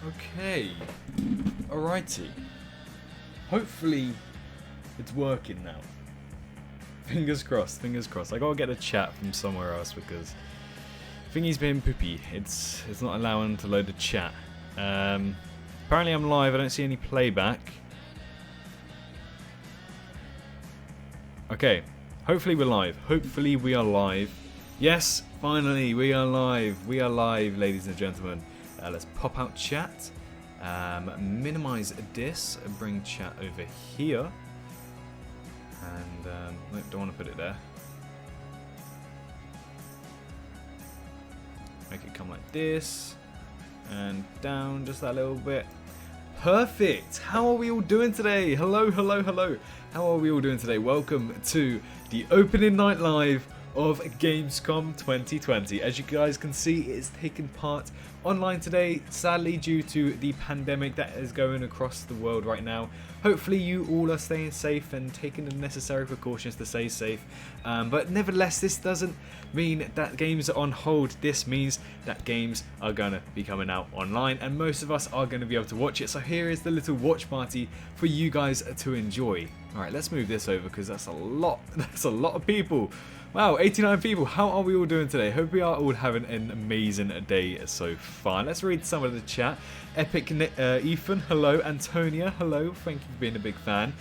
Okay. Alrighty. Hopefully it's working now. Fingers crossed, fingers crossed. I gotta get a chat from somewhere else because thingy's being poopy. It's not allowing to load the chat. Apparently I'm live, I don't see any playback. Okay. Hopefully we're live. Hopefully we are live. Yes, finally we are live. We are live, ladies and gentlemen. Let's pop out chat. Minimize this. Bring chat over here. And no, don't want to put it there. Make it come like this. And down just that little bit. Perfect. How are we all doing today? Hello, hello, hello. How are we all doing today? Welcome to the opening night live of Gamescom 2020. As you guys can see, it is taking part online today, sadly due to the pandemic that is going across the world right now. Hopefully you all are staying safe and taking the necessary precautions to stay safe. But nevertheless, this doesn't mean that games are on hold. This means that games are going to be coming out online and most of us are going to be able to watch it. So here is the little watch party for you guys to enjoy. Alright, let's move this over because that's a lot. That's a lot of people. Wow, 89 people. How are we all doing today? Hope we are all having an amazing day so far. Let's read some of the chat. Epic Ethan, hello. Antonia, hello. Thank you for being a big fan.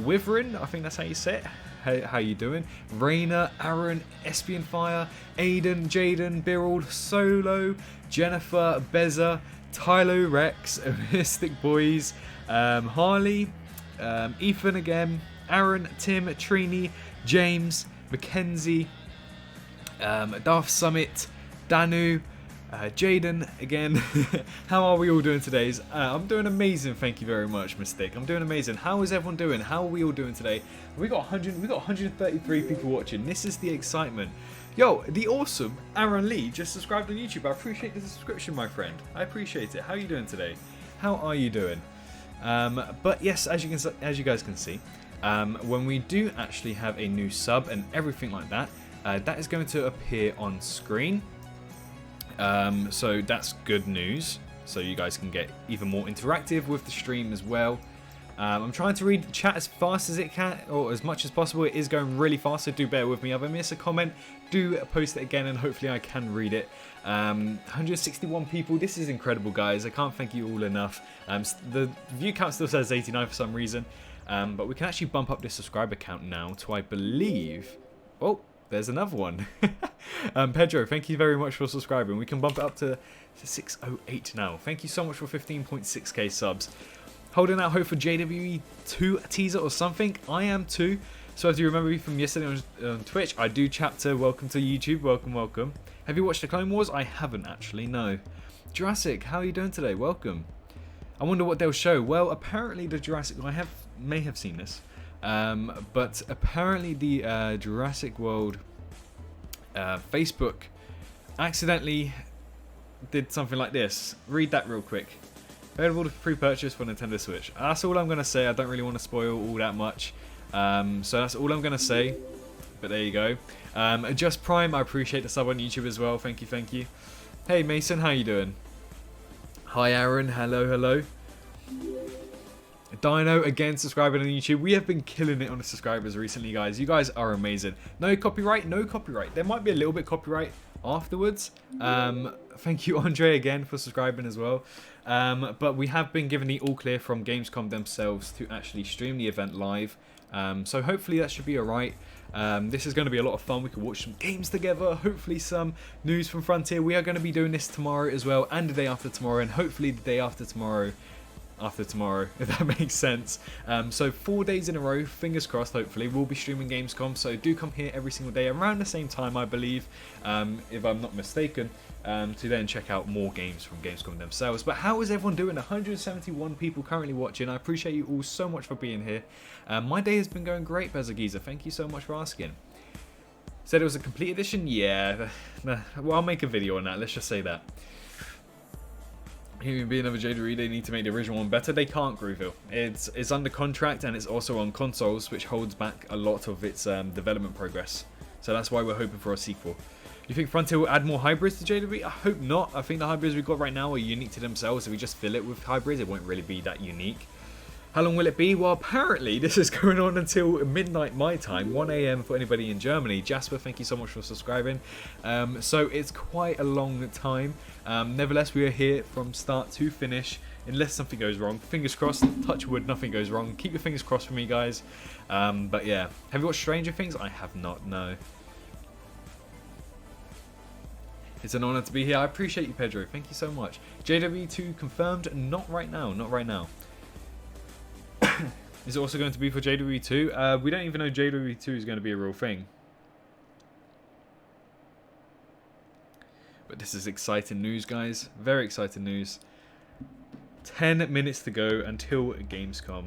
Wyvern, I think that's how you say it. How you doing? Raina, Aaron, Espion Fire, Aiden, Jaden, Birald, Solo, Jennifer, Beza, Tylo, Rex, Mystic Boys, Harley, Ethan again, Aaron, Tim, Trini, James, Mackenzie, Darth Summit, Danu, Jaden again. How are we all doing today? I'm doing amazing, thank you very much, Mystic. I'm doing amazing. How is everyone doing? How are we all doing today? We got 133 people watching. This is the excitement. Yo, the awesome Aaron Lee just subscribed on YouTube. I appreciate the subscription, my friend. I appreciate it. How are you doing today? How are you doing? But yes, as you guys can see, when we do actually have a new sub and everything like that, that is going to appear on screen. So that's good news. So you guys can get even more interactive with the stream as well. I'm trying to read the chat as fast as it can, or as much as possible. It is going really fast, so do bear with me. If I miss a comment, do post it again and hopefully I can read it. 161 people. This is incredible, guys. I can't thank you all enough. The view count still says 89 for some reason. But we can actually bump up this subscriber count now to, I believe... Oh, there's another one. Pedro, thank you very much for subscribing. We can bump it up to 608 now. Thank you so much for 15.6k subs. Holding out hope for JWE2 teaser or something. I am too. So as you remember me from yesterday on Twitch, I do chapter. Welcome to YouTube. Welcome, welcome. Have you watched the Clone Wars? I haven't actually, no. Jurassic, how are you doing today? Welcome. I wonder what they'll show. Well, apparently the Jurassic... I may have seen this. But apparently the Jurassic World Facebook accidentally did something like this. Read that real quick. Available to pre-purchase for Nintendo Switch. That's all I'm going to say. I don't really want to spoil all that much. So that's all I'm going to say. But there you go. Just Prime, I appreciate the sub on YouTube as well. Thank you, thank you. Hey Mason, how you doing? Hi Aaron, hello, hello. Dino, again, subscribing on YouTube. We have been killing it on the subscribers recently, guys. You guys are amazing. No copyright, no copyright. There might be a little bit copyright afterwards. Thank you, Andre, again, for subscribing as well. But we have been given the all clear from Gamescom themselves to actually stream the event live. So hopefully that should be alright. This is going to be a lot of fun. We can watch some games together. Hopefully some news from Frontier. We are going to be doing this tomorrow as well, and the day after tomorrow, and hopefully the day after tomorrow, if that makes sense. So 4 days in a row, fingers crossed, hopefully we'll be streaming Gamescom, so do come here every single day around the same time, I believe, if I'm not mistaken, to then check out more games from Gamescom themselves. But how is everyone doing? 171 people currently watching. I appreciate you all so much for being here. My day has been going great, Bezagiza. Thank you so much for asking. Said it was a complete edition? Yeah. Well, I'll make a video on that, let's just say that. Human being of a JDRE, they need to make the original one better. They can't, Grooville. It's under contract and it's also on consoles, which holds back a lot of its development progress. So that's why we're hoping for a sequel. You think Frontier will add more hybrids to JW? I hope not. I think the hybrids we've got right now are unique to themselves. If we just fill it with hybrids, it won't really be that unique. How long will it be? Well, apparently this is going on until midnight my time, 1 AM for anybody in Germany. Jasper, thank you so much for subscribing. So it's quite a long time. Nevertheless, we are here from start to finish, unless something goes wrong. Fingers crossed, touch wood, nothing goes wrong. Keep your fingers crossed for me, guys. But yeah, have you watched Stranger Things? I have not, no. It's an honor to be here. I appreciate you, Pedro. Thank you so much. JW2 confirmed? Not right now, not right now. Is it also going to be for JW2? We don't even know JW2 is going to be a real thing. But this is exciting news, guys. Very exciting news. 10 minutes to go until Gamescom.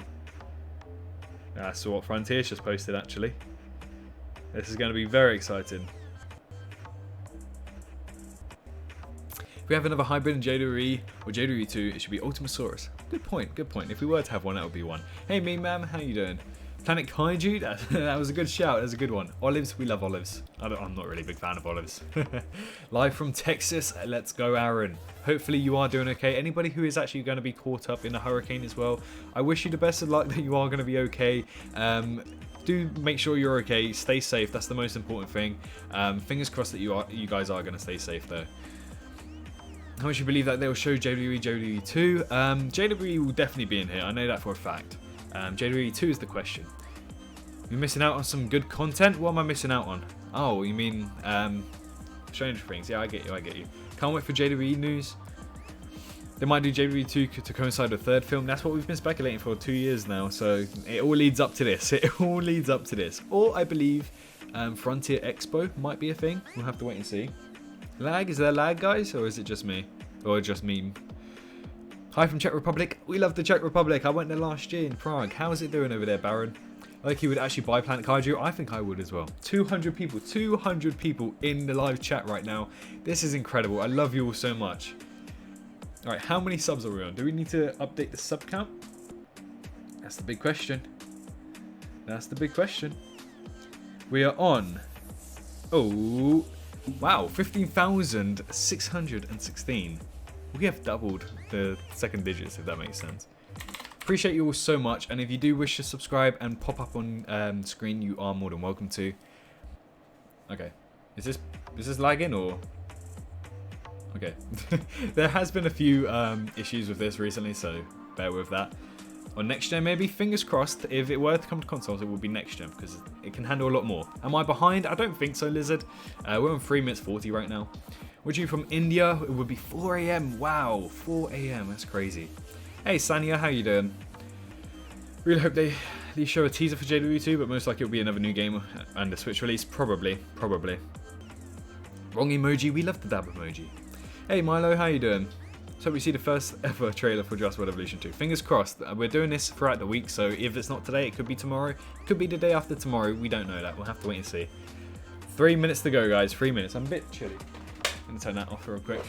That's what Frontier's just posted, actually. This is going to be very exciting. If we have another hybrid in JWE or JWE2, it should be Ultimasaurus. Good point, good point. If we were to have one, that would be one. Hey, me, ma'am, how you doing? Planet Kaiju? That was a good shout. That was a good one. Olives, we love olives. I'm not really a big fan of olives. Live from Texas, let's go, Aaron. Hopefully you are doing okay. Anybody who is actually going to be caught up in a hurricane as well, I wish you the best of luck that you are going to be okay. Do make sure you're okay. Stay safe. That's the most important thing. Fingers crossed that you guys are going to stay safe though. How much you believe that they'll show JWE, JWE2? JWE will definitely be in here. I know that for a fact. JWE2 is the question. You're missing out on some good content? What am I missing out on? Oh, you mean Stranger Things. Yeah, I get you, I get you. Can't wait for JWE news. They might do JWE2 to coincide with the third film. That's what we've been speculating for 2 years now. So it all leads up to this. It all leads up to this. Or I believe Frontier Expo might be a thing. We'll have to wait and see. Lag? Is there lag, guys? Or is it just me? Or just me? Hi from Czech Republic. We love the Czech Republic. I went there last year in Prague. How is it doing over there, Baron? Like you would actually buy Planet Kaiju? I think I would as well. 200 people in the live chat right now. This is incredible. I love you all so much. Alright, how many subs are we on? Do we need to update the sub count? That's the big question. That's the big question. We are on... Oh... Wow, 15,616. We have doubled the second digits, if that makes sense. Appreciate you all so much, and if you do wish to subscribe and pop up on screen, you are more than welcome to. Okay, is this lagging or? Okay, there has been a few issues with this recently, so bear with that. On next gen, maybe, fingers crossed. If it were to come to consoles, it will be next gen because it can handle a lot more. Am I behind? I don't think so, Lizard. We're on 3 minutes 40 right now. Would you from India? It would be 4 AM. Wow, 4 AM. That's crazy. Hey, Sanya, how you doing? Really hope they show a teaser for JW2, but most likely it'll be another new game and a Switch release. Probably. Wrong emoji. We love the dab emoji. Hey, Milo, how you doing? So we see the first ever trailer for Jurassic World Evolution 2. Fingers crossed. We're doing this throughout the week, so if it's not today, it could be tomorrow. It could be the day after tomorrow. We don't know that. We'll have to wait and see. 3 minutes to go, guys. 3 minutes. I'm a bit chilly. I'm going to turn that off real quick.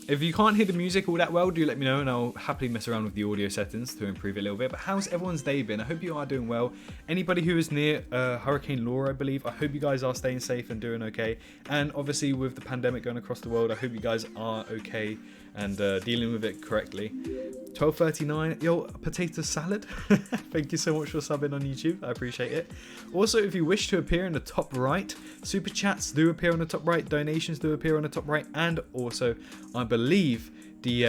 If you can't hear the music all that well, do let me know and I'll happily mess around with the audio settings to improve it a little bit. But how's everyone's day been? I hope you are doing well. Anybody who is near Hurricane Laura, I believe, I hope you guys are staying safe and doing okay. And obviously with the pandemic going across the world, I hope you guys are okay and dealing with it correctly. 12:39, yo, potato salad. Thank you so much for subbing on YouTube. I appreciate it. Also, if you wish to appear in the top right, super chats do appear on the top right, donations do appear on the top right, and also, I believe the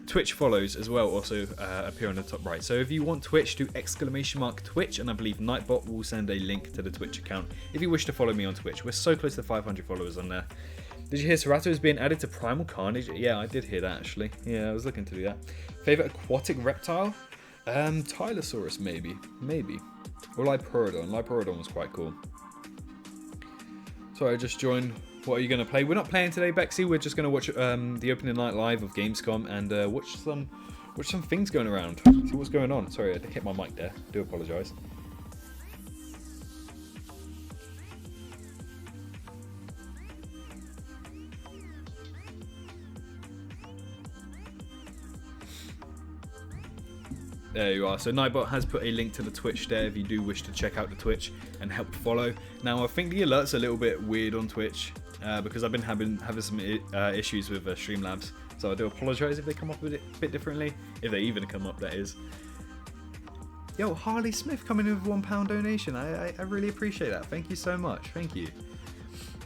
Twitch follows as well also appear on the top right. So if you want Twitch, do !Twitch, and I believe Nightbot will send a link to the Twitch account if you wish to follow me on Twitch. We're so close to 500 followers on there. Did you hear Cerato is being added to Primal Carnage? Yeah, I did hear that actually. Yeah, I was looking to do that. Favorite aquatic reptile? Tylosaurus maybe. Or Liperodon. Liperodon was quite cool. Sorry, I just joined. What are you going to play? We're not playing today, Bexy. We're just going to watch the opening night live of Gamescom and watch some things going around. See what's going on. Sorry, I hit my mic there. I do apologise. There you are. So Nightbot has put a link to the Twitch there if you do wish to check out the Twitch and help follow. Now I think the alert's a little bit weird on Twitch because I've been having some issues with Streamlabs. So I do apologise if they come up a bit differently, if they even come up, that is. Yo, Harley Smith coming in with a £1 donation. I really appreciate that. Thank you so much. Thank you.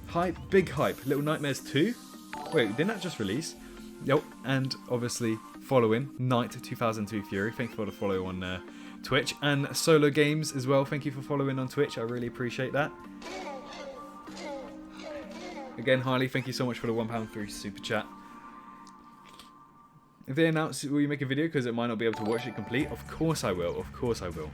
Hype, big hype. Little Nightmares 2. Wait, didn't that just release? Yep, and obviously following Night 2002 Fury. Thanks for the follow on Twitch. And Solo Games as well. Thank you for following on Twitch. I really appreciate that. Again, Harley, thank you so much for the £1 through super chat. If they announce, will you make a video because it might not be able to watch it complete? Of course I will. Of course I will.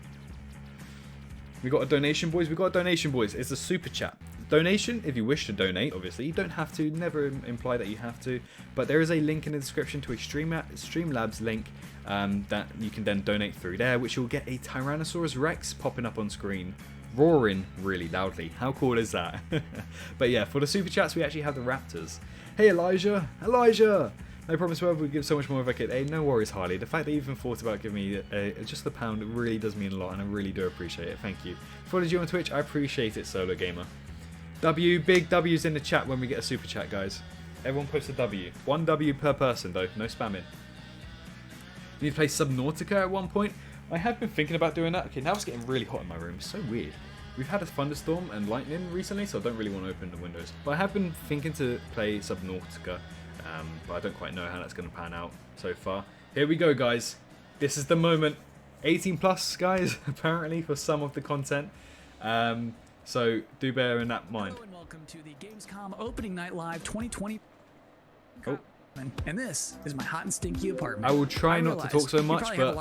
We got a donation, boys. We got a donation, boys. It's a super chat. Donation, if you wish to donate, obviously. You don't have to. Never imply that you have to. But there is a link in the description to a Streamlabs link that you can then donate through there, which you'll get a Tyrannosaurus Rex popping up on screen, roaring really loudly. How cool is that? But yeah, for the super chats, we actually have the Raptors. Hey, Elijah. Elijah. No problem, well, we give so much more if I could. Hey, no worries, Harley. The fact that you even thought about giving me just the £1 really does mean a lot, and I really do appreciate it. Thank you. Followed you on Twitch. I appreciate it, Solo Gamer. Big W's in the chat when we get a super chat, guys. Everyone post a W. 1 W per person, though. No spamming. You need to play Subnautica at one point. I have been thinking about doing that. Okay, now it's getting really hot in my room. It's so weird. We've had a thunderstorm and lightning recently, so I don't really want to open the windows. But I have been thinking to play Subnautica. But I don't quite know how that's going to pan out so far. Here we go, guys. This is the moment. 18 plus, guys, apparently, for some of the content. So do bear in that mind. Hello and welcome to the Gamescom Opening Night Live 2020. Oh. And this is my hot and stinky apartment. I will try not to talk so much, but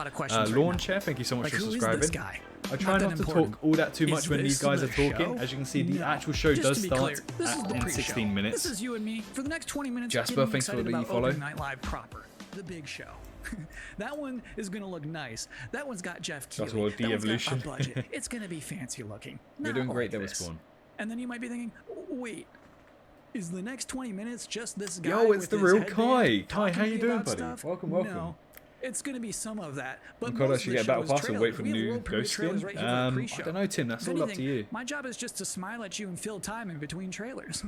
Lawn Chair, thank you so much like, for who subscribing. Is this guy? I try not to talk all that too much when these guys are talking. As you can see, the actual show does start in 16 minutes. This is you and me for the next 20 minutes. Jasper, thanks for the follow. Opening Night Live proper, the big show. That one is going to look nice. That one's got Geoff Keighley. That's what the evolution. It's going to be fancy looking. You're doing great there with Spawn. And then you might be thinking, wait, is the next 20 minutes just this guy? Yo, it's the real Kai. Kai, how you doing, buddy? Stuff? Welcome. No, it's going to be some of that. But God, I should get a battle pass and wait for the new ghost skin. Right, I don't know, Tim. That's all up to you. My job is just to smile at you and fill time in between trailers.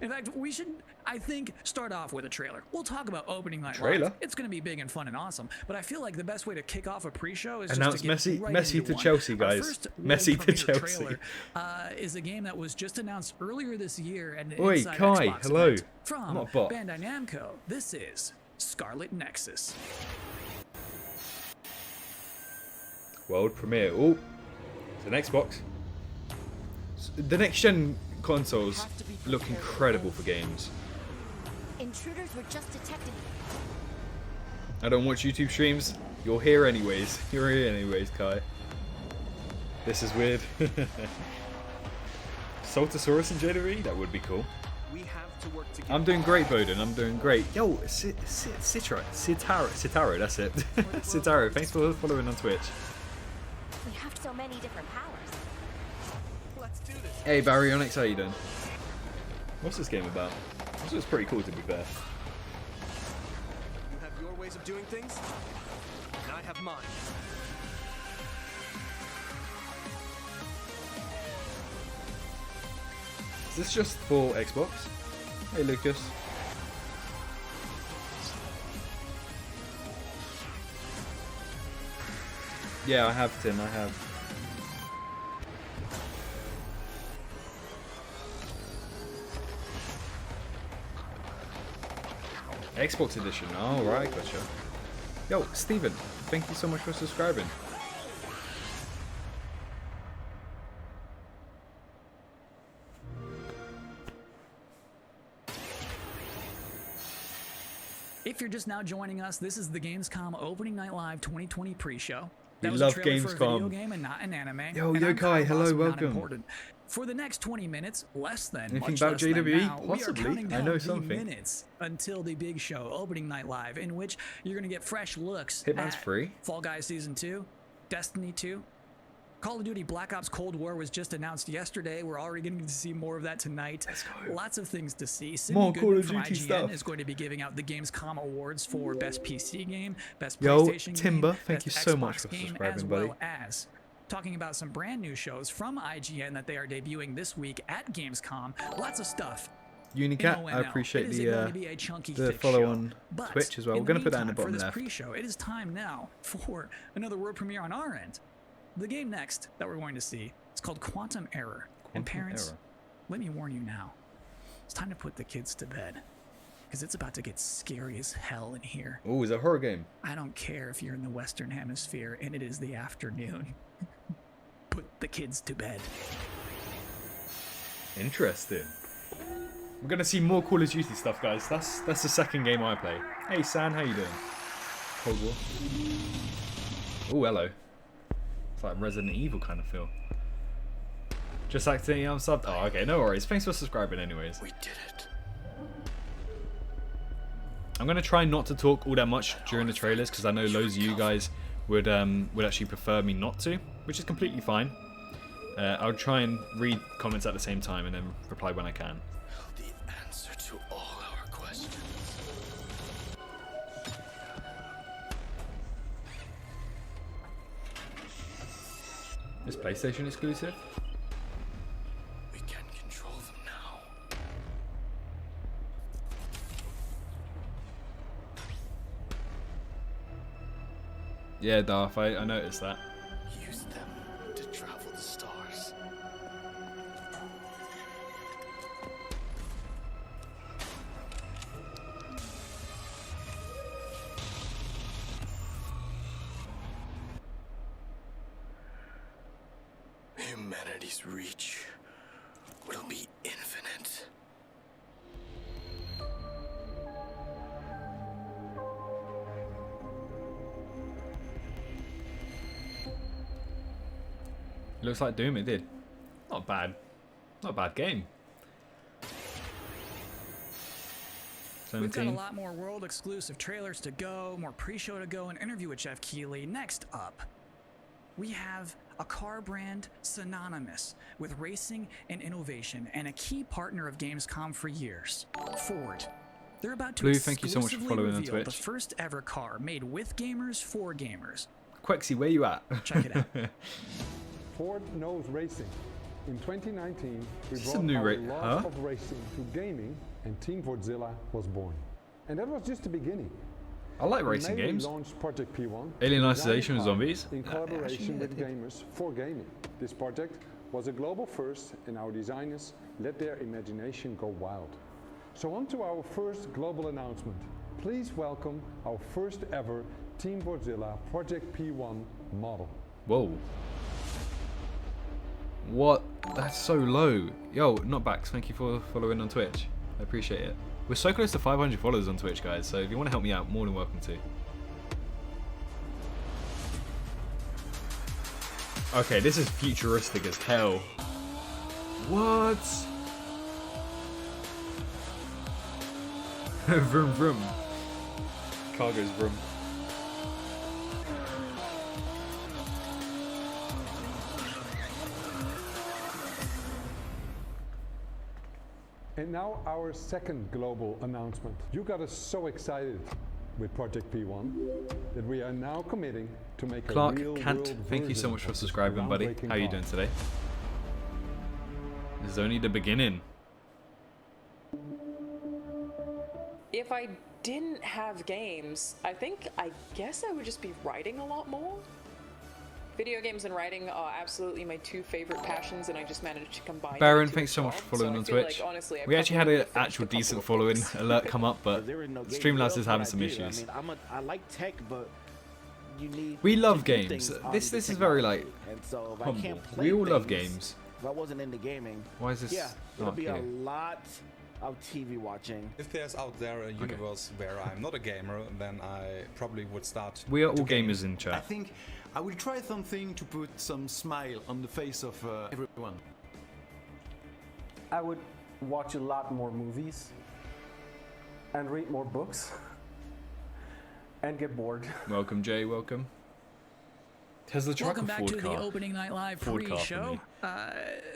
In fact, we should, I think, start off with a trailer. We'll talk about opening night live. It's going to be big and fun and awesome. But I feel like the best way to kick off a pre-show is announce just to get Messi to Chelsea, guys. Messi to Chelsea. Is a game that was just announced earlier this year and Oi, inside Kai, Xbox hello. event from I'm not a bot. Bandai Namco. This is Scarlet Nexus. World premiere. Oh, it's an Xbox. The next gen consoles look incredible for games. Intruders were just detected. I don't watch YouTube streams. You're here anyways. You're here anyways, Kai. This is weird. Saltosaurus and JW? That would be cool. We have to work together. I'm doing great, Bowden. I'm doing great. Yo, Sitaro, that's it. Sitaro, thanks for following on Twitch. We have so many different powers. Let's do this. Hey, Baryonyx, how you doing? What's this game about? This was pretty cool, to be fair. You have your ways of doing things, and I have mine. Is this just for Xbox? Hey, Lucas. Yeah, I have, Tim, I have. Xbox edition. Oh, right, gotcha. Yo, Steven, thank you so much for subscribing. If you're just now joining us, this is the Gamescom Opening Night Live 2020 pre-show. We That love was a trailer for a Gamescom. video game and not an anime. Yo, And I'm Yokai, Kyle hello, Boss, not welcome. important. For the next 20 minutes, less than, Anything much about less than JWE? now, we are Possibly. counting I down know the something. minutes until the big show, Opening Night Live, in which you're going to get fresh looks Hitman's at free. Fall Guys Season 2, Destiny 2, Call of Duty Black Ops Cold War was just announced yesterday. We're already going to see more of that tonight. Let's go. Lots of things to see. More Sidney Call Goodman of from Duty IGN stuff. is going to be giving out the Gamescom awards for Best PC Game, Best Yo, PlayStation Timber, Game, thank Best you so Xbox much for Game, subscribing, as buddy. well as talking about some brand new shows from IGN that they are debuting this week at Gamescom. Lots of stuff. Unicat, I appreciate the follow on Twitch as well. We're going to put that in the bottom for this left. Pre-show, it is time now for another world premiere on our end. The game next that we're going to see is called Quantum Error. And parents, let me warn you now. It's time to put the kids to bed. Because it's about to get scary as hell in here. Oh, it's a horror game. I don't care if you're in the Western Hemisphere and it is the afternoon. Put the kids to bed. Interesting. We're gonna see more Call of Duty stuff, guys. That's the second game I play. Hey San, how you doing? Cold War. Oh, hello. It's like Resident Evil kind of feel. Just acting, I'm subbed. Oh, okay, no worries. Thanks for subscribing, anyways. We did it. I'm gonna try not to talk all that much during the trailers because I know loads of you guys would actually prefer me not to, which is completely fine. I'll try and read comments at the same time and then reply when I can. The answer to all our questions. Is PlayStation exclusive? We can control them now. Yeah, Darth, I noticed that. Use them to travel the stars. Humanity's reach will be infinite. It looks like Doom, it did. Not bad. Not a bad game. We've got a 17. lot more world exclusive trailers to go, more pre-show to go, an interview with Geoff Keighley. Next up, we have a car brand synonymous with racing and innovation and a key partner of Gamescom for years, Ford. They're about to Blue, thank you so much for exclusively following on reveal the Twitch. first ever car made with gamers for gamers. Quexy, where you at? Check it out. Ford knows racing. In 2019, we Is this a brought new our ra- love huh? of racing to gaming, and Team Fordzilla was born. And that was just the beginning. I like In racing May, we games. launched Project P1, Alien a Isolation with giant car zombies. in collaboration with actually, gamers for gaming. This project was a global first, and our designers let their imagination go wild. So on to our first global announcement. Please welcome our first ever Team Fordzilla Project P1 model. Whoa. What? That's so low. Yo, Notbacks, thank you for following on Twitch. I appreciate it. We're so close to 500 followers on Twitch, guys, so if you want to help me out, more than welcome to. Okay, this is futuristic as hell. What? Vroom vroom. Cargo's vroom. And now our second global announcement. You got us so excited with Project P1 that we are now committing to make Clark a real Kant, world thank you so version much for of this subscribing, buddy. groundbreaking How you car. doing today? This is only the beginning. If I didn't have games, I guess I would just be writing a lot more. Video games and writing are absolutely my two favorite passions, and I just managed to combine them Baron, into a thanks so much job. for following So I on feel Twitch. like, honestly, I We actually had probably an would've finished actual a couple decent of following books. alert come up, but There is no game Streamlabs development is having I some do. issues. I mean, I like tech, but you need. We love to do games. things on This the is very technology. like And so if I humble. can't play We all love things, games. If I wasn't into gaming, Why is this yeah, it'll not be a here? lot of TV watching. If there's out there a universe where I'm not a gamer, then I probably would start. We are to all game. gamers in I chat. think I will try something to put some smile on the face of everyone. I would watch a lot more movies and read more books and get bored. Welcome, Jay. Welcome. Tesla truck Welcome or back Ford to car? the Opening Night Live Ford car for pre-show. me.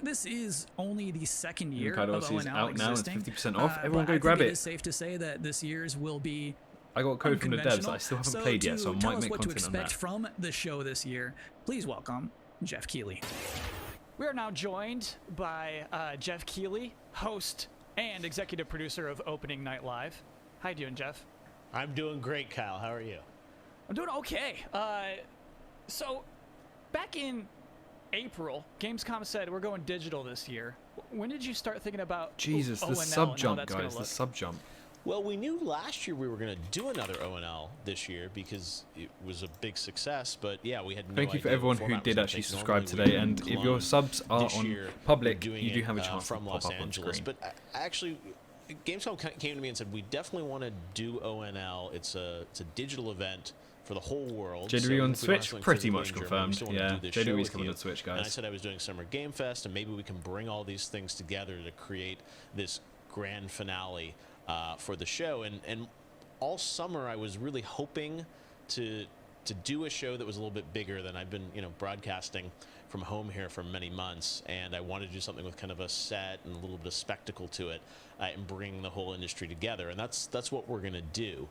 This is only the second year Hokkaido of Odyssey is ONL out now. It's existing. 50% off. Everyone but go grab I think it. It is safe to say that this year's will be I got a code from the devs that unconventional. I still haven't So played yet, to so I tell might us make what to content on expect that. from the show this year, please welcome Geoff Keighley. We are now joined by Geoff Keighley, host and executive producer of Opening Night Live. How you doing, Jeff? I'm doing great, Kyle. How are you? I'm doing okay. So, back in April, Gamescom said we're going digital this year. When did you start thinking about Jesus, the ONL sub and how jump, that's gonna guys. The look? sub jump. Well, we knew last year we were going to do another ONL this year because it was a big success. But yeah, we had no Thank you for idea everyone what who format did was actually gonna take. subscribe Normally, today. we And do if your clone. subs are This on year, public, we're doing you do it, have a chance to from pop Los up on Angeles. screen. But actually, Gamescom came to me and said we definitely want to do ONL. It's a digital event for the whole world. JDW So on if we don't have Switch, something pretty physically much in Germany, we confirmed. still wanna Yeah, do this show JDW is with coming you. on Switch, And I guys. said I was doing Summer Game Fest, and maybe we can bring all these things together to create this grand finale for the show. And all summer I was really hoping to do a show that was a little bit bigger than I've been, broadcasting from home here for many months, and I wanted to do something with kind of a set and a little bit of spectacle to it, and bring the whole industry together, and that's what we're gonna do.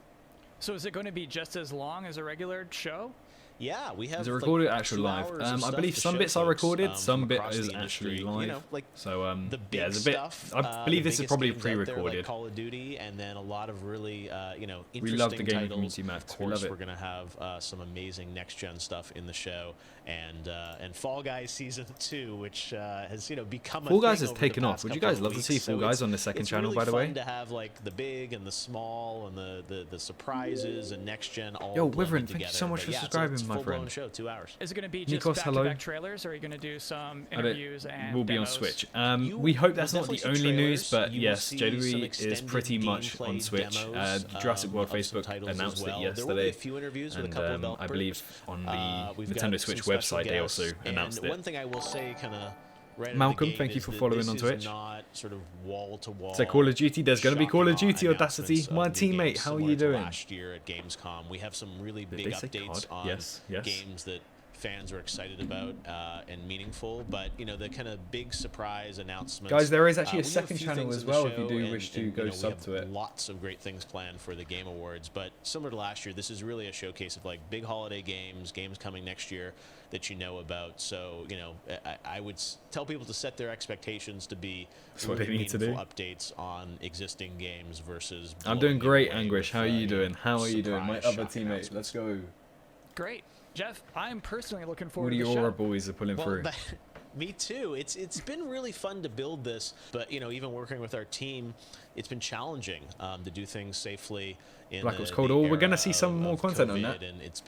So is it going to be just as long as a regular show? Yeah, we have. Is it recorded actually 2 live? hours of I stuff believe to some show bits are folks, recorded, some from bit across is the industry. actually live. You know, like So the big yeah, there's a bit. stuff. I believe the this is biggest probably games out there, pre-recorded. like Call of Duty, and then a lot of really, interesting We love the gaming titles. community, Max. Of We course, love it. we're gonna have some amazing next-gen stuff in the show, and Fall Guys Season 2, which has become a Fall Guys thing has over taken the off. past Would you couple guys of love to weeks. see Fall So Guys it's- on the second it's channel, really by the way? fun to have like the big and the small and the surprises and next-gen all Yo, blended Wyvern, thank you together. so much But for yeah, subscribing, it's a my full-blown friend. show, 2 hours. Is it going to be just Nikos, hello. back-to-back trailers, or are you going to do some interviews and will be on demos? Switch. We hope that's not the definitely only see news, trailers. but You will yes, see JDW some is extended pretty much gameplay on Switch. demos, Jurassic World of some Facebook titles as announced well. it There will be a yesterday, few interviews with a and couple of I developers. believe on the We've got Nintendo some Switch special website they also guests. announced And it. one thing I will say, kind of right Malcolm, thank you for following on Twitch. Not sort of wall to wall. So Call of Duty, there's going to be Call of Duty Audacity. My teammate, how are you doing? Last year at Gamescom, we have some really Did big they say updates COD? on Yes, yes. games that fans are excited about and meaningful, but the kind of big surprise announcements. Guys, there is actually a we have second few channel things as in the well if you show, do and- wish to and, go we sub have to it. Lots of great things planned for the Game Awards, but similar to last year, this is really a showcase of like big holiday games coming next year that you know about. So I would tell people to set their expectations to be That's what really they need to meaningful do. updates on existing games versus. I'm doing blowing great, it away Anguish. How are with, you doing? How are you doing? My surprise other shock teammate. Let's go. Great. Jeff, I'm personally looking All forward the to the Aura show. boys are pulling through. Me too. It's been really fun to build this, but even working with our team, it's been challenging to do things safely. In Black Ops Cold War. We're gonna see some more content on that. And it's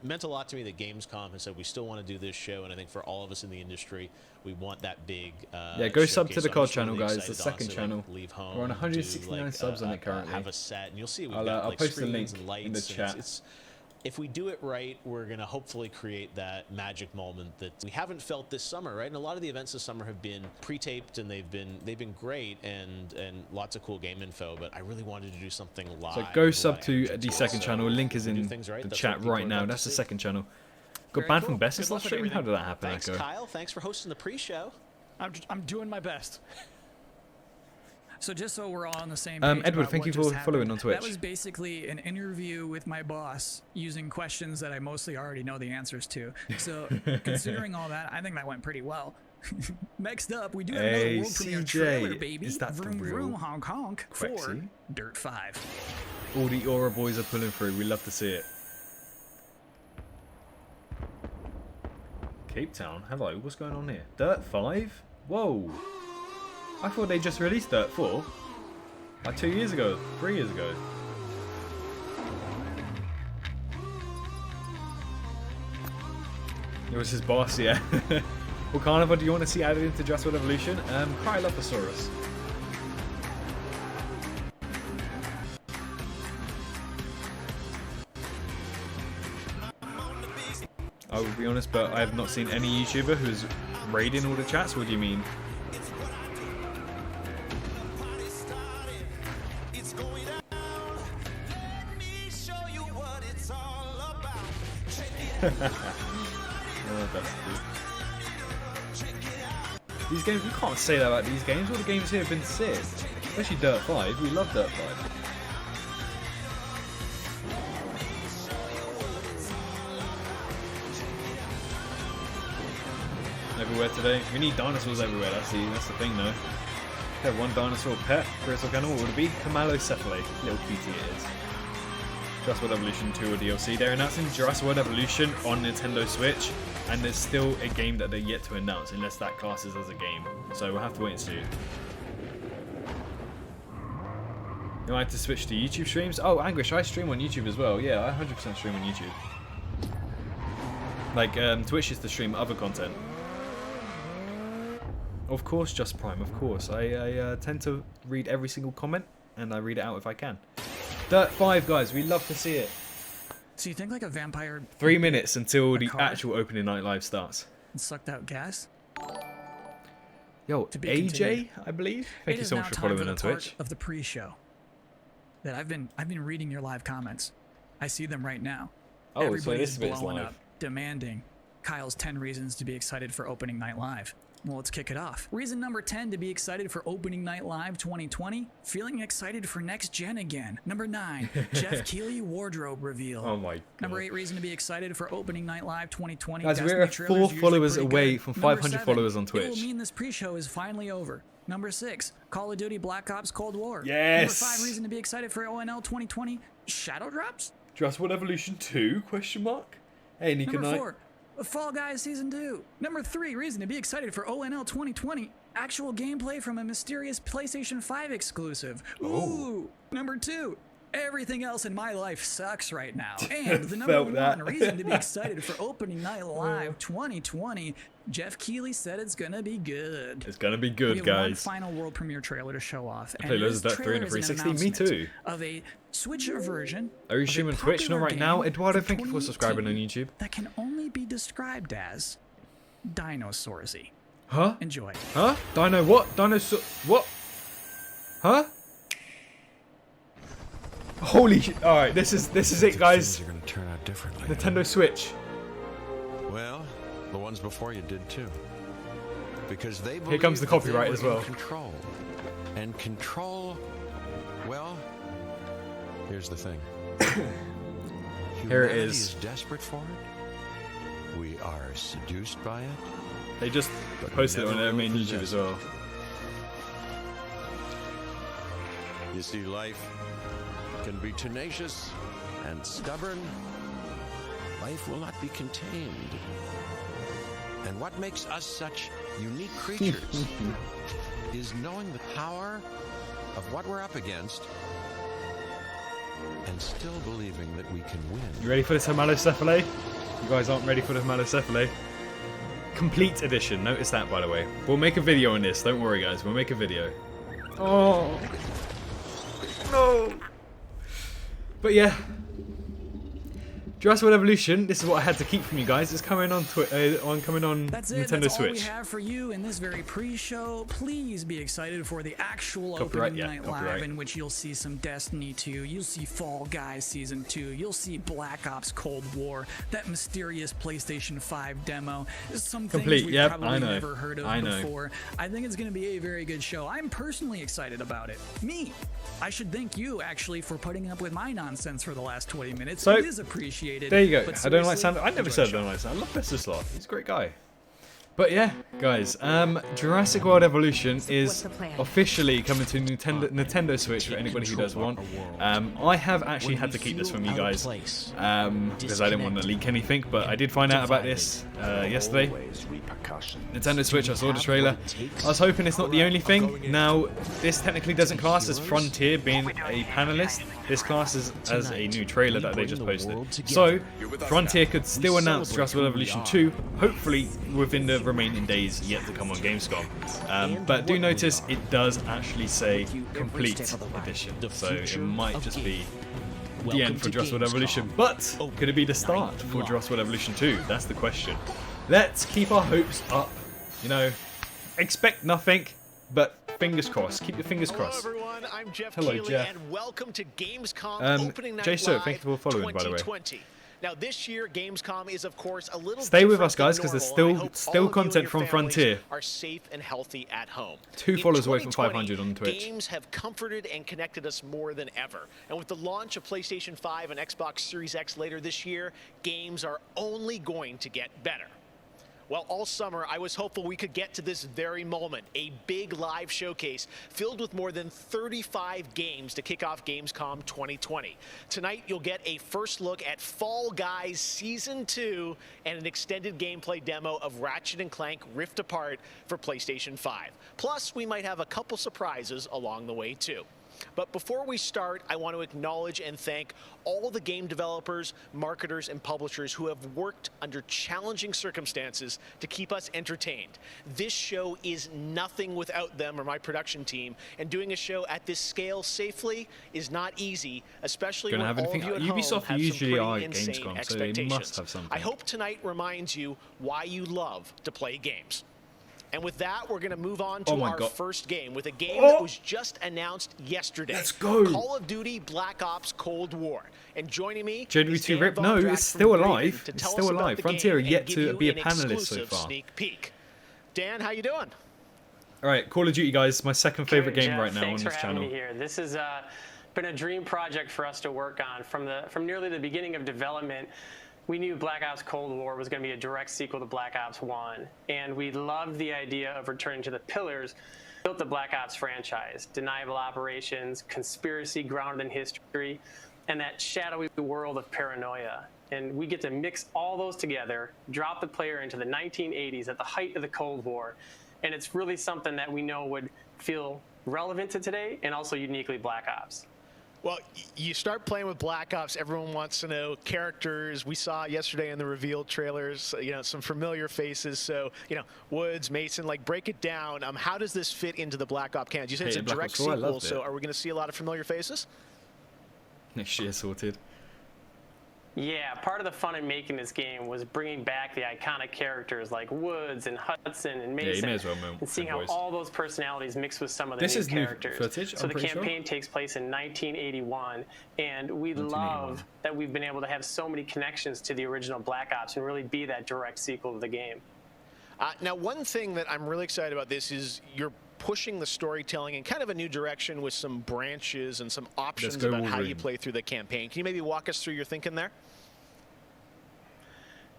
meant a lot to me that Gamescom has said we still want to do this show, and I think for all of us in the industry, we want that big. Yeah, go sub to showcase. the I'm COD just channel, really guys. The excited to second honestly, channel. leave home, We're on do, 169 subs on it currently. Have a set, and you'll see we've I'll got like post the screens link and lights. in the and chat. it's if we do it right, we're going to hopefully create that magic moment that we haven't felt this summer, right? And a lot of the events this summer have been pre-taped, and they've been great and lots of cool game info, but I really wanted to do something live. So go with a sub lot of to action the it. second So channel. Link is we do in things right, the that's chat what people right are now. about That's to the see. second channel. Got Very banned cool. from Best Good this luck last with stream? How everything. did that happen, Thanks, Echo? Kyle. Thanks for hosting the pre-show. I'm doing my best. So just so we're all on the same page Edward, about thank what you just for following happened, on Twitch. That was basically an interview with my boss using questions that I mostly already know the answers to. So considering all that, I think that went pretty well. Next up, we do have another Hey, world premiere CJ, trailer, baby. is that the vroom, real vroom, honk, honk for Quexy? Dirt 5. All the Aura boys are pulling through. We love to see it. Cape Town, hello. What's going on here? Dirt 5? Whoa. I thought they just released Dirt 4. Like 2 years ago, 3 years ago. It was his boss, yeah. What carnivore do you want to see added into Jurassic World Evolution? Cryolophosaurus. I will be honest, but I have not seen any YouTuber who's raiding all the chats. What do you mean? Oh, that's good. These games, you can't say that about these games. All the games here have been sick. Especially Dirt 5. We love Dirt 5. Everywhere today. We need dinosaurs everywhere. That's the thing, though. Have one dinosaur pet. Prehistoric animal. What would it be? Camalocephaly. Little cutie it is. Jurassic World Evolution 2 or DLC. They're announcing Jurassic World Evolution on Nintendo Switch, and there's still a game that they're yet to announce, unless that classes as a game. So we'll have to wait and see. You like to switch to YouTube streams? Oh, Anguish, I stream on YouTube as well. Yeah, I 100% stream on YouTube. Like, Twitch is to stream other content. Of course, Just Prime, of course. I tend to read every single comment, and I read it out if I can. Dirt 5, guys, we love to see it. So you think like a vampire... 3 minutes until the actual opening night live starts. And sucked out gas? Yo, AJ, I believe. Thank you so much for following on Twitch. Of the pre-show, that I've been reading your live comments. I see them right now. Oh, everybody's so this bit's blowing live. up, demanding Kyle's 10 reasons to be excited for opening night live. Well, let's kick it off. Reason number 10 to be excited for Opening Night Live 2020, feeling excited for next gen again. Number 9, Geoff Keighley wardrobe reveal. Oh my god. Number 8 reason to be excited for Opening Night Live 2020. Guys, we're 4 followers away from 500 followers on Twitch. It will mean this pre-show is finally over. Number 6, Call of Duty Black Ops Cold War. Yes. Number 5 reason to be excited for ONL 2020, Shadow Drops. Jurassic World Evolution 2? Question mark. Hey, Nico Number Knight. 4, Fall Guys Season 2. Number 3 reason to be excited for ONL 2020. Actual gameplay from a mysterious PlayStation 5 exclusive. Ooh. Number 2. Everything else in my life sucks right now. And the number 1 reason to be excited for Opening Night Live 2020. Geoff Keighley said it's gonna be good. It's gonna be good, we have guys. One final world premiere trailer to show off. I played loads of that 3 and 360. Me too. Of a Switch version. Are you streaming Twitch? Not right now. Eduardo, thank you for subscribing on YouTube. That can only be described as Dinosaursy. Huh? Enjoy. Huh? Dino what? Dinosaur what? Huh? Holy shit. Alright, this is it, guys. Things are gonna turn out differently. Nintendo Switch. Well, the ones before you did too. Because they Here comes the copyright as well. Control. And control, well, here's the thing. Here it Humanity is. Desperate for it. We are seduced by it. They just posted it on their main YouTube as well. You see, life can be tenacious and stubborn. Life will not be contained. And what makes us such unique creatures is knowing the power of what we're up against and still believing that we can win. You ready for this Camalocephaly? You guys aren't ready for the Camalocephaly. Complete edition. Notice that, by the way. We'll make a video on this. Don't worry, guys. We'll make a video. Oh. No. But yeah. Jurassic World Evolution, this is what I had to keep from you guys. It's coming on That's Nintendo it. That's Switch. all we have for you in this very pre-show. Please be excited for the actual Opening Night Live, in which you'll see some Destiny 2, you'll see Fall Guys Season 2, you'll see Black Ops Cold War, that mysterious PlayStation 5 demo, some things we've probably never heard of before. I think it's going to be a very good show. I'm personally excited about it. I should thank you, actually, for putting up with my nonsense for the last 20 minutes. So, it is appreciated. there you go. I don't like Sandro. I never said I don't like Sandro. I love Vestuslav. He's a great guy. But yeah, guys, Jurassic World Evolution is officially coming to Nintendo Switch for anybody who does want. I have actually had to keep this from you guys because I didn't want to leak anything, but I did find out about this yesterday. Nintendo Switch, I saw the trailer. I was hoping it's not the only thing. Now, this technically doesn't class as Frontier being a panelist. This classes as a new trailer that they just posted. So, Frontier could still announce Jurassic World Evolution 2, hopefully within the remaining days yet to come on Gamescom. But do notice it does actually say Complete Edition, so it might just be the end for Jurassic World Evolution. But could it be the start for Jurassic World Evolution 2? That's the question. Let's keep our hopes up. You know, expect nothing, but fingers crossed. Keep your fingers crossed. Hello everyone, I'm Geoff Hello, Keighley, Jeff. and welcome to Gamescom Opening Night Live thank you for following, by the way. Now this year, Gamescom is of course a little Stay with different us, guys, than because there's normal, and I still hope all of you and content your from families Frontier. are safe and healthy at home. 2 In followers away from 2020, 500 on Twitch. Games have comforted and connected us more than ever. And with the launch of PlayStation 5 and Xbox Series X later this year, games are only going to get better. Well, all summer, I was hopeful we could get to this very moment, a big live showcase filled with more than 35 games to kick off Gamescom 2020. Tonight, you'll get a first look at Fall Guys Season 2 and an extended gameplay demo of Ratchet & Clank Rift Apart for PlayStation 5. Plus, we might have a couple surprises along the way, too. But before we start, I want to acknowledge and thank all the game developers, marketers, and publishers who have worked under challenging circumstances to keep us entertained. This show is nothing without them or my production team, and doing a show at this scale safely is not easy, especially when all of you at home Ubisoft have usually some are pretty insane Gamescom, so they expectations. must have something. I hope tonight reminds you why you love to play games. And with that, we're going to move on to our first game with a game that was just announced yesterday. Let's go. Call of Duty Black Ops Cold War. And joining me January 2 Rip. No, it's still alive. It's still alive. Frontier are yet to be a panelist so far. Sneak peek. Dan, how you doing? All right, Call of Duty, guys. My second favorite game right now on this channel. Thanks for having me here. This has been a dream project for us to work on from nearly the beginning of development. We knew Black Ops Cold War was going to be a direct sequel to Black Ops 1, and we loved the idea of returning to the pillars built the Black Ops franchise: deniable operations, conspiracy grounded in history, and that shadowy world of paranoia. And we get to mix all those together, drop the player into the 1980s at the height of the Cold War, and it's really something that we know would feel relevant to today and also uniquely Black Ops. Well, you start playing with Black Ops, everyone wants to know characters. We saw yesterday in the reveal trailers, some familiar faces. So, Woods, Mason, break it down. How does this fit into the Black Ops canon? You said it's a direct sequel, so are we going to see a lot of familiar faces? Next year sorted. Yeah, part of the fun in making this game was bringing back the iconic characters like Woods and Hudson and Mason, yeah, you may as well and seeing how all those personalities mix with some of the new characters. Footage, so the campaign takes place in 1981, and we love that we've been able to have so many connections to the original Black Ops and really be that direct sequel to the game. Now, one thing that I'm really excited about this is you're pushing the storytelling in kind of a new direction with some branches and some options about how you play through the campaign. Can you maybe walk us through your thinking there?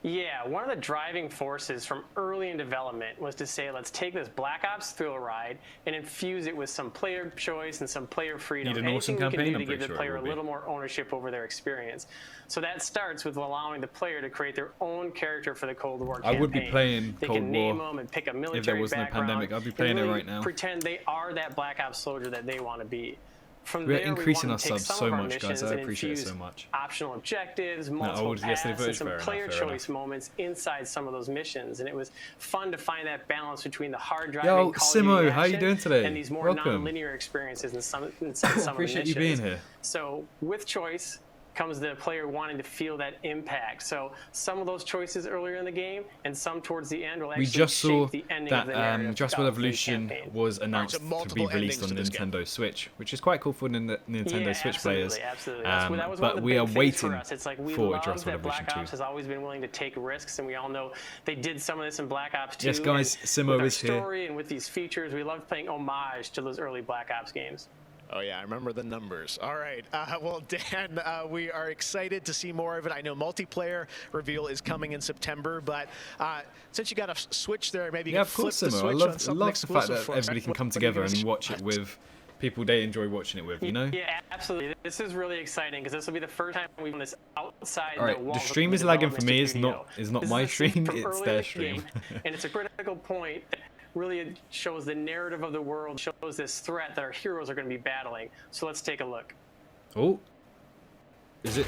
Yeah, one of the driving forces from early in development was to say, let's take this Black Ops thrill ride and infuse it with some player choice and some player freedom. Need an awesome campaign, to give the player a little more ownership over their experience. So that starts with allowing the player to create their own character for the Cold War campaign. I would be playing they Cold can War name them and pick a military if there was no pandemic. I'd be playing really it right now. Pretend they are that Black Ops soldier that they want to be. From We're there, increasing we our subs so much, guys. I appreciate it so much. Optional objectives, multiple paths, and some player choice moments inside some of those missions, and it was fun to find that balance between the hard driving Yo, Call Simo, of Duty how you doing today? and these more Welcome. non-linear experiences in some of the missions. Appreciate you being here. So with choice comes the player wanting to feel that impact. So some of those choices earlier in the game and some towards the end will actually shape the ending of the narrative. Jurassic Evolution was announced to be released on Nintendo Switch, which is quite cool for Nintendo Switch players. Absolutely. But we are waiting for us. It's like we for love Jurassic that Evolution Black Ops has always been willing to take risks, and we all know they did some of this in Black Ops 2. Yes, guys, Simo with is our here. story and with these features, we love playing homage to those early Black Ops games. Oh, yeah, I remember the numbers. All right. Well, Dan, we are excited to see more of it. I know multiplayer reveal is coming in September, but since you got a Switch there, maybe you can flip the Switch on something I love the fact that for us. everybody can come together and watch it with people they enjoy watching it with, you know? Yeah, absolutely. This is really exciting because this will be the first time we've done this outside All right, the stream is lagging for me. It's not my stream, it's their stream. And it's a critical point that really shows the narrative of the world, shows this threat that our heroes are going to be battling. So let's take a look. Oh, is it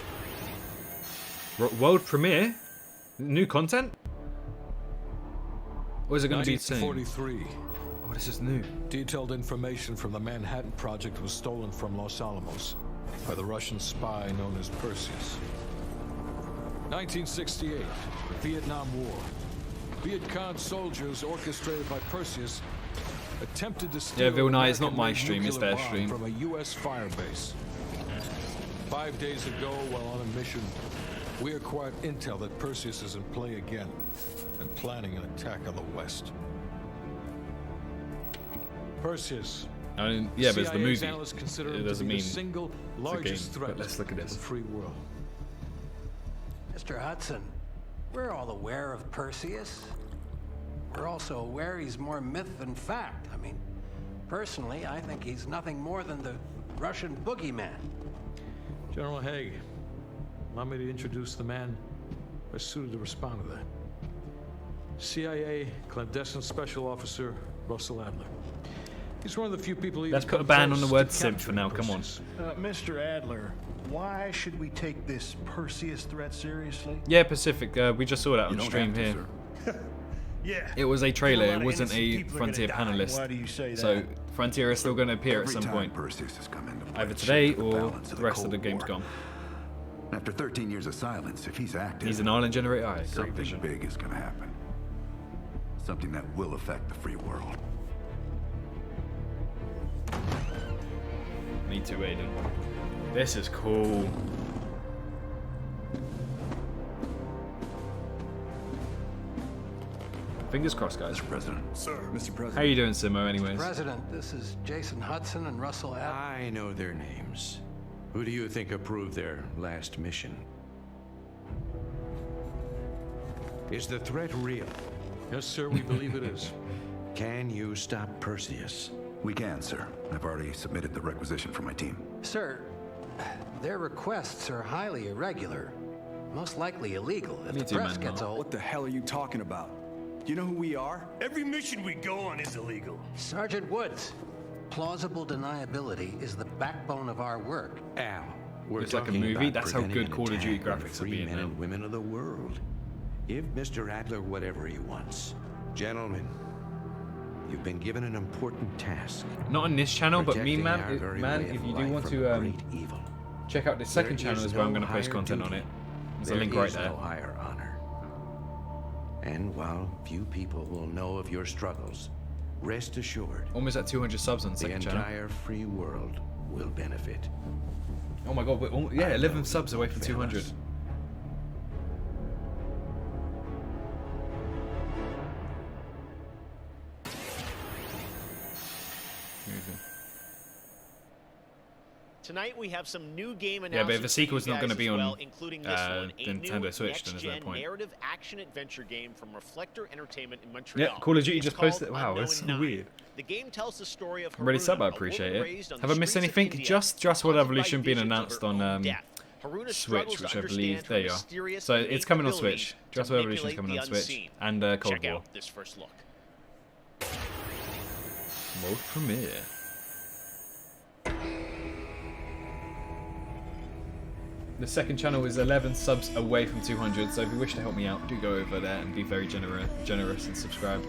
world premiere? New content? Or is it going to be the same? 1943. Oh, this is new. Detailed information from the Manhattan Project was stolen from Los Alamos by the Russian spy known as Perseus. 1968, Vietnam War. Viet Cong soldiers orchestrated by Perseus attempted to steal Vilnai, it's not my stream, it's their stream. from a U.S. firebase. 5 days ago, while on a mission, we acquired intel that Perseus is in play again and planning an attack on the West. Perseus. I mean, yeah, but it's the CIA's movie. analysts consider It him to doesn't be mean the single it's a largest game, threat but let's look at to this. the free world. Mr. Hudson, we're all aware of Perseus. We're also aware he's more myth than fact. I mean, personally, I think he's nothing more than the Russian boogeyman. General Haig, allow me to introduce the man best suited to respond to that. CIA clandestine special officer Russell Adler. He's one of the few people who Let's put a ban on the word simp for now. Come on. Mr. Adler, why should we take this Perseus threat seriously? Yeah, Pacific. We just saw that on You don't stream have to, here. Yeah. It was a trailer. There are a It lot of wasn't innocent a people are gonna Frontier die. panelist. Why do you say So that? Frontier is still going to appear at Every some time point. Perseus has come into play, Either it's today shifted the or balance of the rest of the Cold War. Gamescom. After 13 years of silence, if he's active, He's an island generator. I agree. something Vision. big is going to happen. Something that will affect the free world. Me too, Aiden. This is cool. Fingers crossed, guys. Mr. President. Sir. Mr. President. How you doing, Simo, anyways? President, this is Jason Hudson and Russell Adler. I know their names. Who do you think approved their last mission? Is the threat real? Yes, sir, we believe it is. Can you stop Perseus? We can, sir. I've already submitted the requisition for my team. Sir, their requests are highly irregular. Most likely illegal if Me the too, press man. gets hold. What the hell are you talking about? Do you know who we are? Every mission we go on is illegal. Sergeant Woods, plausible deniability is the backbone of our work. Al, we're It's like a talking movie. about That's how preventing good an Call of Duty attack on the graphics are free being men now. and women of the world. Give Mr. Adler whatever he wants. Gentlemen, you've been given an important task. Not on this channel, but me, Protecting our man. very Man, way if of you do life want from to great evil. check out the second There channel is as well, I'm no going to post higher content on duty. it. There's a There link right is there. no higher honor. And while few people will know of your struggles, rest assured, Almost at 200 subs on the the second channel. entire free world will benefit. Oh my god, yeah, 11 subs away from fail 200. us. Tonight we have some new game Yeah, announcements. but if the sequel's for you not going to guys be as on well, including this one, a Nintendo new Switch, then there's no next-gen point. narrative action adventure game from Reflector Entertainment in Montreal. Yeah, Call of Duty It's just called posted. Wow, that's so Unknown 9. weird. The game tells the story of I'm ready sub, I Haruna, a appreciate woman it. raised on Have the I missed streets of anything? India, Just World haunted by Evolution being visions of announced her on own death. Haruna struggles Switch, which to I believe. understand There her you are. mysterious So it's coming on abilities Switch. to Just World Evolution's manipulate coming the on Switch. unseen. And Cold Check War. out this first look. World premiere. The second channel is 11 subs away from 200, so if you wish to help me out, do go over there and be very generous and subscribe.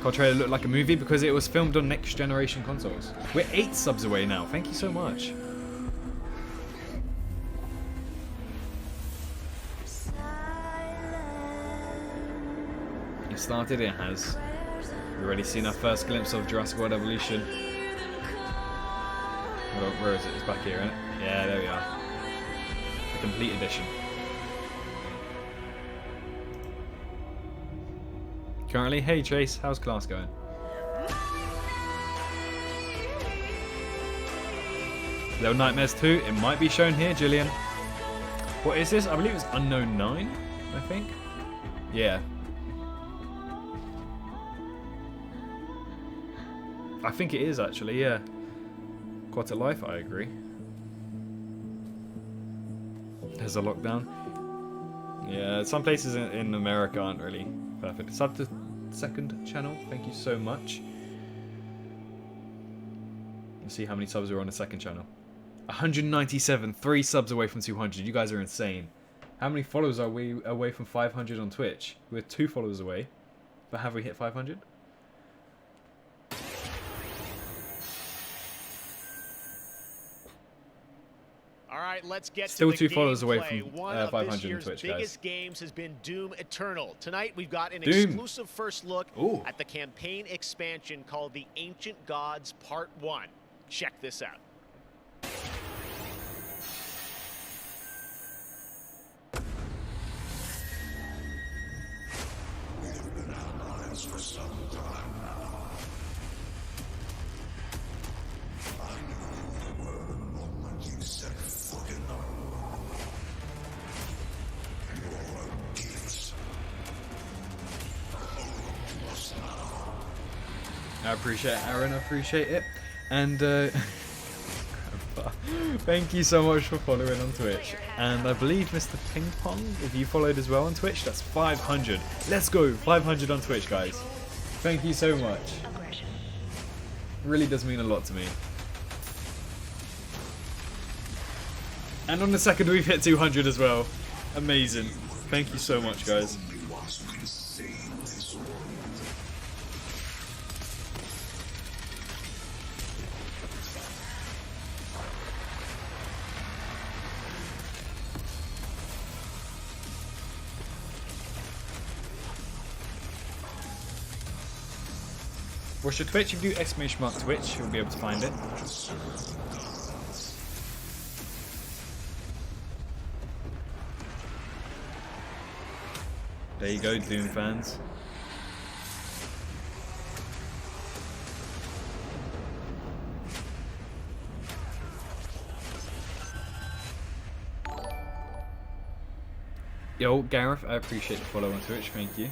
COD trailer looked like a movie because it was filmed on next generation consoles. We're 8 subs away now, thank you so much. It started, it has. We've already seen our first glimpse of Jurassic World Evolution. Hold on, where is it? It's back here, isn't it? Yeah, there we are. The complete edition. Currently, hey Trace, how's class going? Little Nightmares 2, it might be shown here, Jillian. What is this? I believe it's Unknown 9, I think. Yeah. I think it is actually, yeah. Quite a life, I agree. There's a lockdown. Yeah, some places in America aren't really perfect. Sub to second channel, thank you so much. Let's see how many subs are on the second channel. 197, 3 subs away from 200. You guys are insane. How many followers are we away from 500 on Twitch? We're 2 followers away. But have we hit 500? All right, let's get Still to the 2 followers away gameplay. from One of 500 this on year's Twitch, biggest guys. games has been Doom Eternal. Tonight we've got an Doom. exclusive first look Ooh. at the campaign expansion called The Ancient Gods Part 1. Check this out. I appreciate it, Aaron. I appreciate it. And thank you so much for following on Twitch. And I believe Mr. Ping Pong, if you followed as well on Twitch, that's 500. Let's go, 500 on Twitch, guys. Thank you so much. Really does mean a lot to me. And on the second, we've hit 200 as well. Amazing. Thank you so much, guys. What's your Twitch? If you do !Twitch, you'll be able to find it. There you go, Doom fans. Yo, Gareth, I appreciate the follow on Twitch, thank you.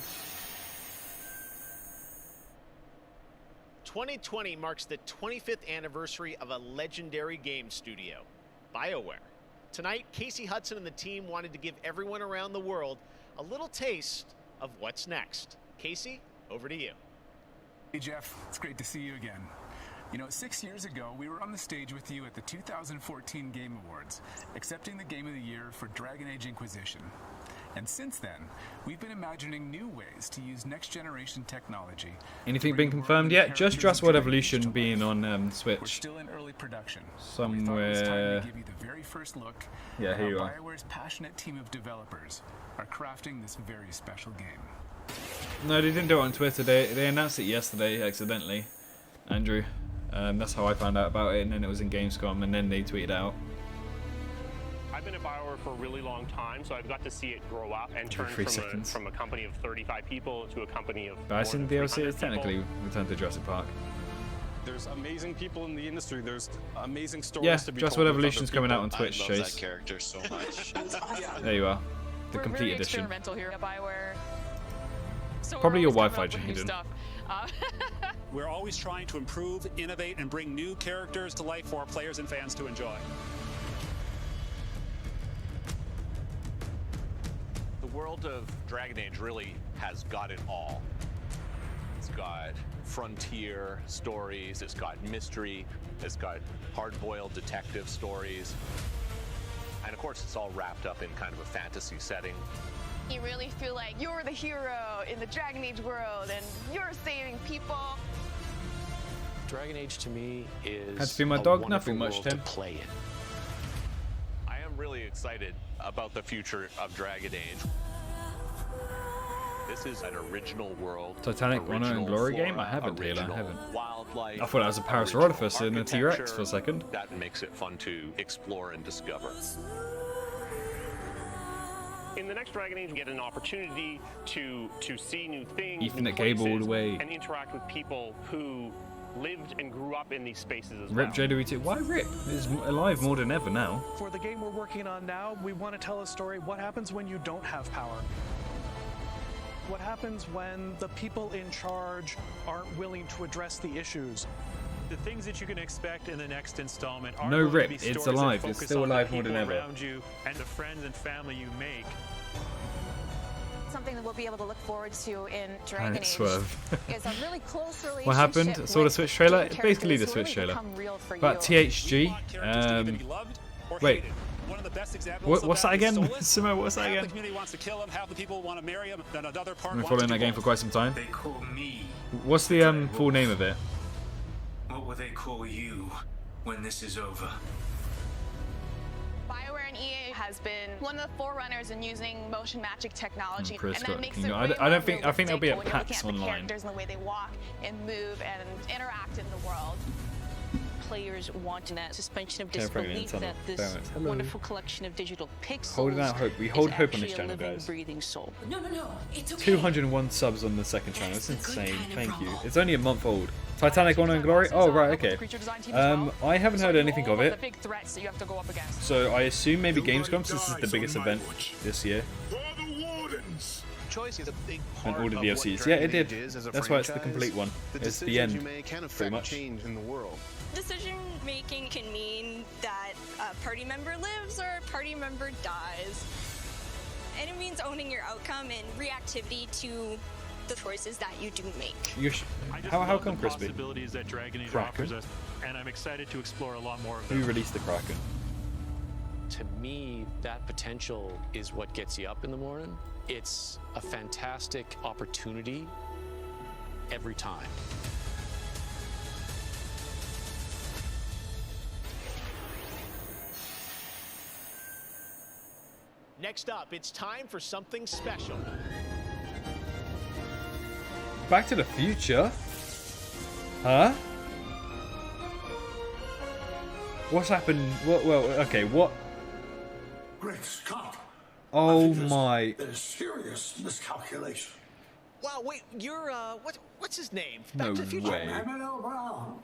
2020 marks the 25th anniversary of a legendary game studio, BioWare. Tonight, Casey Hudson and the team wanted to give everyone around the world a little taste of what's next. Casey, over to you. Hey Jeff, it's great to see you again. You know, 6 years ago, we were on the stage with you at the 2014 Game Awards, accepting the Game of the Year for Dragon Age Inquisition. And since then, we've been imagining new ways to use next-generation technology. Anything been confirmed yet? Just Jurassic World Evolution being on Switch. We're still in early production. Somewhere. We thought it was time to give you the very first look. Yeah, here you are. BioWare's passionate team of developers are crafting this very special game. No, they didn't do it on Twitter. They announced it yesterday accidentally, Andrew. That's how I found out about it, and then it was in Gamescom, and then they tweeted out. I've been at BioWare for a really long time, so I've got to see it grow up and turn from a company of 35 people to a company of. But I think DLC is technically Return to Jurassic Park. There's amazing people in the industry. There's amazing stories to be told. Jurassic World Evolution's coming out on Twitch, I love Chase. that character so much. There you are, the We're complete very edition. Experimental here at BioWare. So Probably your we're always Wi-Fi, coming up with new Jaden. stuff. We're always trying to improve, innovate, and bring new characters to life for our players and fans to enjoy. The world of Dragon Age really has got it all. It's got frontier stories, it's got mystery, it's got hard-boiled detective stories, and of course it's all wrapped up in kind of a fantasy setting. You really feel like you're the hero in the Dragon Age world and you're saving people. Dragon Age to me is Had to be my a dog, wonderful nothing much, world Tim. to play in. I am really excited about the future of Dragon Age. This is an original world. Titanic, Honor and Glory flora, game? I haven't, Taylor, I haven't. Wildlife, I thought that was a Parasaurolophus and a T-Rex for a second. That makes it fun to explore and discover. In the next Dragon Age, you get an opportunity to see new things, Ethan new at Cable all the places, way. and interact with people who lived and grew up in these spaces as Rip well. JW2. Why Rip? He's alive more than ever now. For the game we're working on now, we want to tell a story. What happens when you don't have power? What happens when the people in charge aren't willing to address the issues? The things that you can expect in the next installment are No going Rip, to be it's stories that alive. It's focus still on the alive more than people ever. around you and the friends and family you make. Something that we'll be able to look forward to in Dragon Panic Age Swerve. is a really close relationship. What happened? Saw the with Switch trailer? game Basically the characters who Switch really trailer. become real for About you. THG. Wait. One of the best examples What's of that again? is Solus. Simo, what's that Half again? the community wants to kill him, half the people want to marry him, then another part I've been wants following to that game for quite some time. They call me. What's the full name of it? What will they call you when this is over? BioWare and EA has been one of the forerunners in using motion magic technology, Chris and that Scott makes King. it I way don't more think. I think they'll be at realistic when you're looking PAX at the Online. characters and the way they walk and move and interact in the world. Players want that suspension of Terrifying disbelief tunnel. that this Damn it. Hello. wonderful collection of digital pixels Holding out hope. We is hold hope on this actually a channel, living, guys. breathing soul. No, it's okay. 201 subs on the second channel. That's insane. Thank you. It's only a month old. Titanic, Honor and Glory. Oh right, okay. I haven't heard anything of it. So I assume maybe Gamescom, since this is the biggest event this year. Choice is a big And part all the of DLCs. what Yeah, it Dragon did. Age is as a That's why it's the franchise. complete one. The It's the decisions end, you make can pretty affect much. change in the world. Decision making can mean that a party member lives or a party member dies. And it means owning your outcome and reactivity to the choices that you do make. How come, the Crispy? possibilities that Dragon Age Kraken? offers us, and I'm excited to explore a lot more of them. Who released the Kraken? To me, that potential is what gets you up in the morning. It's a fantastic opportunity every time. Next up, it's time for something special. Back to the Future? Huh? What's happened? Well, okay, what? Great Scott! Oh my. There's serious miscalculation. Wow, wait, you're, what's his name? No Back to the Future. way. Emmanuel Brown,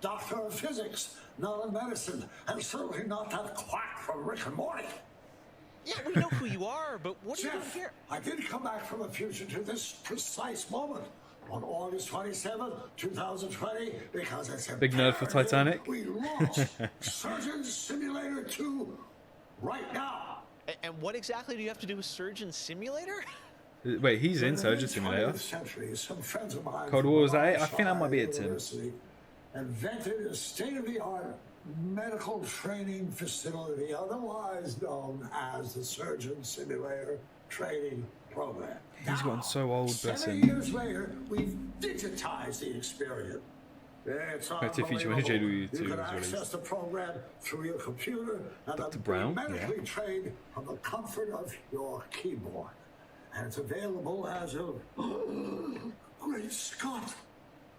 Doctor of Physics, not of Medicine, and certainly not that quack from Rick and Morty. Yeah, we know who you are, but what are you doing Jeff, here? I did come back from the future to this precise moment on August 27th, 2020, because it's Big nerd for Titanic. We launch Surgeon Simulator 2 right now. And what exactly do you have to do with Surgeon Simulator? Wait, he's in Surgeon Simulator. Cold War, was that it? I think that might be it, Tim. Invented a state-of-the-art medical training facility, otherwise known as the Surgeon Simulator Training Program. He's gotten so old, bless 7 him. years later, we've digitized the experience. It's Back to the Future when unbelievable. JW2 You can was access released. the program through your computer and Dr. be Brown, medically yeah. trained from the comfort of your keyboard. And it's available as of Great Scott,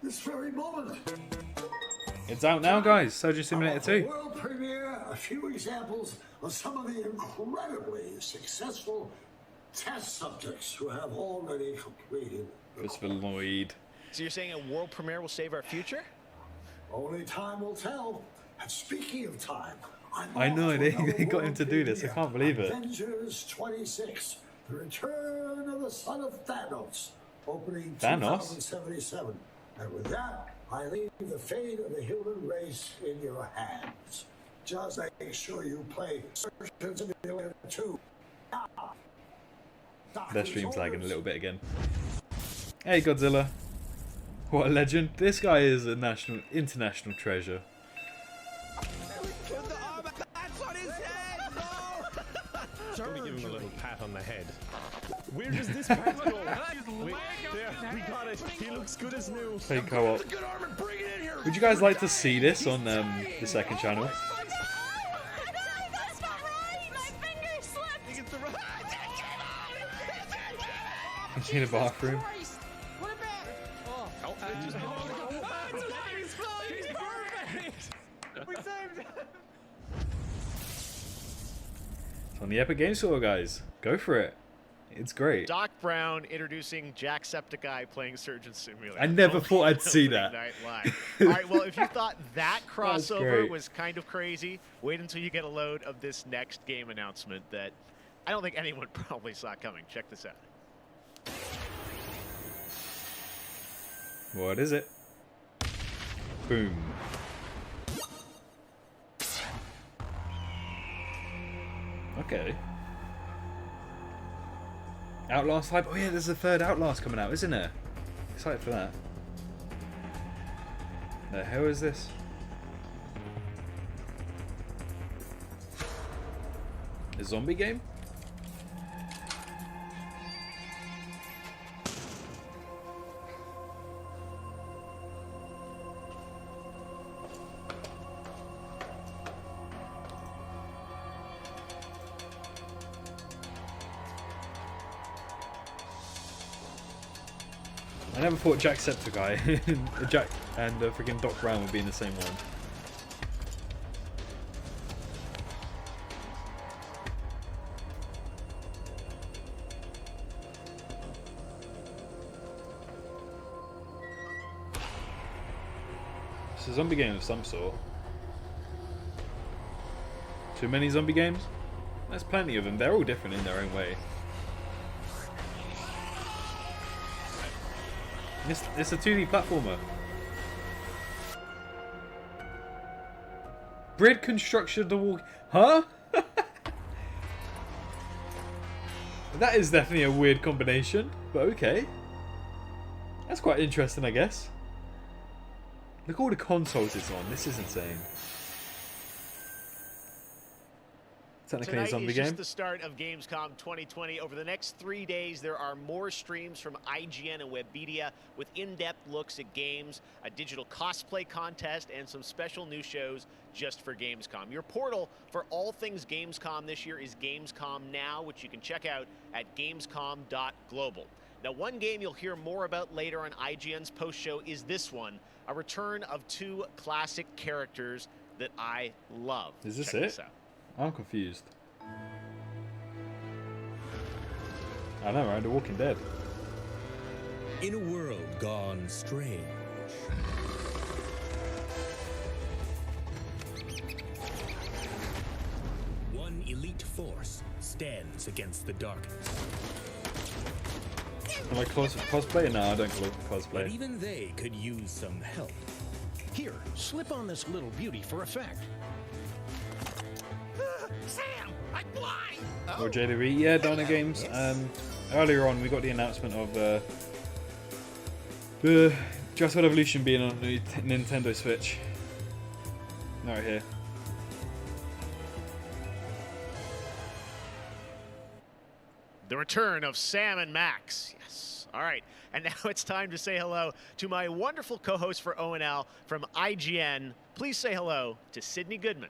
this very moment. It's out now, guys. Surgeon Simulator 2. World premiere, a few examples of some of the incredibly successful test subjects who have already completed. Christopher Lloyd. So you're saying a world premiere will save our future? Only time will tell. And speaking of time, I know, they got him to do this. I can't believe it. Avengers 26, The Return of the Son of Thanos, opening Thanos? 2077. And with that, I leave the fate of the human race in your hands. Just make sure you play Surgeon Simulator 2 now. Their stream's lagging a little bit again. Hey, Godzilla. What a legend. This guy is a international treasure. Let me give him a little pat on the head. Where does this pat go? We got it. He looks good as new. Play co-op. Would you guys like to see this on the second channel? He's in the bathroom. It's on the Epic Games Store, guys. Go for it. It's great. Doc Brown introducing Jacksepticeye playing Surgeon Simulator. I never thought I'd see that. Night Live. All right, well, if you thought that That's crossover great. was kind of crazy, wait until you get a load of this next game announcement that I don't think anyone probably saw coming. Check this out. What is it? Boom. Okay. Outlast hype. Oh yeah, there's a third Outlast coming out, isn't there? Excited for that. The hell is this? A zombie game? I never thought Jacksepticeye Jack and freaking Doc Brown would be in the same one. It's a zombie game of some sort. Too many zombie games? There's plenty of them. They're all different in their own way. It's a 2D platformer. Bread construction to walk. Huh? That is definitely a weird combination, but okay. That's quite interesting, I guess. Look at all the consoles it's on. This is insane. Technically a zombie Tonight is game. just the start of Gamescom 2020. Over the next 3 days, there are more streams from IGN and Webedia with in-depth looks at games, a digital cosplay contest, and some special new shows just for Gamescom. Your portal for all things Gamescom this year is Gamescom Now, which you can check out at gamescom.global. Now, one game you'll hear more about later on IGN's post-show is this one, a return of 2 classic characters that I love. Is this Check it? This out. I'm confused. I know, right? The Walking Dead. In a world gone strange, one elite force stands against the darkness. Am I cosplay? No, I don't cosplay. But even they could use some help. Here, slip on this little beauty for effect. Sam, I'm blind! Or JDB. Yeah, Dino Games. Earlier on, we got the announcement of the Jurassic Evolution being on the Nintendo Switch. Right here. The return of Sam and Max. Yes. All right. And now it's time to say hello to my wonderful co-host for ONL from IGN. Please say hello to Sydney Goodman.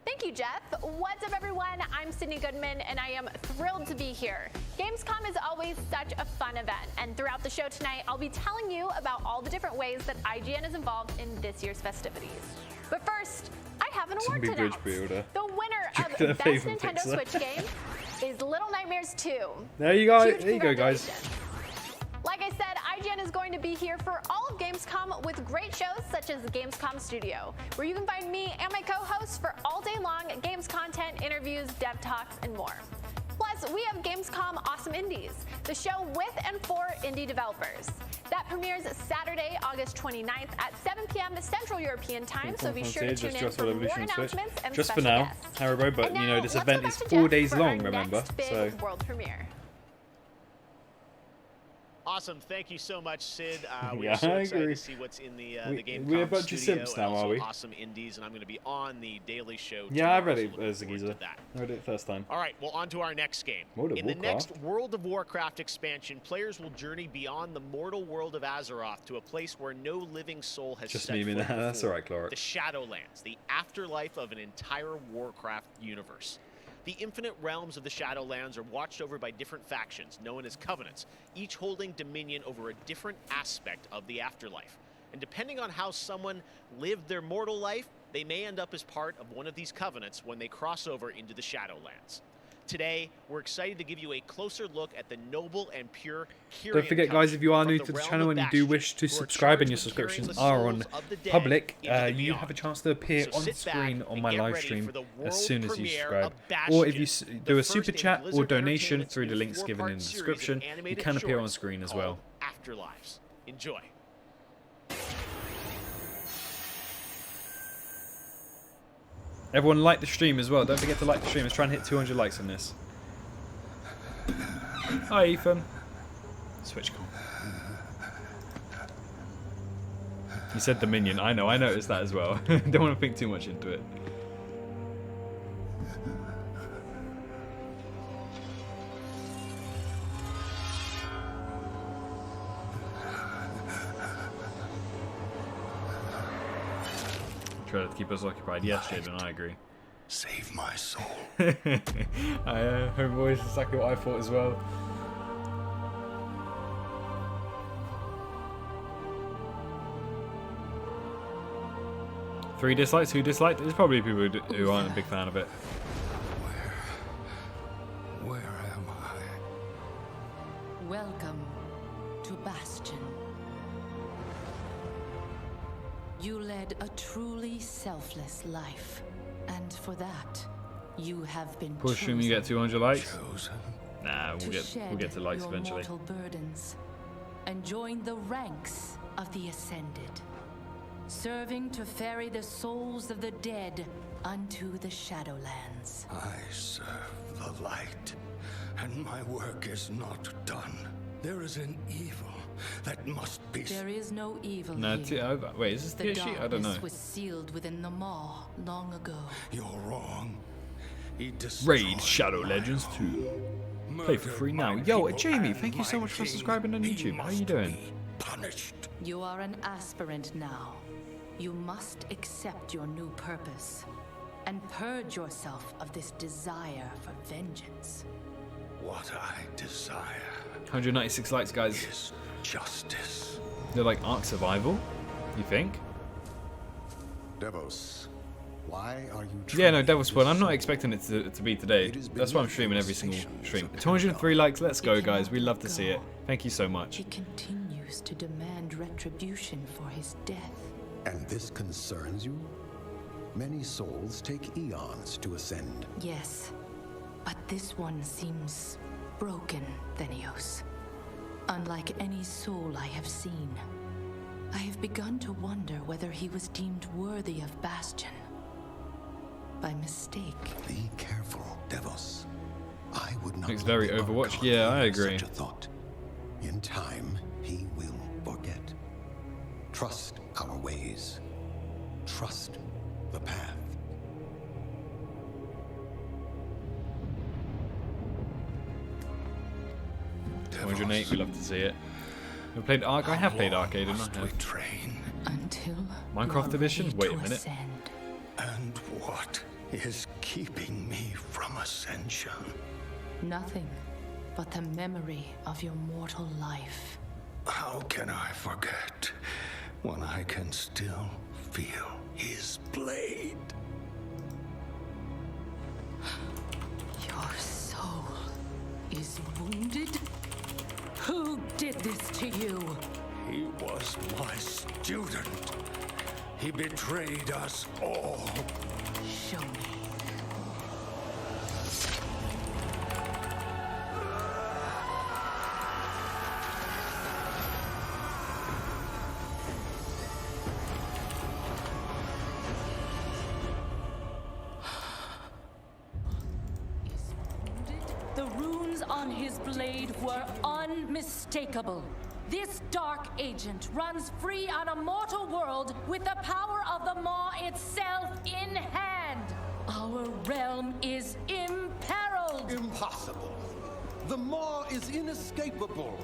Thank you, Jeff. What's up, everyone? I'm Sydney Goodman, and I am thrilled to be here. Gamescom is always such a fun event, and throughout the show tonight, I'll be telling you about all the different ways that IGN is involved in this year's festivities. But first, I have an award to announce. The winner of Best Nintendo Switch Game is Little Nightmares 2. There you go. There you go, guys. Like I said, IGN is going to be here for all of Gamescom with great shows such as the Gamescom Studio, where you can find me and my co-hosts for all day long games content, interviews, dev talks, and more. Plus, we have Gamescom Awesome Indies, the show with and for indie developers. That premieres Saturday, August 29th at 7 p.m. Central European Time, so be sure to tune in for more announcements and just for special now, guests. Haribo, but And you know, now, this let's event go is back to 4 Jeff days for long, our remember? next big So world premiere. Awesome. Thank you so much, Sid. We Yeah, are so I excited agree. to see what's in the We're Gamescom a bunch of studio simps and now, also are we? Awesome Indies, and I'm going to be on the Daily Show. yeah, I tomorrow, read so it as a geezer. I read it first time. All right, well, on to our next game. World of In the Warcraft? next World of Warcraft expansion, players will journey beyond the mortal world of Azeroth to a place where no living soul has Just set memeing foot that. That's before. all right, Clark. The Shadowlands, the afterlife of an entire Warcraft universe. The infinite realms of the Shadowlands are watched over by different factions, known as Covenants, each holding dominion over a different aspect of the afterlife. And depending on how someone lived their mortal life, they may end up as part of one of these Covenants when they cross over into the Shadowlands. Today, we're excited to give you a closer look at the noble and pure Kyrian Don't forget, guys, if you are from new the to the realm channel of and you do Bastion, wish to who are subscribe and your charged with carrying subscriptions the are on souls of the dead public, into the you beyond. have a chance to appear So on sit back screen on and my get live ready stream for the as world soon as you premiere subscribe. of Or if you Bastion, do the a super first in chat or Blizzard donation Entertainment's through the new links given in the four-part series of description, you animated can appear on shorts screen as called well. Afterlives. Enjoy. Everyone like the stream as well. Don't forget to like the stream. Let's try and hit 200 likes on this. Hi, Ethan. SwitchCon. You said Dominion. I know. I noticed that as well. Don't want to think too much into it. Try to keep us occupied. Yes, Jaden, I agree. Save my soul. Her voice is exactly what I thought as well. Three dislikes? Who disliked? There's probably people who aren't a big fan of it. Where am I? Welcome to Bastion. You led a truly selfless life, and for that, you have been Push him, you get 200 likes. Nah, we'll get to likes your eventually. mortal burdens. and join the ranks of the Ascended, serving to ferry the souls of the dead unto the Shadowlands. I serve the light, and my work is not done. There is an evil that must be... There is no evil No, here. wait, is this The THG? I don't know. darkness was sealed within the Maw long ago. You're wrong. Raid Shadow Legends 2. Play for free now. Yo, Jamie, thank you so much for subscribing on YouTube. How are you doing? You are an aspirant now. You must accept your new purpose and purge yourself of this desire for vengeance. What I desire 196 likes, guys. is justice. They're like Ark Survival, you think? Devos, why are you... Yeah, no, Devil Spawn. I'm not expecting it to be today. That's why I'm streaming every single stream. 203 likes. Let's go, guys. We love to see it. Thank you so much. He continues to demand retribution for his death. And this concerns you? Many souls take eons to ascend. Yes, but this one seems broken, Thenios. Unlike any soul I have seen, I have begun to wonder whether he was deemed worthy of Bastion. By mistake. Be careful, Devos. I would not... It's very Overwatch. Yeah, I agree. Such a thought. In time, he will forget. Trust our ways. Trust the path. $208, we love to see it. We played Ark. I have played Arcade, and I have. Until Minecraft Edition? Wait a minute. ascend. And what is keeping me from ascension? Nothing but the memory of your mortal life. How can I forget when I can still feel his blade? Your soul is wounded? Who did this to you? He was my student. He betrayed us all. Show me. The runes on his blade were unmistakable. This dark agent runs free on a mortal world with the power of the Maw itself in hand. Our realm is imperiled. Impossible. The Maw is inescapable.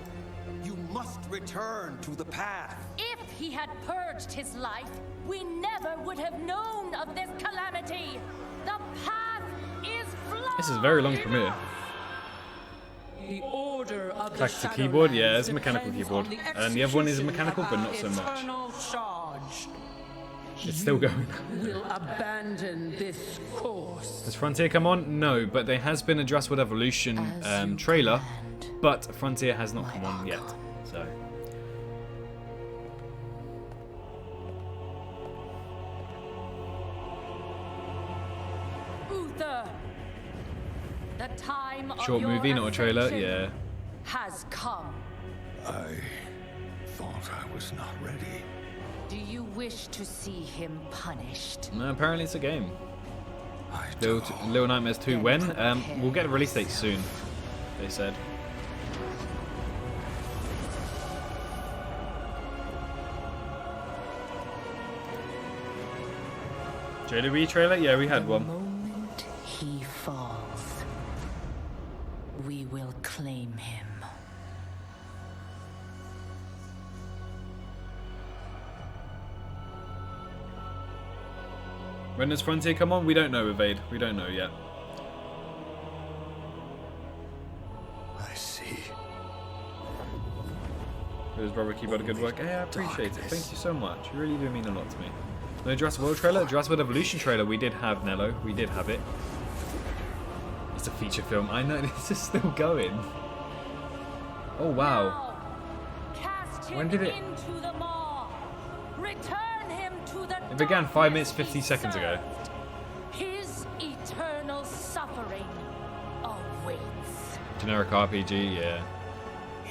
You must return to the path. If he had purged his life, we never would have known of this calamity. The path is flawed. This is a very long premiere. The order of Back to keyboard, yeah, it's a mechanical keyboard. And the other one is mechanical, but not so much. It's still going. Will abandon this course. Does Frontier come on? No, but there has been a Jurassic World Evolution trailer, but Frontier has not come on yet. So. Uther, the time Short of your movie, not a trailer, ascension yeah. has come. I thought I was not ready. Do you wish to see him punished? No, apparently it's a game. Little Nightmares 2 when? We'll get a release date soon, they said. JDB trailer? Yeah, we had one. The moment he falls, we will claim him. When does Frontier come on? We don't know, Evade. We don't know yet. I see. There's Brother Keyboard, good work. Hey, I appreciate it. Thank you so much. You really do mean a lot to me. No Jurassic World trailer? Jurassic World Evolution trailer. We did have, Nello. We did have it. It's a feature film. I know, this is still going. Oh, wow. Cast When did it... into the maw. Return him to the It began 5 minutes, 50 seconds ago. His eternal suffering awaits. Generic RPG, yeah.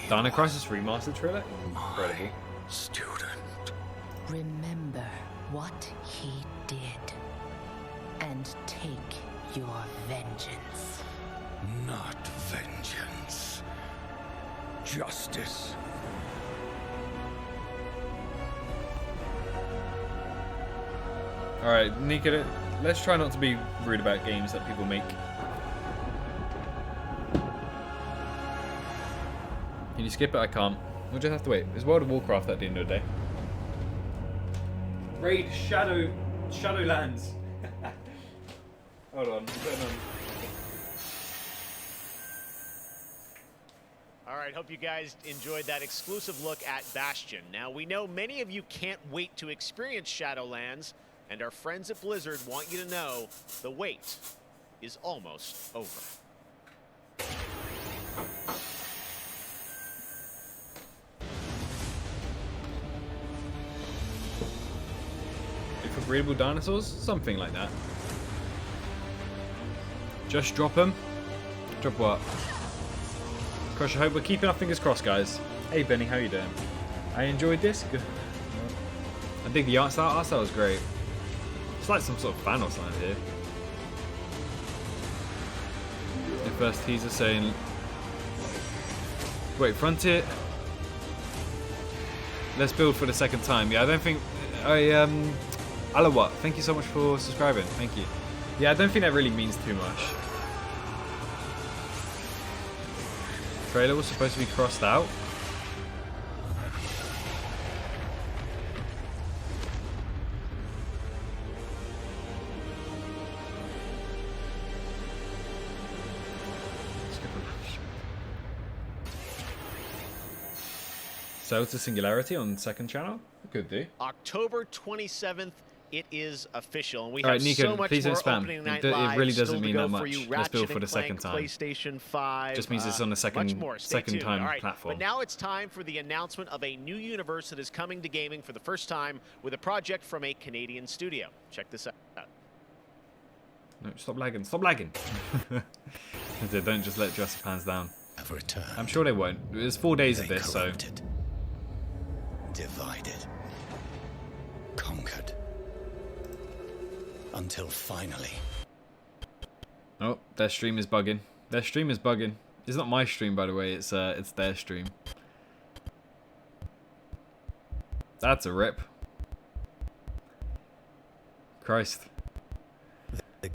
Dino Crisis Remastered trailer? Incredible. Student. Remember what he did and take your vengeance. Not vengeance. Justice. Alright, Nika, let's try not to be rude about games that people make. Can you skip it? I can't. We'll just have to wait. It's World of Warcraft at the end of the day. Raid Shadowlands. Hold on, what's going on? All right, hope you guys enjoyed that exclusive look at Bastion. Now, we know many of you can't wait to experience Shadowlands, and our friends at Blizzard want you to know the wait is almost over. For breedable dinosaurs? Something like that. Just drop them. Drop what? Crush, I hope we're keeping our fingers crossed, guys. Hey Benny, how you doing? I enjoyed this. Good. I dig the art style. Art style was great. It's like some sort of fan or something here. The first teaser saying... Wait, Frontier... Let's build for the second time. Yeah, I don't think... Alawat, thank you so much for subscribing. Thank you. Yeah, I don't think that really means too much. Trailer was supposed to be crossed out. So to Singularity on second channel? Could do. October 27th, it is official. And we All have right, Nico, so much please more don't spam. opening night It live really still doesn't to mean go that for much. you. Let's Ratchet build for and the second Clank, time. PlayStation 5. Just means it's on the much second more. Stay tuned. time All right, platform. But now it's time for the announcement of a new universe that is coming to gaming for the first time with a project from a Canadian studio. Check this out. No, stop lagging. Stop lagging. Don't just let Jurassic fans down. I'm sure they won't. There's 4 days of this, so... Divided. Conquered. Until finally. Oh, their stream is bugging. Their stream is bugging. It's not my stream, by the way. It's their stream. That's a rip. Christ. The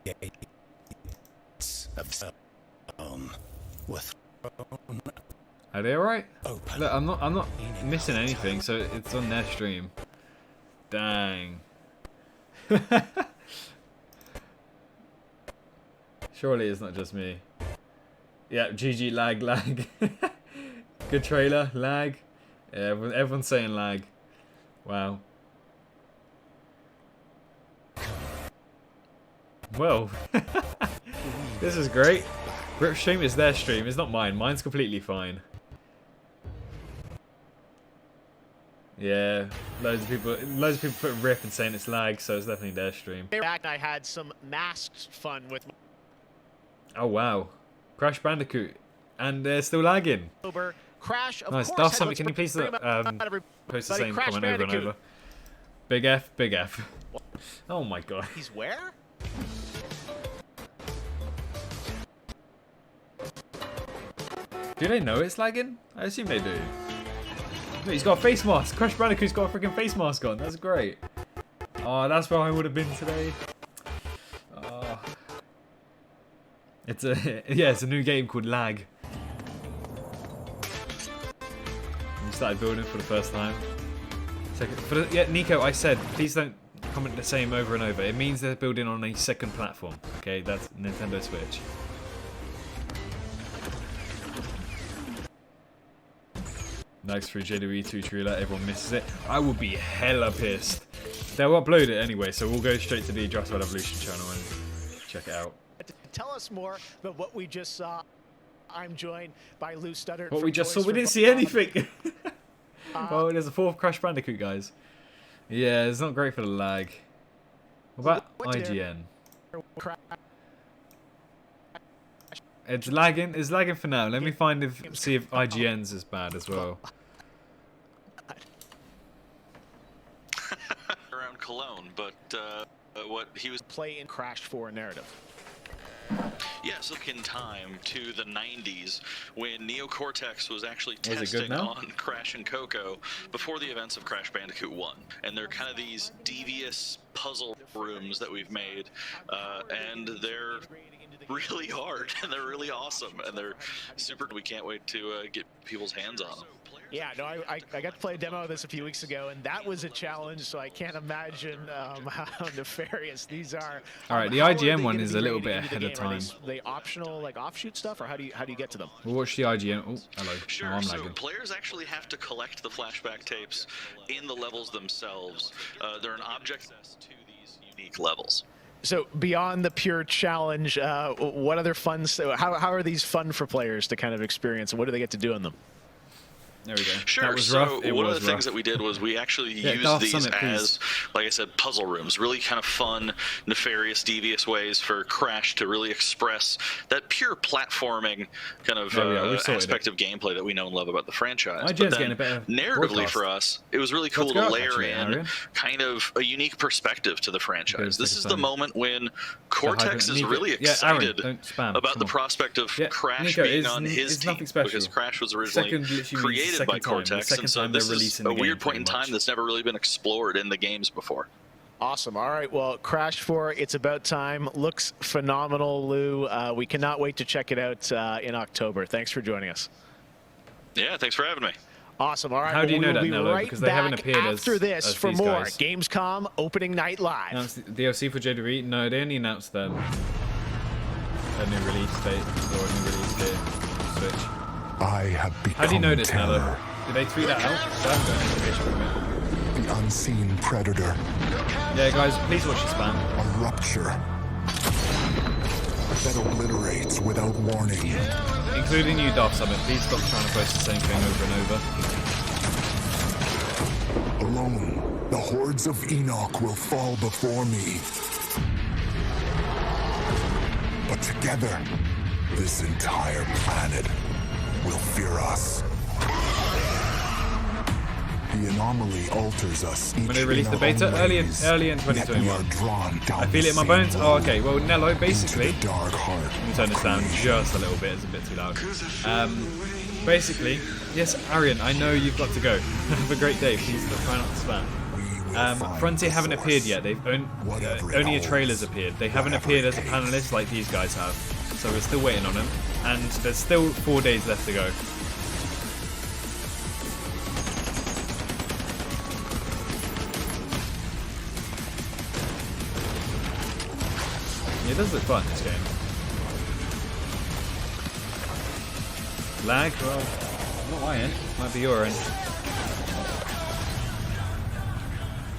gates of Rome were thrown. Are they alright? Look, I'm not missing anything, so it's on their stream. Dang. Surely it's not just me. Yeah, GG lag. Good trailer, lag. Yeah, everyone's saying lag. Wow. Well, this is great. Rip stream is their stream, it's not mine. Mine's completely fine. Yeah, loads of people put rip and saying it's lag, so it's definitely their stream. Back, I had some masked fun with. Oh wow, Crash Bandicoot, and they're still lagging. Crash, of nice. course, Daft Summit, can you please post the same Crash comment over and Bandicoot. over? Big F, big F. Oh my god. He's where? Do they know it's lagging? I assume they do. Look, he's got a face mask. Crash Bandicoot's got a freaking face mask on. That's great. Oh, that's where I would have been today. Oh. It's a new game called Lag. We started building for the first time. Yeah, Nico, I said please don't comment the same over and over. It means they're building on a second platform. Okay, that's Nintendo Switch. Next for JWE2 trailer, everyone misses it. I will be hella pissed. They'll upload it anyway, so we'll go straight to the Jurassic Evolution channel and check it out. To tell us more about what we just saw, I'm joined by Lou Studdert. What we just saw, we didn't see anything. Oh, there's a fourth Crash Bandicoot, guys. Yeah, it's not great for the lag. What about IGN? It's lagging. It's lagging for now. Let me see if IGN's as bad as well. Around Cologne, but what he was play in Crash 4 narrative. Yes, look in time to the 90s when Neo Cortex was actually testing on Crash and Coco before the events of Crash Bandicoot 1. And they're kind of these devious puzzle rooms that we've made, and they're really hard and they're really awesome and they're super. We can't wait to get people's hands on them. Yeah, no, I got to play a demo of this a few weeks ago, and that was a challenge, so I can't imagine how nefarious these are. All right, the IGN one is a little bit ahead of time. Are they optional, like, offshoot stuff, or how do you get to them? We'll watch the IGN. Oh, hello. Sure, I'm so lagging. players actually have to collect the flashback tapes in the levels themselves. They're an object to these unique levels. So beyond the pure challenge, what other fun? How are these fun for players to kind of experience, and what do they get to do in them? There we go. Sure. That was so rough. one of the things that we did was we actually used these as, like I said, puzzle rooms. Really kind of fun, nefarious, devious ways for Crash to really express that pure platforming kind of aspect of gameplay that we know and love about the franchise. But then narratively for us, it was really cool to layer in kind of a unique perspective to the franchise. This is the moment when Cortex is really excited about the prospect of Crash being on his team, because Crash was originally created by Cortex, and so this is a weird point in time that's never really been explored in the games before. Awesome. All right, well, Crash 4, it's about time. Looks phenomenal, Lou. We cannot wait to check it out in October. Thanks for joining us. Yeah, thanks for having me. Awesome. All right. How do you know that, Nello? Right, because they haven't appeared after this for these more guys. Gamescom opening night live. Announced the DLC for JDV? No, they only announced a new release date or a new release date. Switch. I have become How do you know this, terror. Nello? Did they tweet that out? I haven't got information from it. The unseen predator. Yeah, guys, please watch the spam. A rupture that obliterates without warning. Including you, Darth Summit. Please stop trying to post the same thing over and over. Alone, the hordes of Enoch will fall before me. But together, this entire planet will fear us. The anomaly alters us. When they released the beta early in 2021. I feel it in my bones. Oh, okay. Well, Nello, basically, dark heart. let me turn this down just a little bit. It's a bit too loud. Basically, yes, Arian, I know you've got to go. Have a great day. Please try not to spam. Frontier haven't appeared yet. They've only a trailer's appeared. They haven't appeared as a panelist like these guys have. So we're still waiting on them, and there's still 4 days left to go. Yeah, it does look fun, this game. Lag? Well, not my end. Might be your end.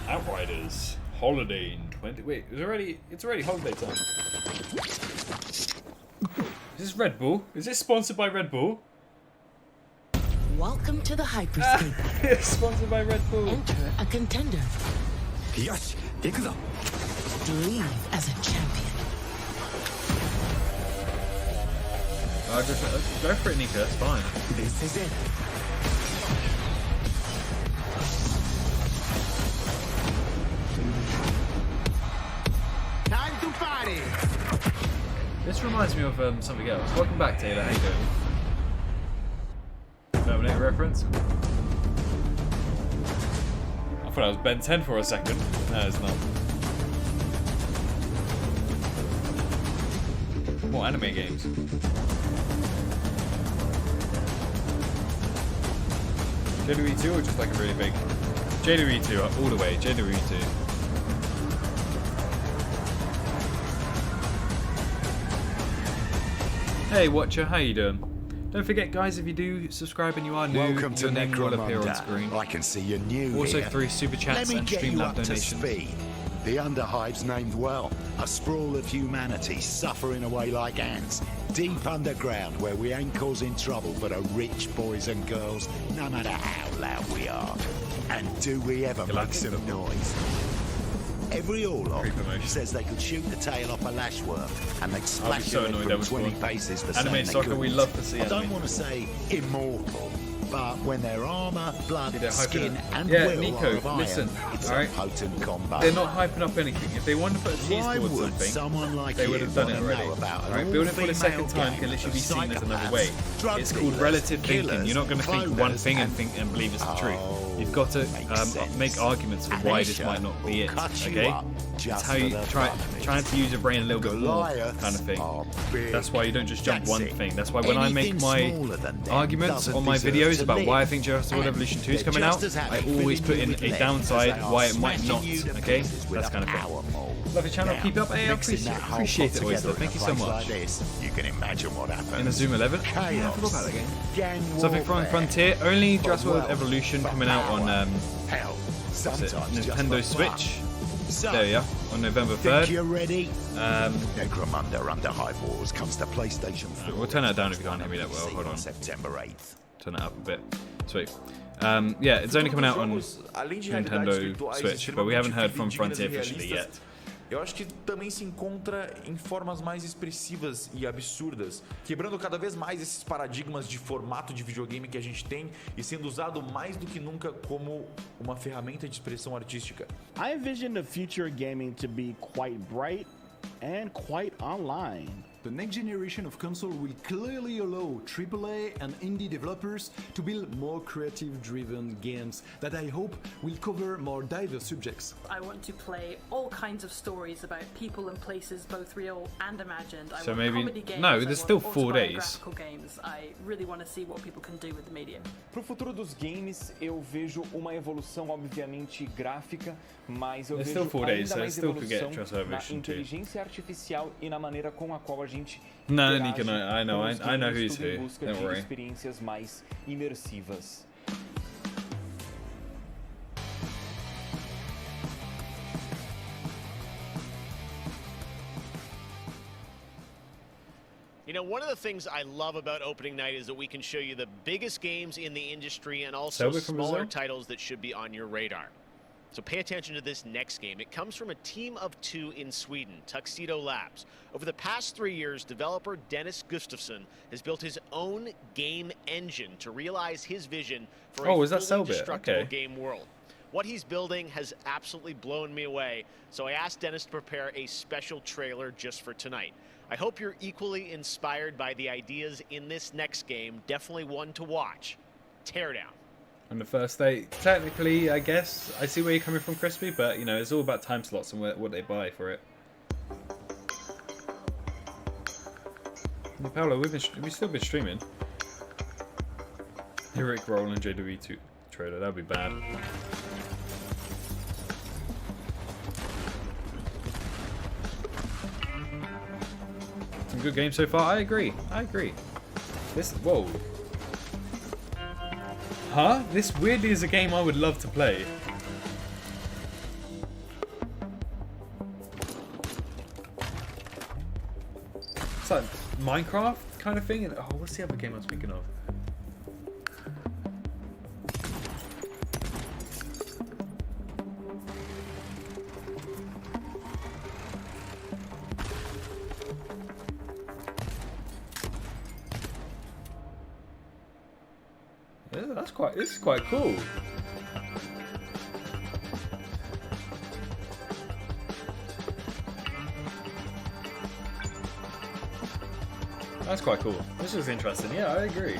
Outriders. Holiday in 20... Wait, it's already holiday time. Is this Red Bull? Is this sponsored by Red Bull? Welcome to the hyperscape. It's sponsored by Red Bull. Enter a contender. Yes, ikuzo. Leave as a champion. Go for it, Nika. It's fine. This is it. Time to party. This reminds me of something else. Welcome back, Taylor. How you doing? Terminator reference? I thought that was Ben 10 for a second. No, it's not. More anime games. JDV 2 or just like a really big... JDV 2 all the way. JDV 2. Hey Watcher, how you doing? Don't forget, guys, if you do subscribe and you are new, Welcome to your name will appear on screen. I can see you're new Also here. through super chats and Streamlab donations. The Underhive's named well. A sprawl of humanity suffering away like ants. Deep underground where we ain't causing trouble for the rich boys and girls, no matter how loud we are. And do we ever make some noise? Every all-off says they could shoot the tail off a lashworm and they'd splash so it annoyed from 20 paces for saying Animated they soccer, couldn't. we love to see I don't animated want to say immortal, but when their armour, blood, They're hyping skin up. and Yeah, will Nico, are of iron, listen, it's alright? a potent combo. They're not hyping up anything. If they wanted to put a tease Why towards would something, someone like they you would have done it wanna already. know about an Right? Building it for the second all-female time gang can literally be of seen as another way. drug It's called dealers, relative thinking. killers, You're not going to think one cloners, thing and believe it's the truth. You've got to make arguments for why this might not be it. Okay? It's how you trying to use your brain a little bit more, kind of thing. That's why you don't just jump one thing. That's why when I make my arguments on my videos about why I think Jurassic World Evolution 2 is coming out, I always put in a downside why it might not. Okay? That's kind of thing. Love your channel. Keep it up. Hey, I appreciate it, Oyster. Thank you so much. You can imagine what happens. In a Zoom 11? Yeah, I forgot about that game. Something from Frontier. Only Jurassic World Evolution coming out on Nintendo Switch. There we are. On November 3rd. Think you're ready? Necromunda Under Hive Wars comes to PlayStation 4. We'll turn that down if you can't hear me that well. Hold on. September 8th. Turn it up a bit. Sweet. Yeah, it's only coming out on Nintendo Switch, but we haven't heard from Frontier officially yet. Eu acho que também se encontra em formas mais expressivas e absurdas, quebrando cada vez mais esses paradigmas de formato de videogame que a gente tem e sendo usado mais do que nunca como uma ferramenta de expressão artística. I envision the future of gaming to be quite bright and quite online. The next generation of console will clearly allow AAA and indie developers to build more creative-driven games that I hope will cover more diverse subjects. I want to play all kinds of stories about people and places, both real and imagined. I So want maybe comedy games, no, there's still 4 days. autobiographical games. I really want to see what people can do with the medium. Pro futuro dos games, eu vejo uma evolução obviamente gráfica, mas eu There's vejo still 4 days, ainda so mais still could get evolução Jurassic na Evolution 2. inteligência artificial e na maneira com a qual a gente No, interage Nico, no, I know, com os I know games, who's tudo em who. busca Don't de worry. experiências mais imersivas. You know, one of the things I love about opening night is that we can show you the biggest games in the industry and also Selby from smaller Brazil? titles that should be on your radar. So pay attention to this next game. It comes from a team of 2 in Sweden, Tuxedo Labs. Over the past 3 years, developer Dennis Gustafsson has built his own game engine to realize his vision for a is that fully Selbit? destructible Okay. game world. What he's building has absolutely blown me away, so I asked Dennis to prepare a special trailer just for tonight. I hope you're equally inspired by the ideas in this next game. Definitely one to watch. Teardown. On the first day, technically, I guess I see where you're coming from, Crispy, but you know it's all about time slots and what they buy for it. Paolo, we've still been streaming. Rick Roll and JW2 trailer, that'd be bad. Some good games so far. I agree. This whoa. Huh? This weirdly is a game I would love to play. It's like Minecraft kind of thing. Oh, what's the other game I was thinking of? Yeah, this is quite cool. That's quite cool. This is interesting. Yeah, I agree.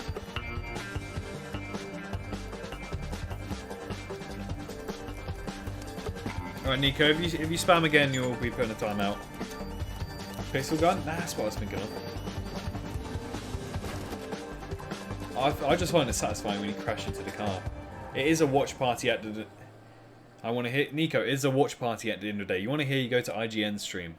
Alright, Nico, if you spam again, you'll be putting a timeout. Pistol gun? Nah, that's what I was thinking of. I just find it satisfying when you crash into the car. It is a watch party at the... I want to hear... Nico, it is a watch party at the end of the day. You want to hear, you go to IGN's stream.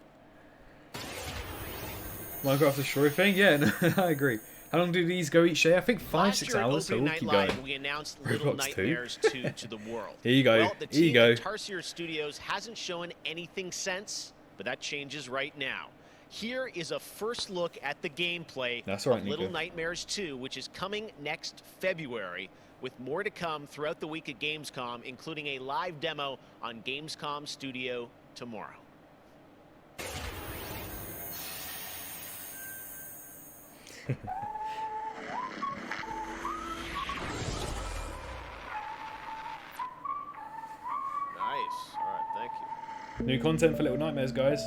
Minecraft Destroy thing? Yeah, no, I agree. How long do these go each day? I think 5-6 hours, so we'll keep going. We announced Little Nightmares 2 to the world. Here you go. Well, the Here you team go. at Tarsier Studios hasn't shown anything since, but that changes right now. Here is a first look at the gameplay That's right, of Little Nico. Nightmares 2, which is coming next February, with more to come throughout the week at Gamescom, including a live demo on Gamescom Studio tomorrow. Nice. All right, thank you. New content for Little Nightmares, guys.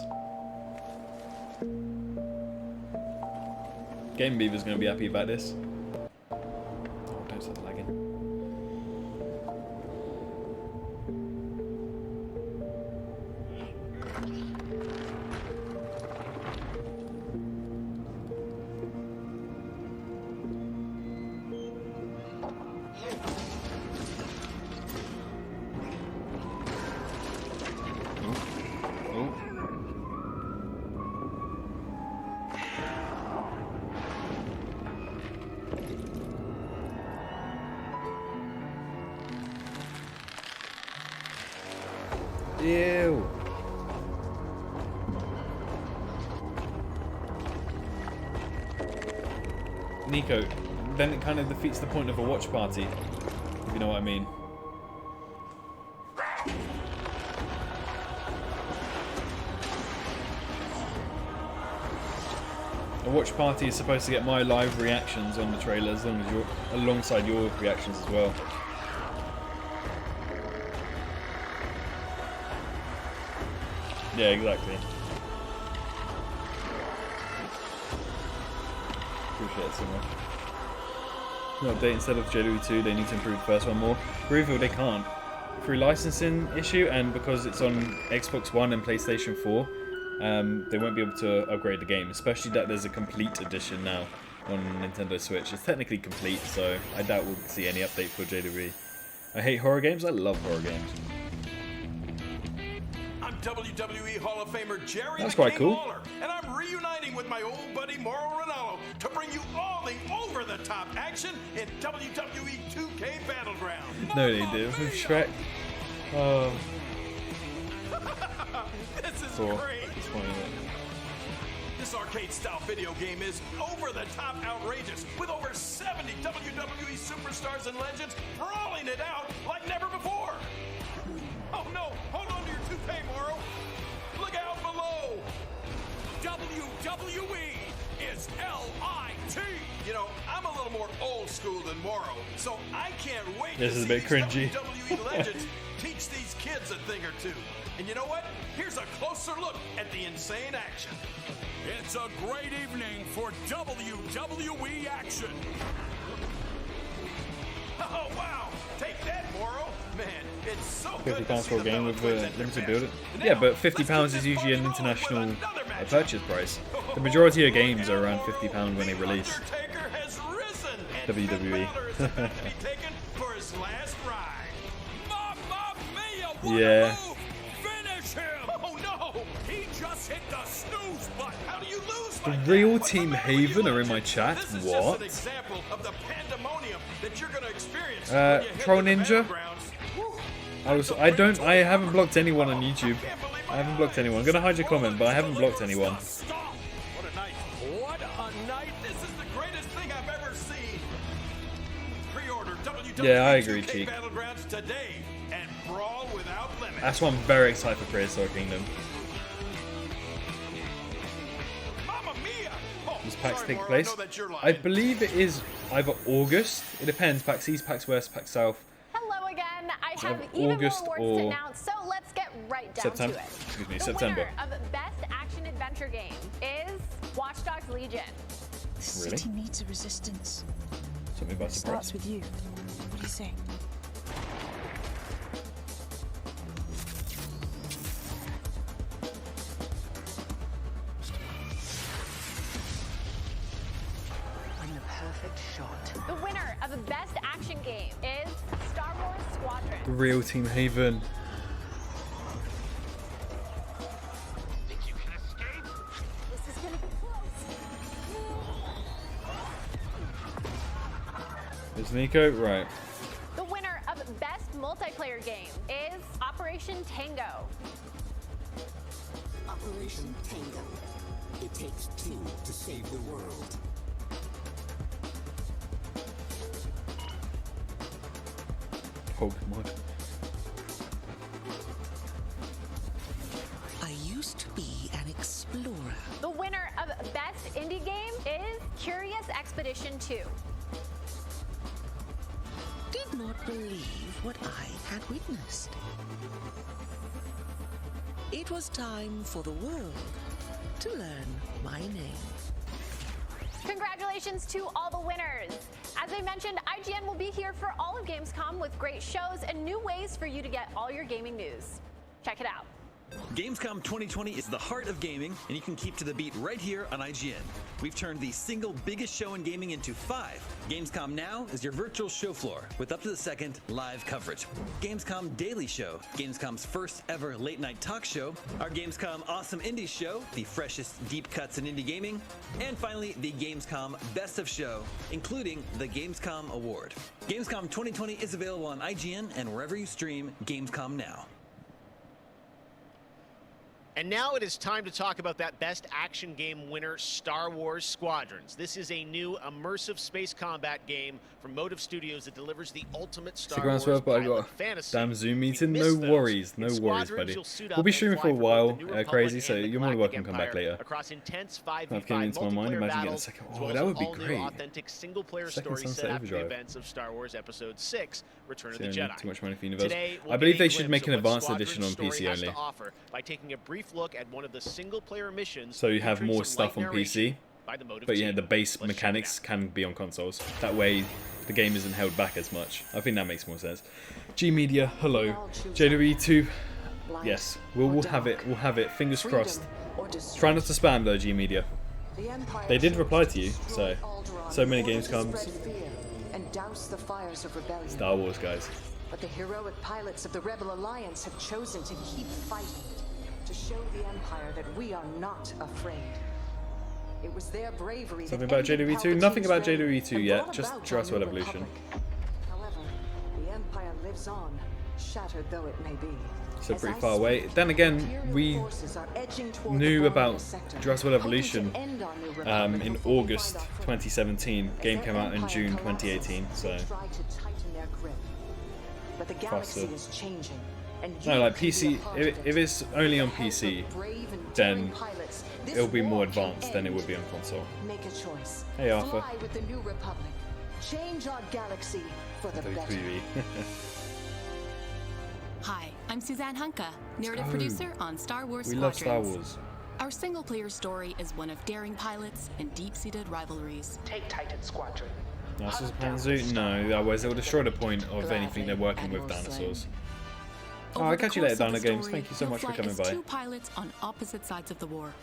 Game Beaver's going to be happy about this. Oh, don't start lagging. Ew. Nico, then it kind of defeats the point of a watch party, if you know what I mean. A watch party is supposed to get my live reactions on the trailer as long as you're alongside your reactions as well. Yeah, exactly. Appreciate it so much. No update, instead of JW 2, they need to improve the first one more. Reveal they can't. Through licensing issue, and because it's on Xbox One and PlayStation 4, they won't be able to upgrade the game, especially that there's a complete edition now on Nintendo Switch. It's technically complete, so I doubt we'll see any update for JW. I hate horror games, I love horror games. WWE Hall of Famer Jerry That's quite cool. Lawler, and I'm reuniting with my old buddy Mauro Ranallo to bring you all the over-the-top action in WWE 2K Battleground. No, they do. Shrek. Oh. This is Cool. great. It's funny, This arcade-style video game is over-the-top outrageous, with over 70 WWE superstars and legends brawling it out like never before. Oh no, hold on to your toupee, Mauro. Look out below. WWE is L-I-T. You know, I'm a little more old school than Mauro, so I can't wait This to is a see bit these cringy. WWE legends teach these kids a thing or two. And you know what? Here's a closer look at the insane action. It's a great evening for WWE action. Oh, wow. Take that, Mauro. Man, it's so good to £50 see for a the game fellas with a present their limited best. build. Yeah, but £50 is usually an international purchase price. The majority of games are around £50 when they release. Undertaker has risen, and WWE. Finn Balor is about to be taken for his last ride. Mamma mia, what Yeah. a move! Finish him! Oh no! He just hit the snooze button. How do you lose The like real that? Team Haven are in my chat. This is What? just an example of the pandemonium that you're going to experience Uh, when you hit Troll the Ninja? battlegrounds. I haven't blocked anyone on YouTube. I haven't blocked anyone. I'm gonna hide your comment, but I haven't blocked anyone. What a night. What a night. This is the greatest thing I've ever seen. Pre-order WWE Yeah, I agree, 2K Cheek. Battlegrounds today and brawl without limit. That's why I'm very excited for Prehistoric Kingdom. Mamma mia. Oh, Does PAX sorry, take Mauro, place? I know that you're lying. I believe it is either August. It depends. PAX East, PAX West, PAX South. Hello again. I So have even August more awards to or announce, so let's get right down September. to it. Excuse me, The September. winner of Best Action Adventure Game is Watch Dogs Legion. The Really? city needs a resistance. Something by It surprise. starts with you. What do you say? Bring the perfect shot. The winner of Best Action Game is Star Wars Squadron. The real Team Haven. This is gonna be close. Is Nico? Right. The winner of Best Multiplayer Game is Operation Tango. Operation Tango. It takes two to save the world. Pokemon. supposed to be an explorer. The winner of Best Indie Game is Curious Expedition 2. Did not believe what I had witnessed. It was time for the world to learn my name. Congratulations to all the winners. As I mentioned, IGN will be here for all of Gamescom with great shows and new ways for you to get all your gaming news. Check it out. Gamescom 2020 is the heart of gaming, and you can keep to the beat right here on IGN. We've turned the single biggest show in gaming into 5. Gamescom Now is your virtual show floor with up-to-the-second live coverage. Gamescom Daily Show, Gamescom's first ever late-night talk show, our Gamescom Awesome Indie Show, the freshest deep cuts in indie gaming, and finally the Gamescom Best of Show, including the Gamescom Award. Gamescom 2020 is available on IGN and wherever you stream Gamescom Now. And now it is time to talk about that Best Action Game winner, Star Wars Squadrons. This is a new immersive space combat game from Motive Studios that delivers the ultimate Star Wars pilot fantasy. Damn Zoom meeting. No worries, no worries, buddy. We'll be streaming for a while, crazy. So you're more than welcome to come back later. Across intense 5v5 That came into my mind. Imagine getting a battles, second. as well Oh, as that would be all-new great. authentic single-player Second story set Sunset after the Overdrive. events of Star Wars Episode 6, Return of the Too Jedi. much money for Universal. Today, we'll I believe get they a should glimpse make an of what advanced edition on Squadron's PC story has to only. offer by taking a brief look at one of the single-player missions. So you have featuring more some stuff light on PC, by the Motive but yeah, team. the base mechanics can be on consoles. That way, the game isn't held back as much. I think that makes more sense. G Media, hello. JWE2, yes, we'll have it. We'll have it. Fingers crossed. Try not to spam though, G Media. They did reply to you, so many Gamescoms. And douse the fires of rebellion. Star Wars guys. But the heroic pilots of the Rebel Alliance have chosen to keep fighting, to show the Empire that we are not afraid. It was their bravery. Something about JWE2? Nothing about JWE2 yet, just Jurassic World Evolution. However, the Empire lives on, shattered though it may be. So pretty far away. Then again, we knew about Jurassic World Evolution in August 2017. Game came out in June 2018, so but the galaxy is changing. no, like PC. If it's only on PC, then it'll be more advanced than it would be on console. Make a choice. Hey Arthur. Fly with the New Republic. Change our galaxy for the better. Hi, I'm Suzanne Hunka, narrative producer on Star Wars We Squadrons. love Star Wars. Our single-player story is one of daring pilots and deep-seated rivalries. Take Titan Squadron. Dinosaurs Panzu? No, otherwise it will destroy the point of anything they're working with dinosaurs. Oh, I'll catch you later, Dino Games. Thank you so much for coming by. Two pilots on opposite sides of the war.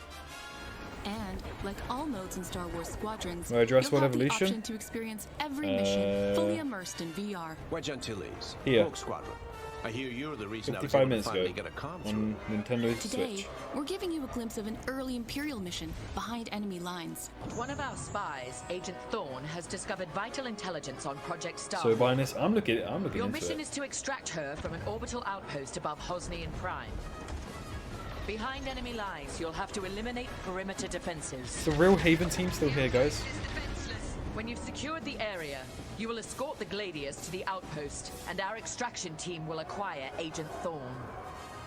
And, like all modes in Star Wars Squadrons, Where Jurassic you'll World have the Evolution? option to experience every mission fully immersed in VR. Wedge Antilles, Here. Rogue Squadron. I hear you're the reason I was 55 able to minutes finally ago get a comm on Nintendo Today, Switch. we're giving you a glimpse of an early Imperial mission behind enemy lines. One of our spies, Agent Thorne, has discovered vital intelligence on Project Star. So buying this, I'm looking Your into mission it. is to extract her from an orbital outpost above Hosnian Prime. Behind enemy lines, you'll have to eliminate perimeter defenses. Is the real Haven team still here, guys? When you've secured the area, you will escort the Gladius to the outpost, and our extraction team will acquire Agent Thorne.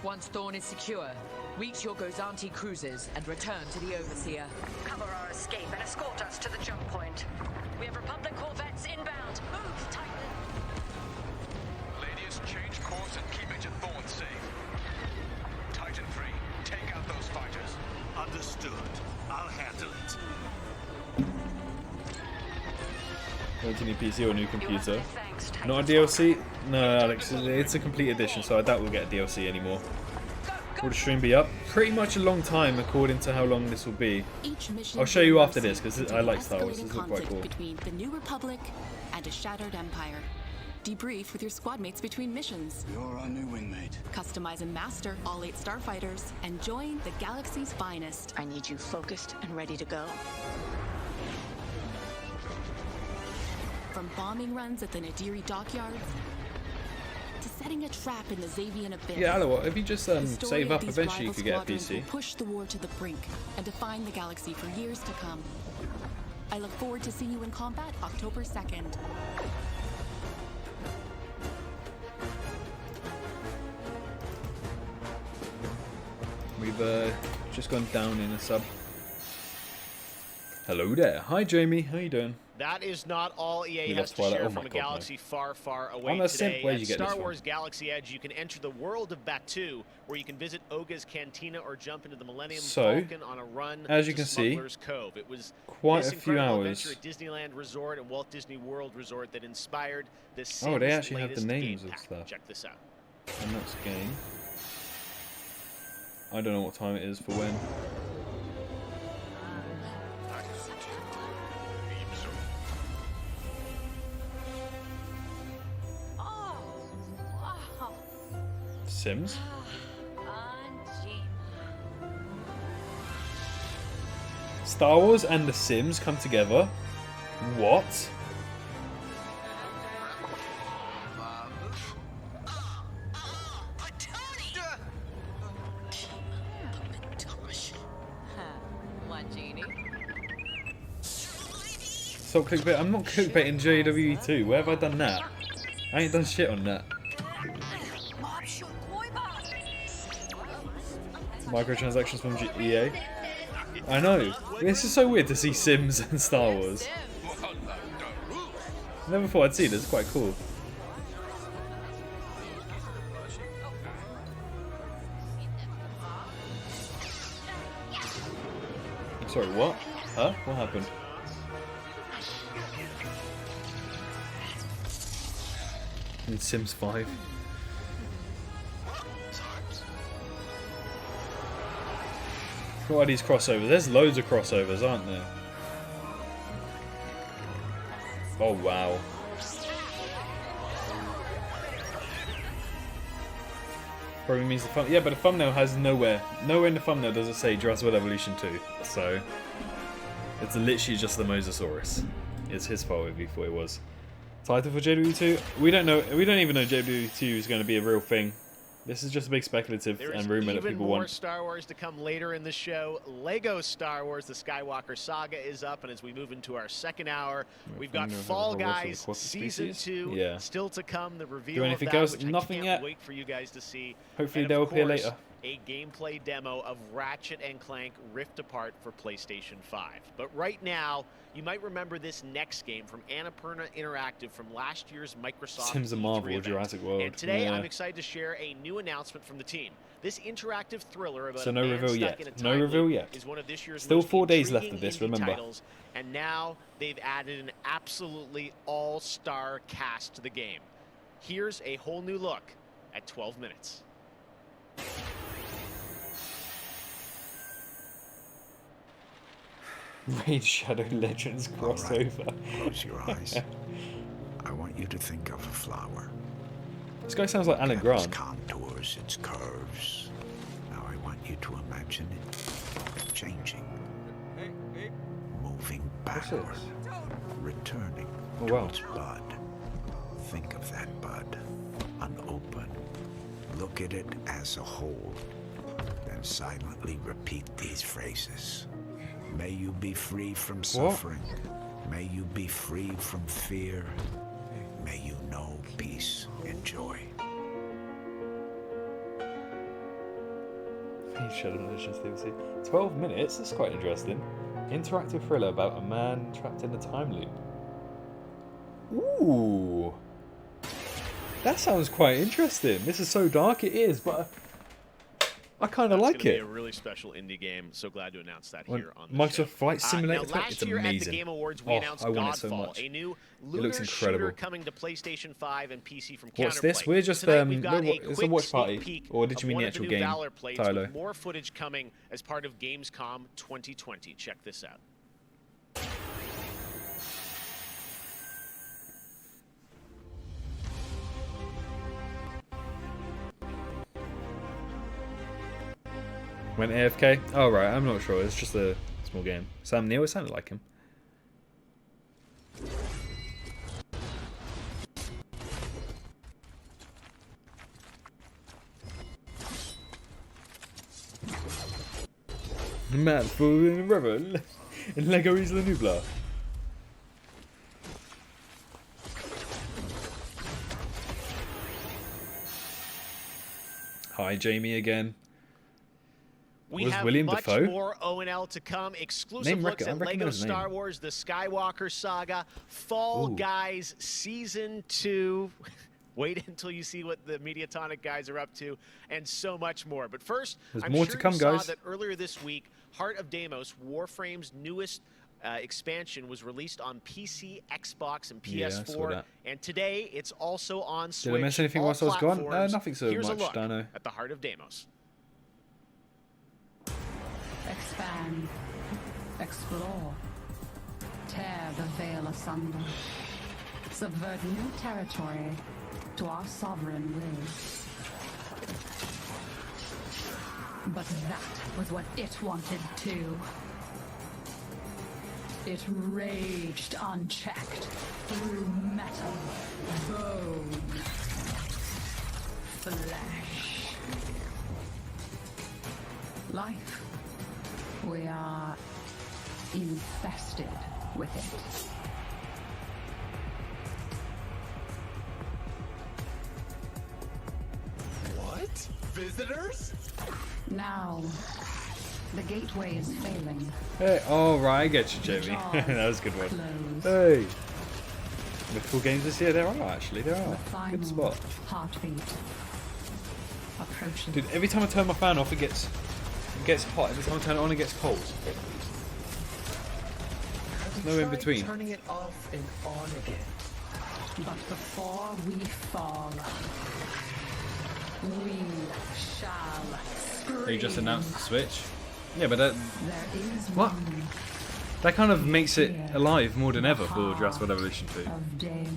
Once Thorne is secure, reach your Gozanti cruisers and return to the Overseer. Cover our escape and escort us to the jump point. We have Republic corvettes inbound. Move, Titan! Ladies, change course and keep Agent Thorne safe. Titan 3, take out those fighters. Understood. I'll handle it. Going to new PC or new computer. Not a DLC? No, Alex, it's a complete edition, so I doubt we'll get a DLC anymore. Will the stream be up? Pretty much a long time, according to how long this will be. I'll show you after this, because I like Star Wars. This is quite cool. Between the New Republic and a shattered empire. Debrief with your squad mates between missions. You're our new wingmate. Customize and master all 8 starfighters and join the galaxy's finest. I need you focused and ready to go. From bombing runs at the Nadiri dockyards to setting a trap in the Xavian abyss. Yeah, hello, if you just The story save of up, these eventually you rival could get a squadrons PC. will push the war to the brink and define the galaxy for years to come. I look forward to seeing you in combat October 2nd. We've just gone down in a sub. Hello there. Hi, Jamie. How you doing? That is not all EA We has love to share Twilight. Oh from my a God, galaxy far, far away I'm a today. simp. Where'd you At get this Star from? Wars Galaxy Edge, you can enter the world of Batuu, where you can visit Oga's Cantina or jump into the Millennium So, Falcon on a run as you to can see, Smuggler's Cove. It was quite this a few incredible hours. adventure at Disneyland Resort and Walt Disney World Resort that inspired the Sims Oh, they actually have the latest names game of pack. stuff. Check this out. And that's game. I don't know what time it is for when. Sims? Star Wars and The Sims come together? What? So clickbait. I'm not clickbaiting JW2. Where have I done that? I ain't done shit on that. Microtransactions from EA. I know. This is so weird to see Sims and Star Wars. Never thought I'd see this. It's quite cool. Sorry, what? Huh? What happened? In Sims 5. What are these crossovers? There's loads of crossovers, aren't there? Oh wow. Probably means the thumb. Yeah, but the thumbnail has nowhere in the thumbnail does it say Jurassic World Evolution 2. So it's literally just the Mosasaurus. It's his fault if he thought it was. Title for JW2? We don't know. We don't even know JW2 is going to be a real thing. This is just a big speculative and rumor that people more want. Star Wars to come later in the show. Lego Star Wars: The Skywalker Saga is up, and as we move into our second hour, we've got Fall Guys Season 2 still to come. The reveal Do anything of that, else? which Nothing I can't yet. wait for you guys to see. Hopefully and they'll of appear course, later. A gameplay demo of Ratchet and Clank Rift Apart for PlayStation 5. But right now, you might remember this next game from Annapurna Interactive from last year's Microsoft Sims and Marvel, E3 event. Jurassic World. And today, Yeah. I'm excited to share a new announcement from the team. This interactive thriller about So a no man reveal stuck yet. in a No time reveal loop yet. is one of this year's Still most 4 days left of intriguing this, indie remember. titles, and now they've added an absolutely all-star cast to the game. Here's a whole new look at 12 minutes. Raid Shadow Legends crossover. Close your eyes. I want you to think of a flower. This guy sounds like Alan Its Grant. contours, its curves. Now I want you to imagine it changing, moving backward, returning Oh, wow. to its bud. Think of that bud, unopened. Look at it as a whole, then silently repeat these phrases. May you be free from suffering. May you be free from fear. May you know peace and joy. Raid Shadow Legends DLC. 12 minutes? That's quite interesting. Interactive thriller about a man trapped in a time loop. Ooh. That sounds quite interesting. This is so dark it is, but I kind of like It's going it. to be a really special indie game. So glad to announce that When here on the Microsoft show. Flight Simulator, now, last it's year amazing. at the Game Awards, we announced I want it so Godfall, much. a new It looks looter incredible. shooter coming to PlayStation 5 and PC from What's Counterplay. this? We're just Tonight, we've got it's a quick watch sneak party, peek or did you of mean one the of actual new game, Valor plates Tyler? with more footage coming as part of Gamescom 2020. Check this out. Went AFK? Oh, right, I'm not sure. It's just a small game. Sam Neill, it sounded like him. Man, fool in a river in Lego Isla Nublar. Hi, Jamie again. We Was have William much Dafoe? more O&L to come. Exclusive Name looks I at Lego recognize the name. Star Wars, The Skywalker Saga, Fall Ooh. Guys Season 2. Wait until you see what the Mediatonic guys are up to, and so much more. But first, There's I'm more sure to come, you saw guys. that earlier this week, Heart of Deimos, Warframe's newest expansion, was released on PC, Xbox, and Yeah, I saw PS4. that. And today, it's also on Switch. Did I miss anything all whilst I was gone? platforms. Nothing so Here's much, a look Dino. at the Heart of Deimos. Expand. Explore. Tear the veil asunder. Subvert new territory to our sovereign will. But that was what it wanted too. It raged unchecked through metal, bone, flesh. Life. We are infested with it. What? Visitors? Now, the gateway is failing. Hey, oh right, I get you, Jamie. That was a good one. Hey, with cool games this year, there are actually there are. Good spot. Heartbeat. Approaching. Dude, every time I turn my fan off, it gets hot. Every time I turn it on, it gets cold. There's no in between. Turning it off and on again. But before we fall, we shall scream. They just announced the Switch. Yeah, but that There is what? one That kind of makes it alive more than ever for Jurassic World Evolution 2. of Deimos.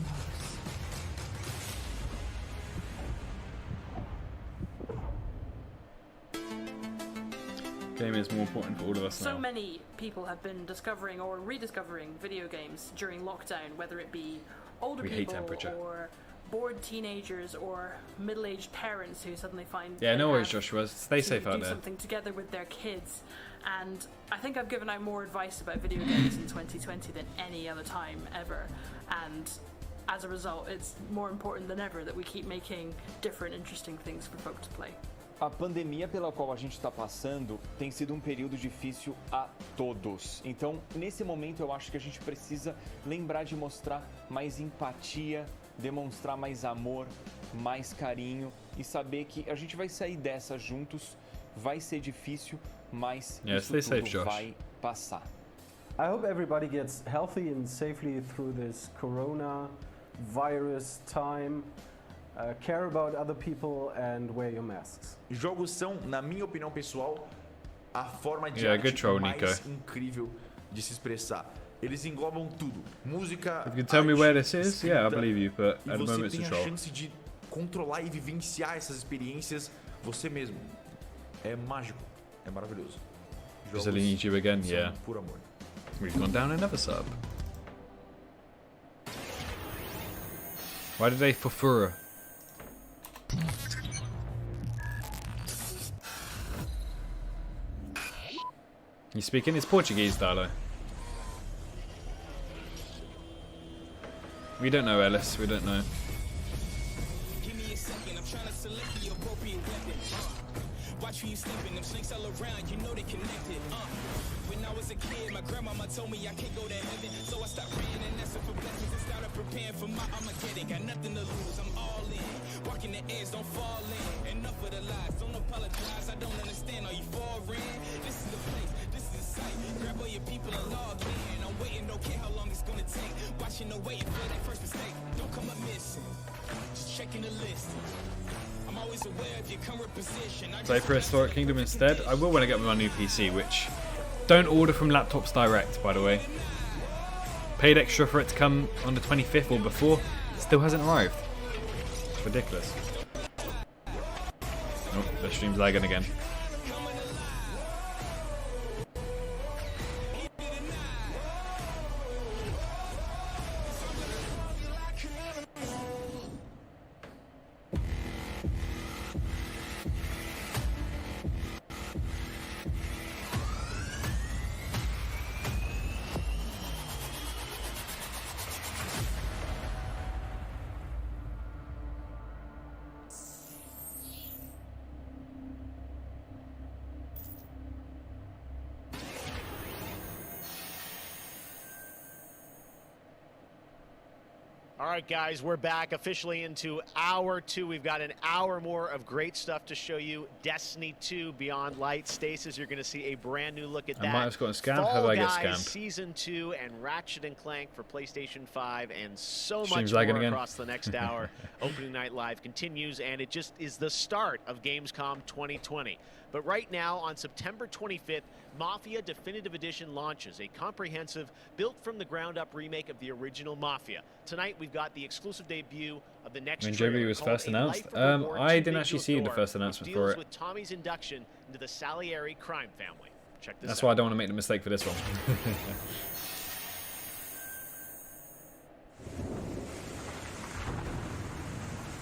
Game is more important for all of us So now. many people have been discovering or rediscovering video games during lockdown, whether it be older We hate people temperature. or bored teenagers or middle-aged parents who suddenly find Yeah, they no worries, have Joshua. Stay to safe out do there. something together with their kids. And I think I've given out more advice about video games in 2020 than any other time ever. And as a result, it's more important than ever that we keep making different, interesting things for folk to play. A pandemia pela qual a gente está passando tem sido um período difícil a todos. Então, nesse momento, eu acho que a gente precisa lembrar de mostrar mais empatia, demonstrar mais amor, mais carinho e saber que a gente vai sair dessa juntos. Vai ser difícil, mas isso stay safe, tudo Josh. vai passar. I hope everybody gets healthy and safely through this corona virus time. Care about other people and wear your masks. Jogos são, na minha opinião pessoal, a forma de Yeah, good arte troll, mais Nico. incrível de se expressar. Eles englobam tudo. Música, If you could tell me arte, where this is, yeah, I escrita, believe you, but e at the você moment it's tem a a troll. chance de controlar e vivenciar essas experiências você mesmo. É mágico, é maravilhoso. Brazilian YouTube again, são yeah. puro amor. We've gone down another sub. Why did they furfura? You speaking? It's Portuguese, Darlo. We don't know, Ellis. We don't know. Give me a second, I'm trying to select the appropriate weapon. Watch who you sleeping, them snakes all around, you know they connected. When I was a kid, my grandmama told me I can't go to heaven, so I stopped praying and asking for blessings and started preparing for my Armageddon. Got nothing to lose, I'm all in. Walking the edge, don't fall in. Enough of the lies, don't apologize. I don't understand, are you foreign? This is the place, this is the site. Grab all your people and log in. I'm waiting, don't care how long it's gonna take. Watching the waiting for that first mistake. Don't come up missing. Just checking the list. I'm always aware of your current position. Play Prehistoric Kingdom instead. I will when I get my new PC, which don't order from Laptops Direct, by the way. Paid extra for it to come on the 25th or before. Still hasn't arrived. It's ridiculous. Oh, the stream's lagging again. All right, guys, we're back officially into hour 2. We've got an hour more of great stuff to show you. Destiny 2 Beyond Light. Stasis, you're going to see a brand new look at that. I might have gotten scammed. Fall How did I get Guys scammed? Season 2 and Ratchet & Clank for PlayStation 5 and so Stream's much lagging more again. across the next hour. Opening Night Live continues, and it just is the start of Gamescom 2020. But right now, on September 25th, Mafia Definitive Edition launches, a comprehensive, built-from-the-ground-up remake of the original Mafia. Tonight, we've got the exclusive debut of the next When trailer JB was called first A announced, Life of Reward I Too didn't Big actually to see the Ignore, first announcement which for deals it. with Tommy's induction into the Salieri crime family. Check this That's out. why I don't want to make the mistake for this one.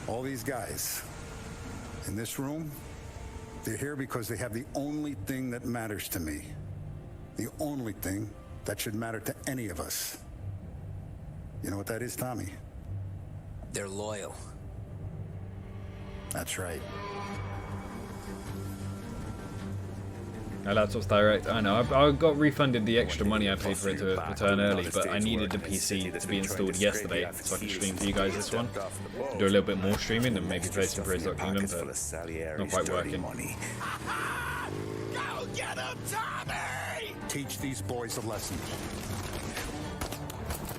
All these guys in this room, they're here because they have the only thing that matters to me. The only thing that should matter to any of us. You know what that is, Tommy? They're loyal. That's right. My laptop's direct. I know. I got refunded the extra money I paid for it to return early, but I needed the PC to be installed yesterday so I could stream for you guys this one. Do a little bit more streaming and maybe play some Praise Kingdom, but not quite working. Go get him, Tommy! Teach these boys a lesson.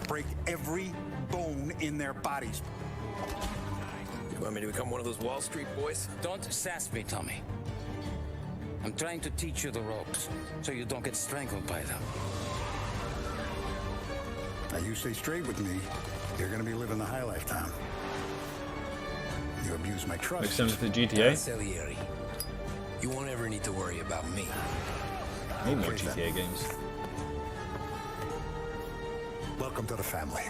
Break every bone in their bodies. You want me to become one of those Wall Street boys? Don't sass me, Tommy. I'm trying to teach you the ropes, so you don't get strangled by them. Now you stay straight with me, you're gonna be living the high life, Tom. You abuse my trust. Makes sense for GTA. Salieri, you won't ever need to worry about me. Need more GTA games. Welcome to the family.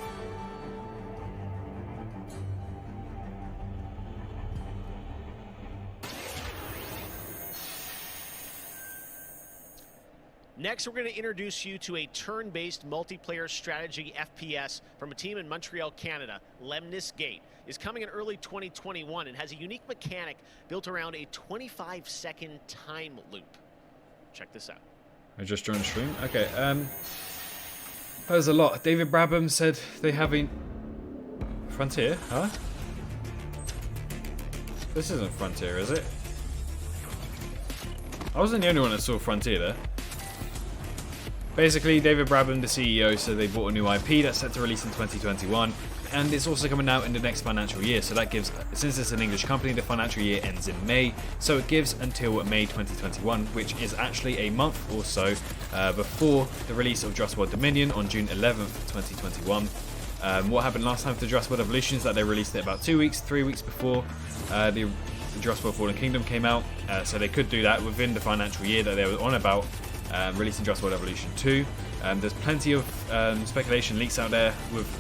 Next, we're going to introduce you to a turn-based multiplayer strategy FPS from a team in Montreal, Canada. Lemnis Gate is coming in early 2021 and has a unique mechanic built around a 25-second time loop. Check this out. I just joined the stream. Okay, there's a lot. David Brabham said they have a Frontier, huh? This isn't Frontier, is it? I wasn't the only one that saw Frontier there. Basically, David Brabham, the CEO, said they bought a new IP that's set to release in 2021, and it's also coming out in the next financial year. So that gives, since it's an English company, the financial year ends in May, so it gives until May 2021, which is actually a month or so before the release of Jurassic World Dominion on June 11th, 2021. What happened last time for Jurassic World Evolution is that they released it about 2 weeks, 3 weeks before the Jurassic World Fallen Kingdom came out, so they could do that within the financial year that they were on about. Releasing Jurassic World Evolution 2. There's plenty of speculation leaks out there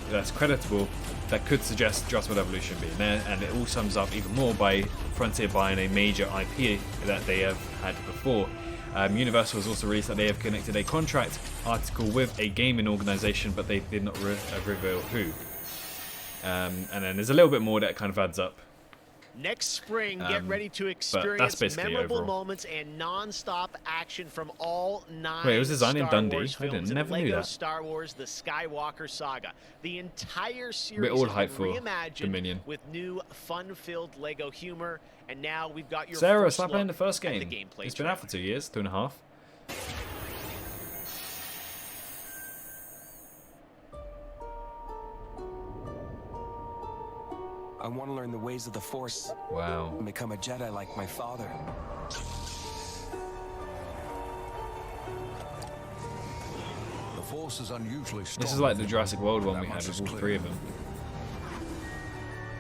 that's creditable that could suggest Jurassic World Evolution being there, and it all sums up even more by Frontier buying a major IP that they have had before. Universal has also released that they have connected a contract article with a gaming organisation, but they did not reveal who. And then there's a little bit more that kind of adds up. Next spring, get ready to experience memorable moments and non-stop action from all 9 Wait, it was designed in Star Dundee? Wars I films didn't, in never knew Lego that. Star Wars: The Skywalker Saga. The entire series We're all has hyped been for reimagined Dominion. with new, fun-filled Lego humor, and now we've got your Sarah, first stop playing the look first at game. the gameplay It's been out for 2 years, 2.5. I want to learn the ways of the Force. Wow. And become a Jedi like my father. The Force is unusually strong. This is like the Jurassic World one we had with all 3 of them.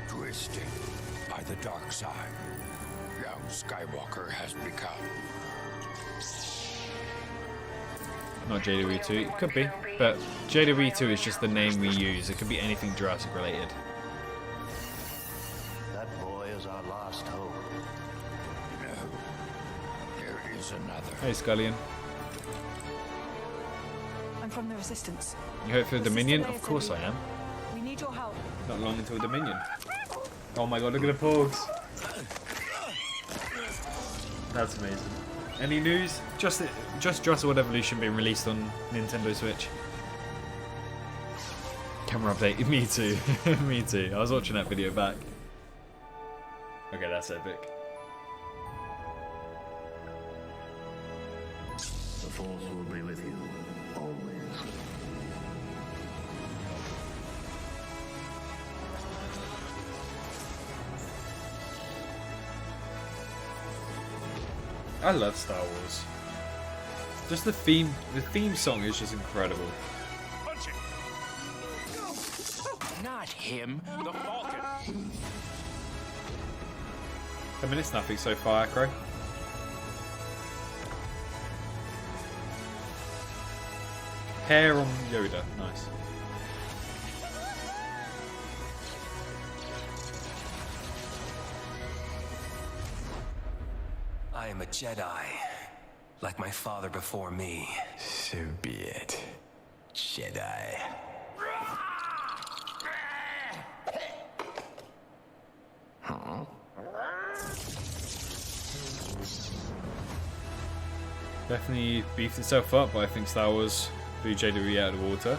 Twisted by the dark side, young Skywalker has become. Not JW2, it could be, but JW2 is just the name we use. It could be anything Jurassic related. That boy is our last hope. No, there is another. Hey Scullion. I'm from the Resistance. You hope for The Dominion? sister Of course I Leia am. We need your help. Not long until Dominion. Oh my god, look at the porgs. That's amazing. Any news? Just Jurassic World Evolution being released on Nintendo Switch. camera update. Me too. Me too. I was watching that video back. Okay, that's epic. The Force will be with you, always. I love Star Wars. Just the theme song is just incredible. Punch it. Not him, the Falcon. 10 minutes, nothing so far, Acro. Hair on Yoda, nice. I am a Jedi, like my father before me. So be it, Jedi. Definitely beefed itself up, but I think Star Wars blew JW out of the water.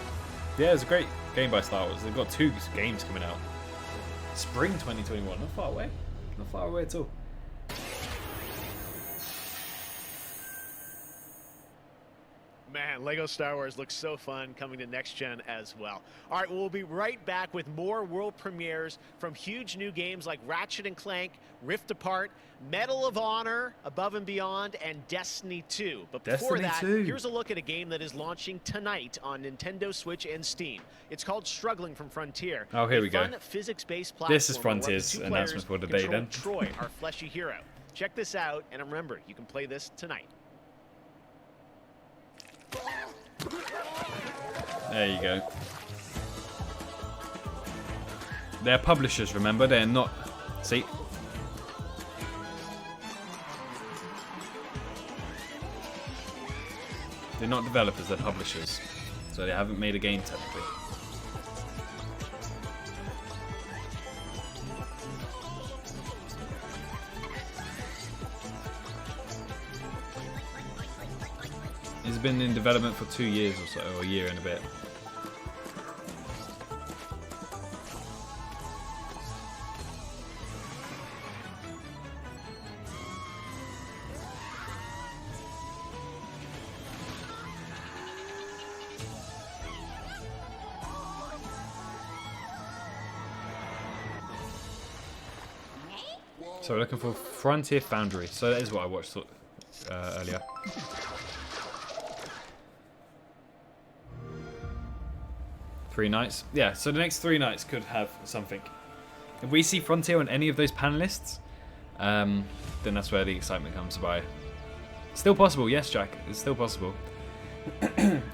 Yeah, it's a great game by Star Wars. They've got 2 games coming out. Spring 2021, not far away. Not far away at all. Man, Lego Star Wars looks so fun coming to next gen as well. All right, we'll be right back with more world premieres from huge new games like Ratchet & Clank, Rift Apart, Medal of Honor, Above and Beyond, and Destiny 2. But before that, here's a look at a game that is launching tonight on Nintendo Switch and Steam. It's called Struggling from Frontier. Oh, here we go. Fun physics-based platform. This is Frontier's announcement for the day then. Troy, our fleshy hero. Check this out, and remember, you can play this tonight. There you go. They're publishers, remember? They're not... See? They're not developers, they're publishers. So they haven't made a game technically. It's been in development for 2 years or so, or a year and a bit. So we're looking for Frontier Foundry. So that is what I watched earlier. Three nights. Yeah, so the next 3 nights could have something. If we see Frontier on any of those panelists, then that's where the excitement comes by. Still possible, yes, Jack. It's still possible.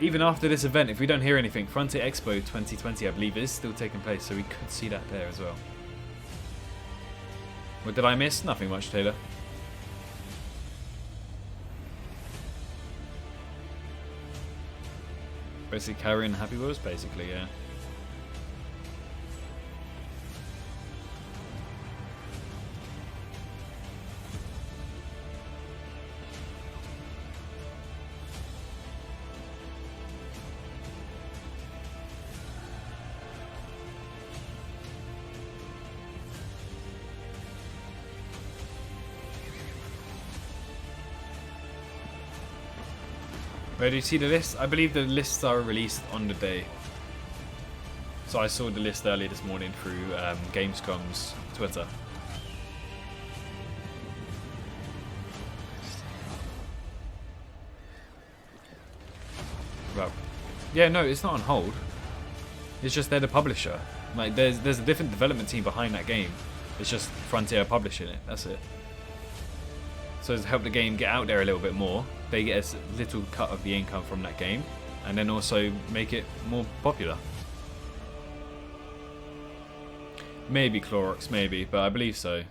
Even after this event, if we don't hear anything, Frontier Expo 2020, I believe, is still taking place, so we could see that there as well. What did I miss? Nothing much, Taylor. Basically carrying Happy Wheels, basically, yeah. Where do you see the list? I believe the lists are released on the day. So I saw the list earlier this morning through Gamescom's Twitter. Well, yeah, no, it's not on hold. It's just they're the publisher. Like there's a different development team behind that game. It's just Frontier publishing it. That's it. So to help the game get out there a little bit more, they get a little cut of the income from that game, and then also make it more popular. Maybe Clorox, maybe, but I believe so.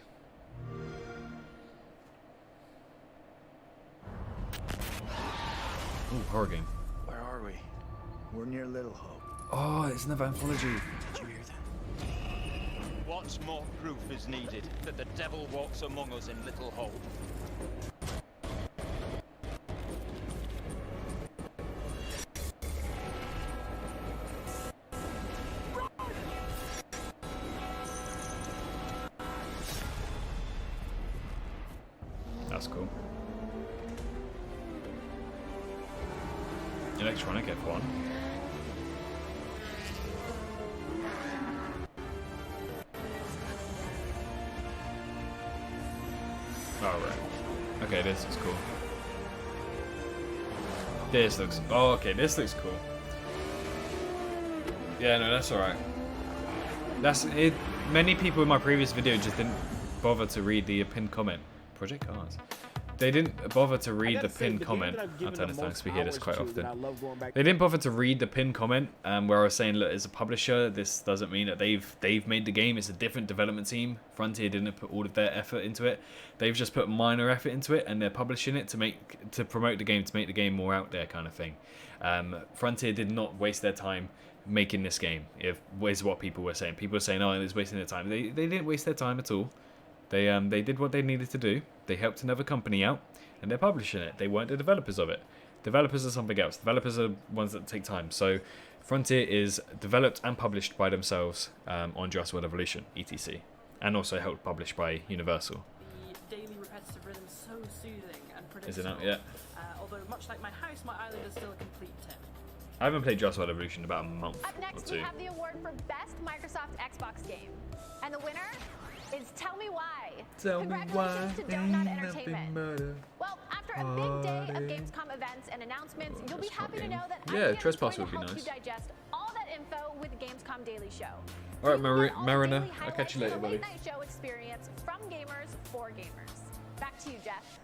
Ooh, horror game. Where are we? We're near Little Hope. Oh, it's another anthology. Did you hear that? What more proof is needed that the devil walks among us in Little Hope? that's cool. Electronic F1. Oh, right. Okay, this is cool. This looks... Oh, okay, this looks cool. Yeah, no, that's alright. That's it. Many people in my previous video just didn't bother to read the pinned comment. Project Cars. They didn't bother to read the pinned comment. I'll turn this down because we hear this quite often. They didn't bother to read the pinned comment where I was saying, look, as a publisher, this doesn't mean that they've made the game. It's a different development team. Frontier didn't put all of their effort into it. They've just put minor effort into it, and they're publishing it to promote the game, to make the game more out there, kind of thing. Frontier did not waste their time making this game. Is what people were saying. People were saying, oh, it's wasting their time. They didn't waste their time at all. They did what they needed to do. They helped another company out, and they're publishing it. They weren't the developers of it. Developers are something else. Developers are ones that take time. So Frontier is developed and published by themselves on Jurassic World Evolution, ETC, and also helped publish by Universal. The daily repetitive rhythm so soothing and predictable. Is it out yet? Although much like my house, my island is still a complete 10. I haven't played Jurassic World Evolution in about a month Up next, or two. we have the award for Best Microsoft Xbox Game. And the winner is Tell Me Why. Tell me why to ain't Donut nothing Entertainment. but a Well, after a big day of Gamescom events and announcements, you'll be happy to know that Yeah, IGN is Trespass going would to be help nice. you digest all that info with the Gamescom Daily Show. All right, So you can get all the Mariner. daily I'll catch you highlights later, of the buddy. late night show experience from gamers for gamers. Back to you, Jeff.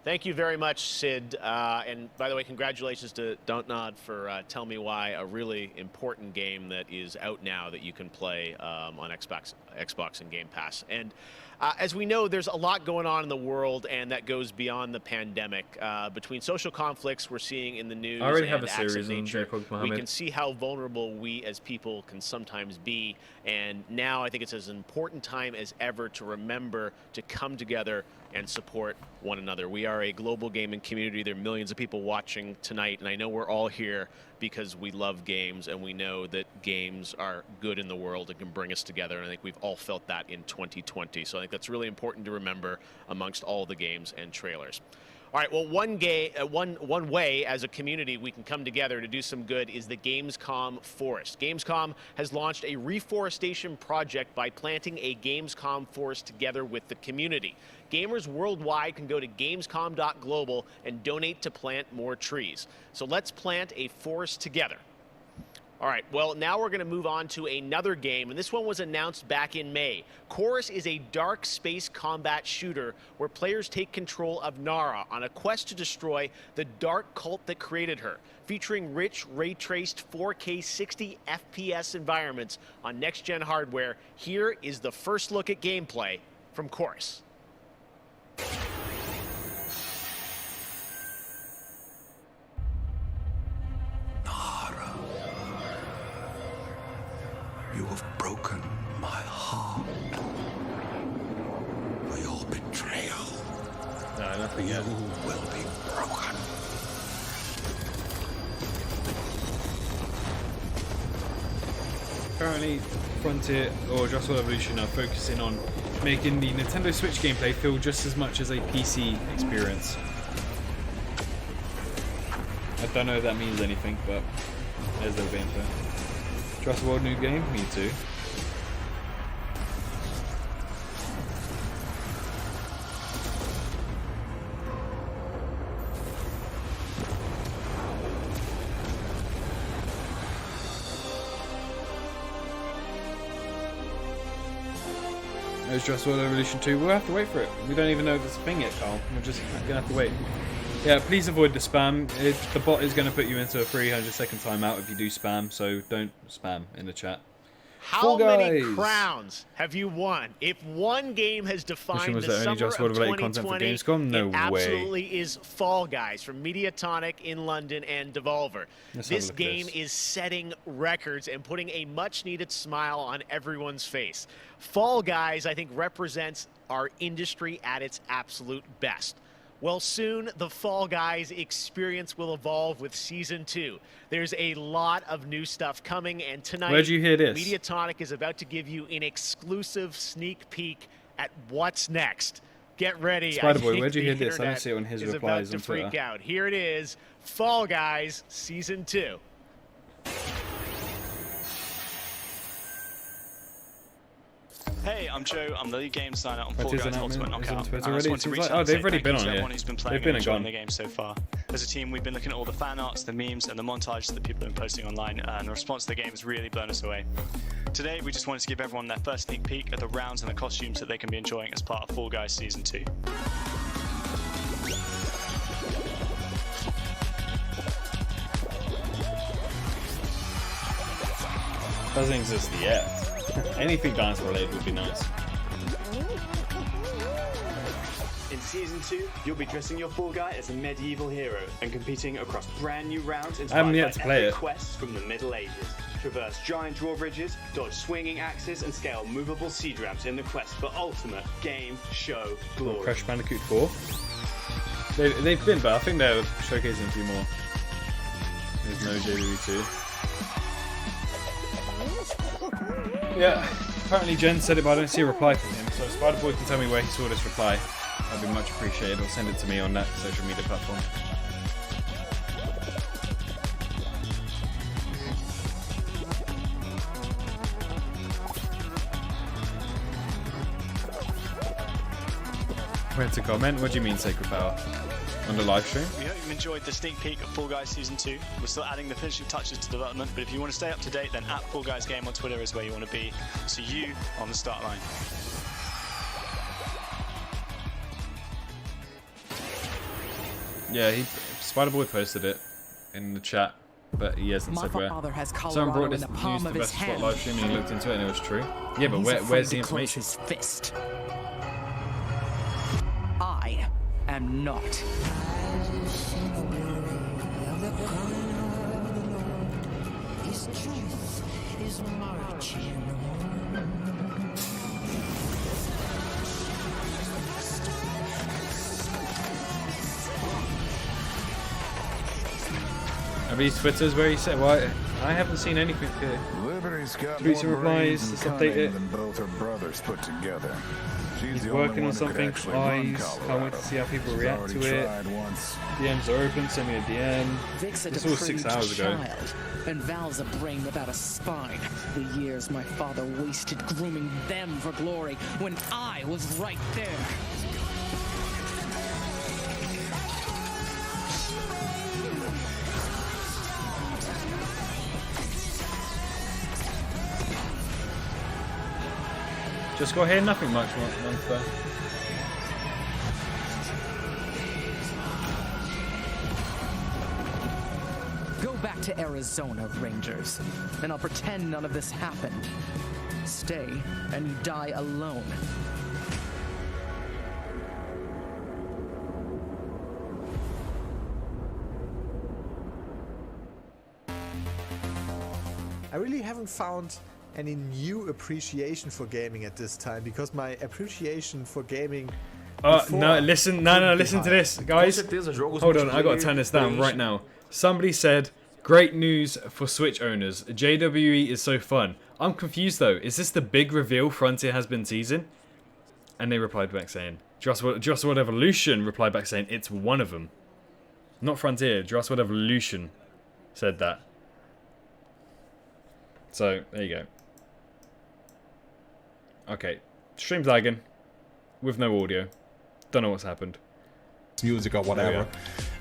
Thank you very much, Sid. And by the way, congratulations to Don't Nod for Tell Me Why, a really important game that is out now that you can play on Xbox and Game Pass. And as we know, there's a lot going on in the world, and that goes beyond the pandemic. Between social conflicts we're seeing in the news I already and have a acts of series on nature, Jacob we Mohammed. can see how vulnerable we as people can sometimes be. And now I think it's as important time as ever to remember to come together and support one another. We are a global gaming community. There are millions of people watching tonight, and I know we're all here because we love games and we know that games are good in the world and can bring us together. And I think we've all felt that in 2020. So I think that's really important to remember amongst all the games and trailers. All right, well, one way as a community we can come together to do some good is the Gamescom Forest. Gamescom has launched a reforestation project by planting a Gamescom forest together with the community. Gamers worldwide can go to gamescom.global and donate to plant more trees. So let's plant a forest together. All right, well, now we're going to move on to another game, and this one was announced back in May. Chorus is a dark space combat shooter where players take control of Nara on a quest to destroy the dark cult that created her, featuring rich, ray-traced 4K 60 FPS environments on next-gen hardware. Here is the first look at gameplay from Chorus. You have broken my heart. For your betrayal. No, nothing yet. You will be broken. Apparently, Frontier or Jurassic World Evolution are focusing on making the Nintendo Switch gameplay feel just as much as a PC experience. I don't know if that means anything, but there's their gameplay. Jurassic World new game? Me too. There's Jurassic World Evolution 2. We'll have to wait for it. We don't even know if it's a thing yet, Carl. We're just gonna have to wait. Yeah, please avoid the spam. The bot is going to put you into a 300-second timeout if you do spam, so don't spam in the chat. How many crowns have you won? If one game has defined the summer of 2020, it absolutely is Fall Guys from Mediatonic in London and Devolver. This game is setting records and putting a much-needed smile on everyone's face. Fall Guys, I think, represents our industry at its absolute best. Well, soon the Fall Guys experience will evolve with Season 2. There's a lot of new stuff coming, and tonight, where'd you hear this? Mediatonic is about to give you an exclusive sneak peek at what's next. Get ready. Spider-Boy, where'd you hear this? I don't see it on his replies on Twitter. Freak out. Here it is. Fall Guys Season 2. Hey, I'm Joe. I'm the lead game designer on Fall Guys Ultimate Knockout. They've already been on here. Who's been playing and enjoying the game so far. As a team, we've been looking at all the fan arts, the memes, and the montages that people have been posting online, and the response to the game has really blown us away. Today, we just wanted to give everyone their first sneak peek at the rounds and the costumes that they can be enjoying as part of Fall Guys Season 2. Doesn't exist yet. Anything dinosaur related would be nice. In Season 2, you'll be dressing your Fall Guy as a medieval hero and competing across brand new rounds inspired by epic quests from the Middle Ages. Traverse giant drawbridges, dodge swinging axes, and scale movable siege ramps in the quest for ultimate game show glory. Crash Bandicoot 4. They've been, but I think they're showcasing a few more. There's no JV 2. Yeah, apparently Jen said it, but I don't see a reply from him. So Spider-Boy can tell me where he saw this reply. That'd be much appreciated. Or send it to me on that social media platform. Where to comment? What do you mean, Sacred Power? On the live stream? We hope you enjoyed the sneak peek of Fall Guys Season 2. We're still adding the finishing touches to development, but if you want to stay up to date, then at Fall Guys Game on Twitter is where you want to be. See you on the start line. Yeah, Spider-Boy posted it in the chat, but he hasn't said where. Someone brought this news to Best Spot live stream and he looked into it and it was true. Yeah, but where's the information? Fist. I am not. His truth is marching. Are these Twitters where he said, well, I haven't seen anything here. Liberty's got Tweets and more replies, brains let's and update cunning it. than both her brothers put together. She's He's the only working one on who could something. actually run Eyes. Can't wait Colorado. to see how people She's react already to it. tried once. DMs are open. Send me a DM. Vic's a This was 6 depraved hours ago. child, and Val's a brain without a spine. The years my father wasted grooming them for glory when I was right there. Just got here, nothing much, Monster. Go back to Arizona, Rangers, and I'll pretend none of this happened. Stay, and you die alone. I really haven't found any new appreciation for gaming at this time, because my appreciation for gaming No, listen to this, guys. Hold on, I gotta turn this down right now. Somebody said, great news for Switch owners. JWE is so fun. I'm confused though. Is this the big reveal Frontier has been teasing? And they replied back saying, Jurassic World Evolution replied back saying, it's one of them. Not Frontier, Jurassic World Evolution said that. So, there you go. Okay, stream's lagging with no audio. Don't know what's happened. Music or whatever,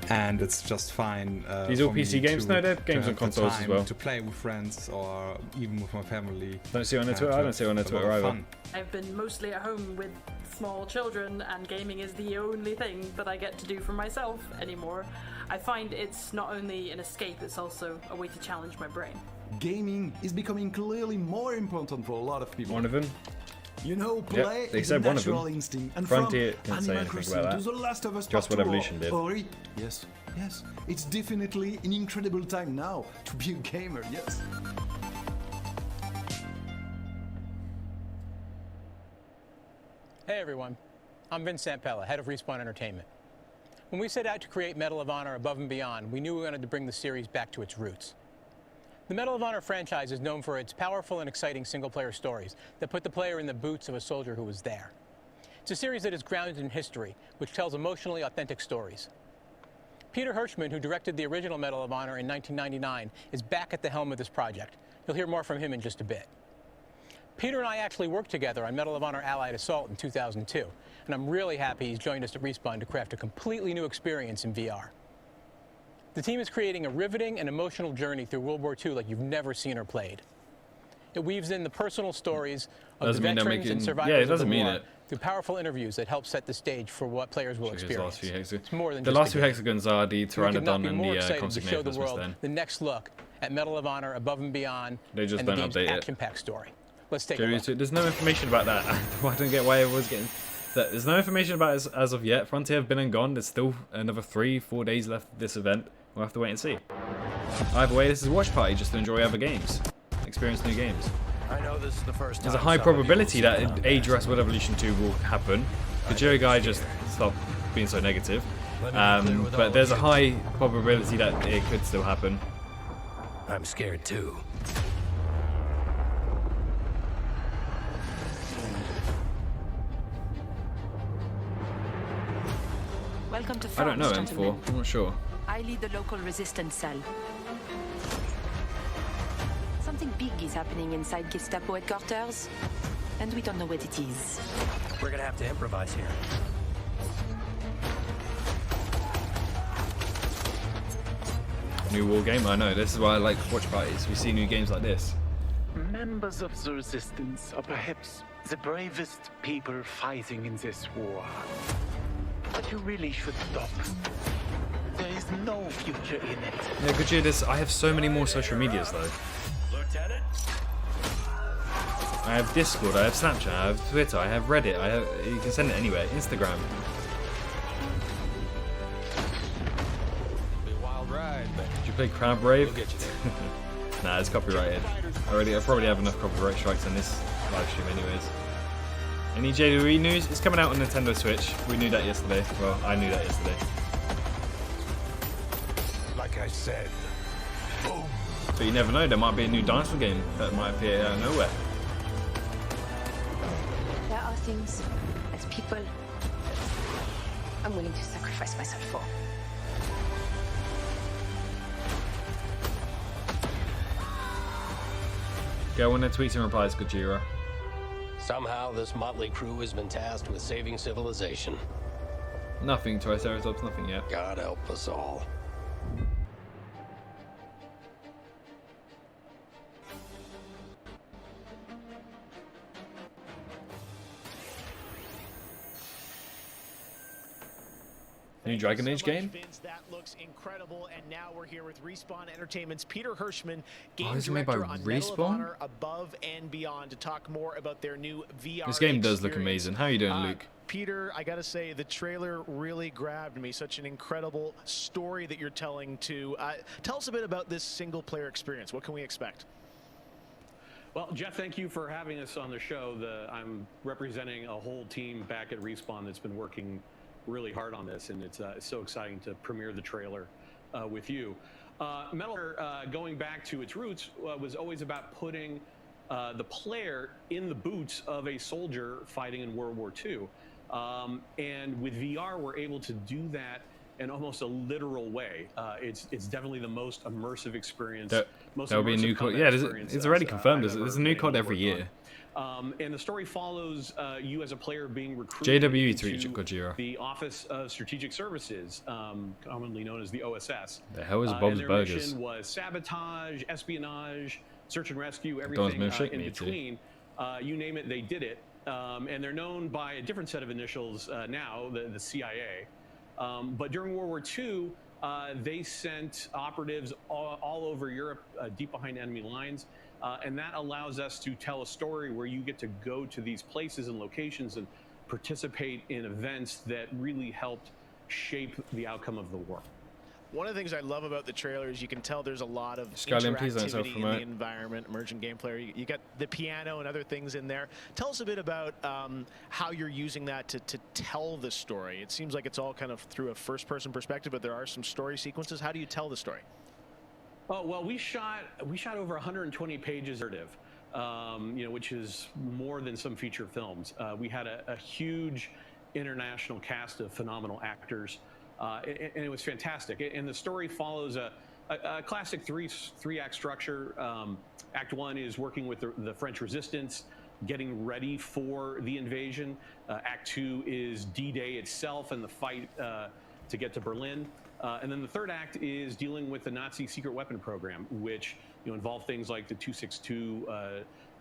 and it's just fine. These all PC games? No, they're games on consoles as well. To play with friends or even with my family. Don't see it on their Twitter. I don't see it on their Twitter either. Fun. I've been mostly at home with small children, and gaming is the only thing that I get to do for myself anymore. I find it's not only an escape, it's also a way to challenge my brain. Gaming is becoming clearly more important for a lot of people. One of them. You know, play Yep, they is said a one of them. natural instinct. And Frontier from didn't say Animal anything Crossing about to that. The Last of Us Just Part what 2 Evolution did. or yes, it's definitely an incredible time now to be a gamer. Yes. Hey everyone, I'm Vince Sampella, head of Respawn Entertainment. When we set out to create Medal of Honor Above and Beyond, we knew we wanted to bring the series back to its roots. The Medal of Honor franchise is known for its powerful and exciting single-player stories that put the player in the boots of a soldier who was there. It's a series that is grounded in history, which tells emotionally authentic stories. Peter Hirschman, who directed the original Medal of Honor in 1999, is back at the helm of this project. You'll hear more from him in just a bit. Peter and I actually worked together on Medal of Honor Allied Assault in 2002, and I'm really happy he's joined us at Respawn to craft a completely new experience in VR. The team is creating a riveting and emotional journey through World War II like you've never seen or played. It weaves in the personal stories of the veterans and survivors of the war through powerful interviews that help set the stage for what players will experience. It's more than the just last few hexagons are the Pteranodon and the excited to show the Consignatus world the next look at Medal of Honor Above and Beyond They just and the don't game's update it. action-packed story. Let's take a look. There's no information about that. I don't get why everyone's getting that. There's no information about it as of yet. Frontier have been and gone. There's still another 3-4 days left of this event. We'll have to wait and see. Either way, this is a watch party just to enjoy other games, experience new games. I know this is the first time. There's a high probability that a Jurassic World Evolution 2 will happen. The Joe guy just stopped being so negative. But there's a high probability that it could still happen. I'm scared too. Welcome to I France, don't know gentlemen. M4. I'm not sure. I lead the local resistance cell. Something big is happening inside Gestapo headquarters, and we don't know what it is. We're gonna have to improvise here. New war game. I know. This is why I like watch parties. We see new games like this. Members of the resistance are perhaps the bravest people fighting in this war. But you really should stop. There is no future in it. Yeah, Gajir, I have so many more social medias though. Lieutenant? I have Discord, I have Snapchat, I have Twitter, I have Reddit, you can send it anywhere, Instagram. Be a wild ride, but Did you play Crab Rave? we'll get you there. Nah, it's copyrighted. I probably have enough copyright strikes on this live stream anyways. Any JWE news? It's coming out on Nintendo Switch. We knew that yesterday. Well, I knew that yesterday. Like I said, boom. But you never know, there might be a new Dinosaur Game that might appear out of nowhere. There are things, as people, I'm willing to sacrifice myself for. Go on their tweets and replies, Gojira. Somehow this motley crew has been tasked with saving civilization. Nothing, Triceratops, nothing yet. God help us all. New Dragon Age game? Vince, that looks incredible, and now we're here with Respawn Entertainment's Peter Hirschman, game this is made by director on Medal of Respawn? Honor Above and Beyond, to talk more about their new VR This game does look experience. amazing. How are you doing, Luke? Peter, I gotta say, the trailer really grabbed me. Such an incredible story that you're telling to. Tell us a bit about this single-player experience. What can we expect? Well, Jeff, thank you for having us on the show. I'm representing a whole team back at Respawn that's been working really hard on this, and it's so exciting to premiere the trailer with you. Metal, going back to its roots, was always about putting the player in the boots of a soldier fighting in World War II. And with VR, we're able to do that in almost a literal way. It's definitely the most immersive experience. There'll be a new COD. Yeah, it's already confirmed. There's a new COD every year. And the story follows you as a player being recruited JWE into Gojira. the Office of Strategic Services, commonly known as the OSS. The hell is and Bob's their Burgers? mission was sabotage, espionage, search and rescue, everything in between. You name it, they did it. And they're known by a different set of initials now, the CIA. But during World War II, they sent operatives all over Europe, deep behind enemy lines. And that allows us to tell a story where you get to go to these places and locations and participate in events that really helped shape the outcome of the war. One of the things I love about the trailer is you can tell there's a lot of Skyline, please don't interactivity in the environment, emergent gameplay. You got the piano and other things in there. Tell us a bit about how you're using that to tell the story. It seems like it's all kind of through a first-person perspective, but there are some story sequences. How do you tell the story? Oh, well, we shot over 120 pages of narrative. which is more than some feature films. We had a huge international cast of phenomenal actors, and it was fantastic. And the story follows a classic three-act structure. Act 1 is working with the French resistance, getting ready for the invasion. Act 2 is D-Day itself and the fight to get to Berlin. And then the third act is dealing with the Nazi secret weapon program, which involved things like the 262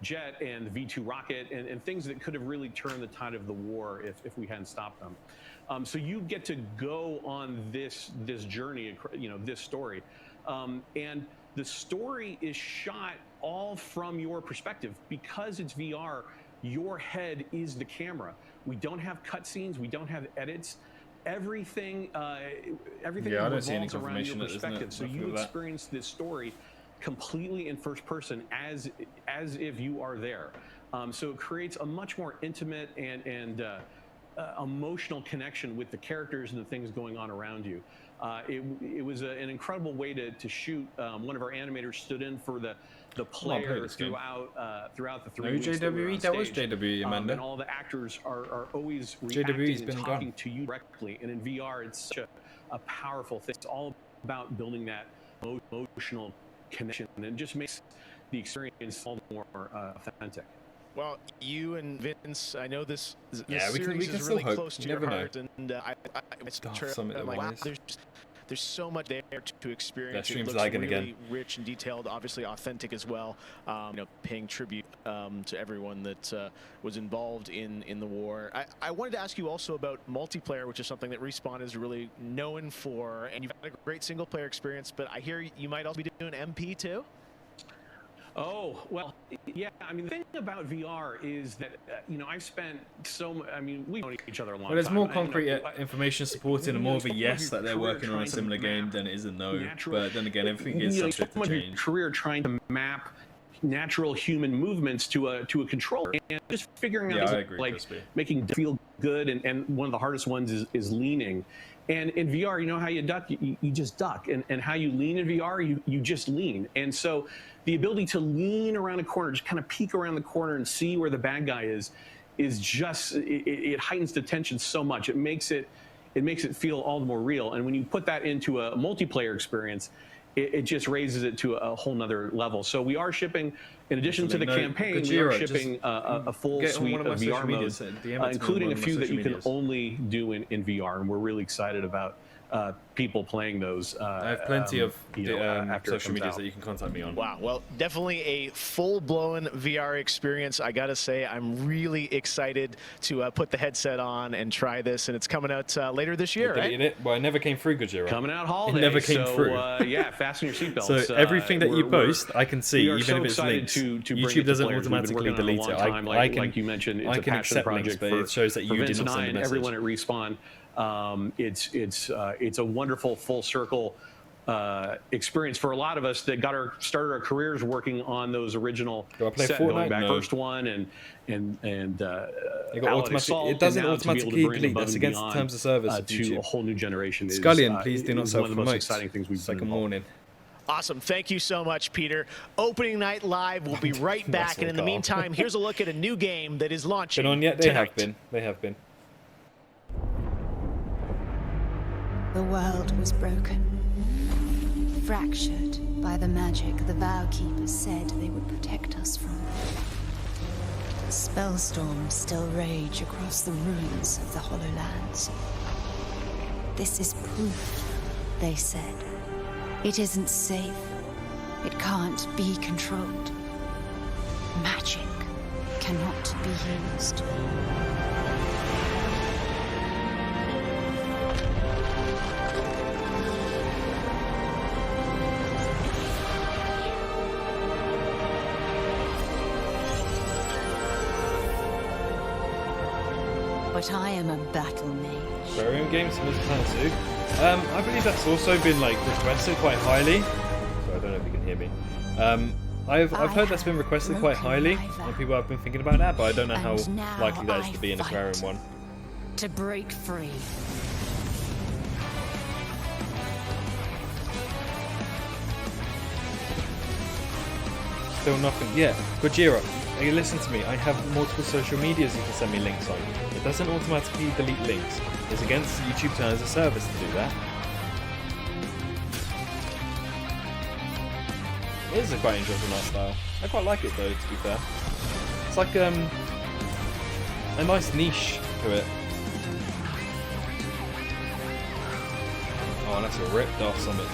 jet and the V-2 rocket and things that could have really turned the tide of the war if we hadn't stopped them. So you get to go on this journey, this story. And the story is shot all from your perspective. Because it's VR, your head is the camera. We don't have cutscenes, we don't have edits. Everything revolves around your perspective. So you experience this story completely in first person as if you are there. So it creates a much more intimate and emotional connection with the characters and the things going on around you. It was an incredible way to shoot. One of our animators stood in for the player throughout the 3 weeks. JWE, that was JWE, Amanda. And all the actors are always reacting and talking to you directly. And in VR, it's such a powerful thing. It's all about building that emotional connection, and it just makes the experience all the more authentic. Well, you and Vince, I know this we series can is still really hope. close to You your never heart, and I'm like, wow, there's so much there to experience. It looks really rich and detailed, obviously authentic as well. Paying tribute to everyone that was involved in the war. I wanted to ask you also about multiplayer, which is something that Respawn is really known for, and you've had a great single player experience, but I hear you might also be doing MP too? Oh, well, yeah. I mean, the thing about VR is that, I've spent we've known each other a long time. Well, there's more concrete information supporting and more of a yes that they're working on a similar game than it is a no. But then again, everything is subject to change. Career trying to map natural human movements to a controller and just figuring out making it feel good. And one of the hardest ones is leaning. And in VR, you know how you duck? You just duck. And how you lean in VR, you just lean. And so the ability to lean around a corner, just kind of peek around the corner and see where the bad guy is just, it heightens the tension so much. It makes it feel all the more real. And when you put that into a multiplayer experience, it just raises it to a whole nother level. So we are shipping, in addition to the campaign, we are shipping a full suite of VR modes, including a few that you can only do in VR. And we're really excited about people playing those. I have plenty of social medias that you can contact me on. Wow, well, definitely a full-blown VR experience. I gotta say, I'm really excited to put the headset on and try this, and it's coming out later this year, right? Well, it never came through, Gojira. Coming out holiday. It never came through. Yeah, fasten your seatbelts. So everything that you post, I can see, even if it's linked. YouTube doesn't automatically delete it. Like you mentioned, it's a passion project but it shows that you did not send a message. Everyone at Respawn. It's a wonderful full circle experience for a lot of us that started our careers working on those original sets, going back first one and it doesn't automatically delete. That's against the terms of service to a whole new generation. Scullion, please do not one of the most exciting things we've done. Second morning. Awesome. Thank you so much, Peter. Opening Night Live. We'll be right back. And in the meantime, here's a look at a new game that is launching Been on yet? They have been. They have been. The world was broken, fractured by the magic the Vow Keepers said they would protect us from. Spellstorms still rage across the ruins of the Hollow Lands. This is proof, they said. It isn't safe. It can't be controlled. Magic cannot be used. But I am a battle mage. Aquarium Games, Planet 2. I believe that's also been requested quite highly. So I don't know if you can hear me. I've heard that's been requested quite highly, and people have been thinking about that, but I don't know how likely that is to be an Aquarium one. To break free. Still nothing. Yeah, Gojira, hey, listen to me. I have multiple social medias you can send me links on. It doesn't automatically delete links. It's against YouTube terms of service to do that. It is a quite interesting art style. I quite like it though, to be fair. It's like a nice niche to it. Oh, that's a ripped off summit.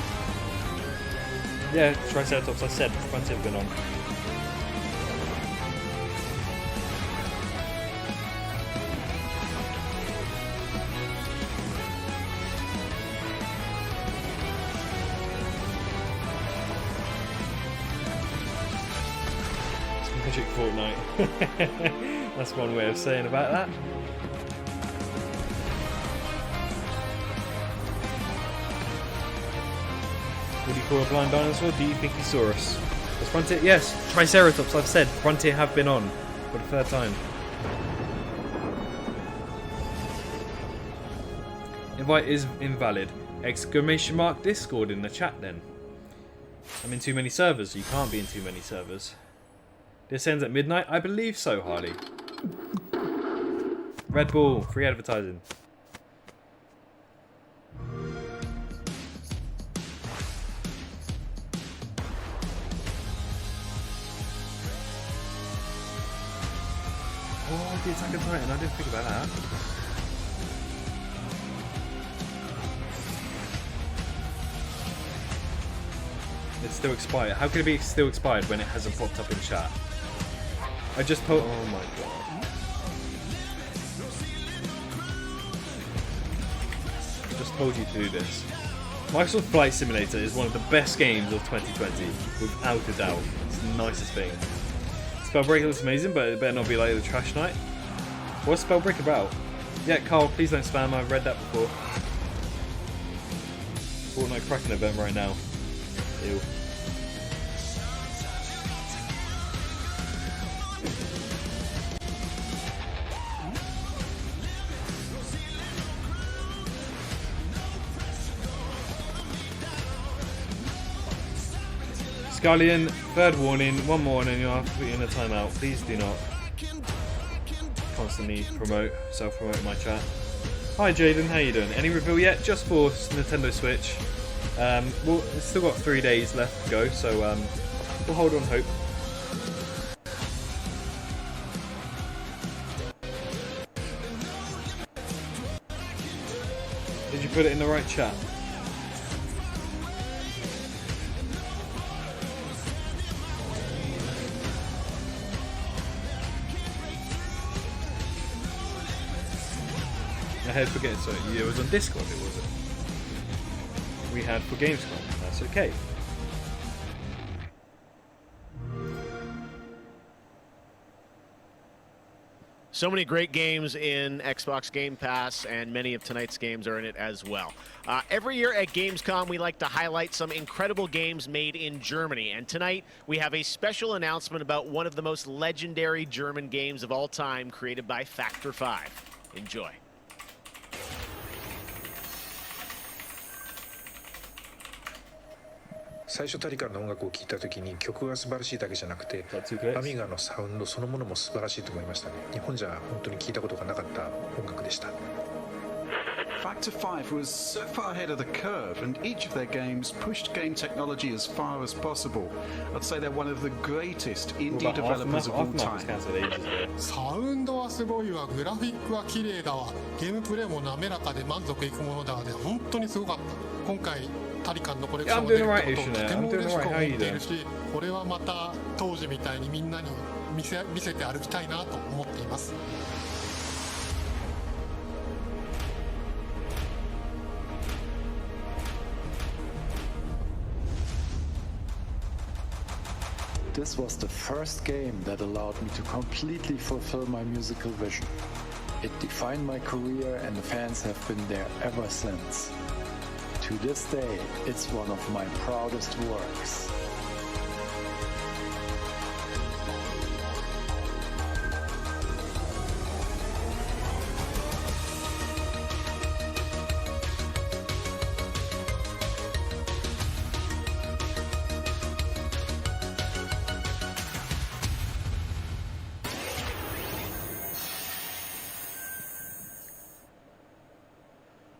Yeah, Triceratops, I said, Frontier have been on. Magic Fortnite. That's one way of saying about that. What do you call a blind dinosaur? Do you think he saw us? Was Frontier? Yes, Triceratops, I've said. Frontier have been on for the third time. Invite is invalid. Exclamation mark Discord in the chat then. I'm in too many servers. You can't be in too many servers. This ends at midnight? I believe so, Harley. Red Bull, free advertising. Oh, the Attack of Titan, I didn't think about that. It's still expired. How can it be still expired when it hasn't popped up in chat? I just put. Oh my god. I just told you to do this. Microsoft Flight Simulator is one of the best games of 2020, without a doubt. It's the nicest thing. Spellbreak looks amazing, but it better not be like the trash night. What's Spellbreak about? Yeah, Carl, please don't spam. I've read that before. Fortnite cracking event right now. Ew. Scullion, third warning, one more and you'll have to put you in a timeout. Please do not constantly promote, self-promote my chat. Hi Jaden, how you doing? Any reveal yet? Just for Nintendo Switch. Well, it's still got 3 days left to go, so we'll hold on hope. Did you put it in the right chat? I had forget, so it was on Discord, it wasn't. We had for Gamescom, that's okay. So many great games in Xbox Game Pass, and many of tonight's games are in it as well. Every year at Gamescom, we like to highlight some incredible games made in Germany. And tonight, we have a special announcement about one of the most legendary German games of all time, created by Factor 5. Enjoy.「最初タリカンの音楽を聴いた時に曲が素晴らしいだけじゃなくてアミガのサウンドそのものも素晴らしいと思いましたね。日本じゃ本当に聴いたことがなかった音楽でした。Factor 5 was so far ahead of the curve, and each of their games pushed game technology as far as possible. I'd say they're one of the greatest indie developers of all time. サウンドはすごいわ、グラフィックは綺麗だわ、ゲームプレイも滑らかで満足いくものだわで、本当にすごかった。今回タリカンのコレクションが出るってことをとても嬉しく思っているし、これはまた当時みたいにみんなに見せて歩きたいなと思っています。This was the first game that allowed me to completely fulfill my musical vision. It defined my career and the fans have been there ever since. To this day, it's one of my proudest works.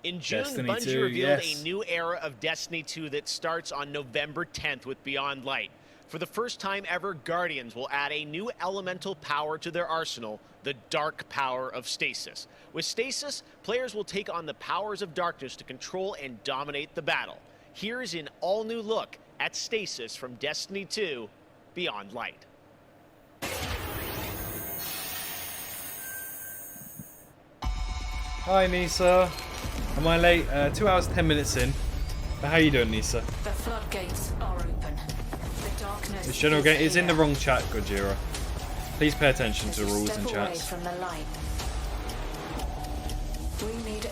In June, Destiny Bungie 2, revealed yes. a new era of Destiny 2 that starts on November 10th with Beyond Light. For the first time ever, Guardians will add a new elemental power to their arsenal, the dark power of Stasis. With Stasis, players will take on the powers of darkness to control and dominate the battle. Here's an all-new look at Stasis from Destiny 2 Beyond Light. Hi Nisa. Am I late? 2 hours 10 minutes in. But how you doing, Nisa? The floodgates are open. The darkness. This general game is in the wrong chat, Gojira. Please pay attention to the rules and chats. From the light.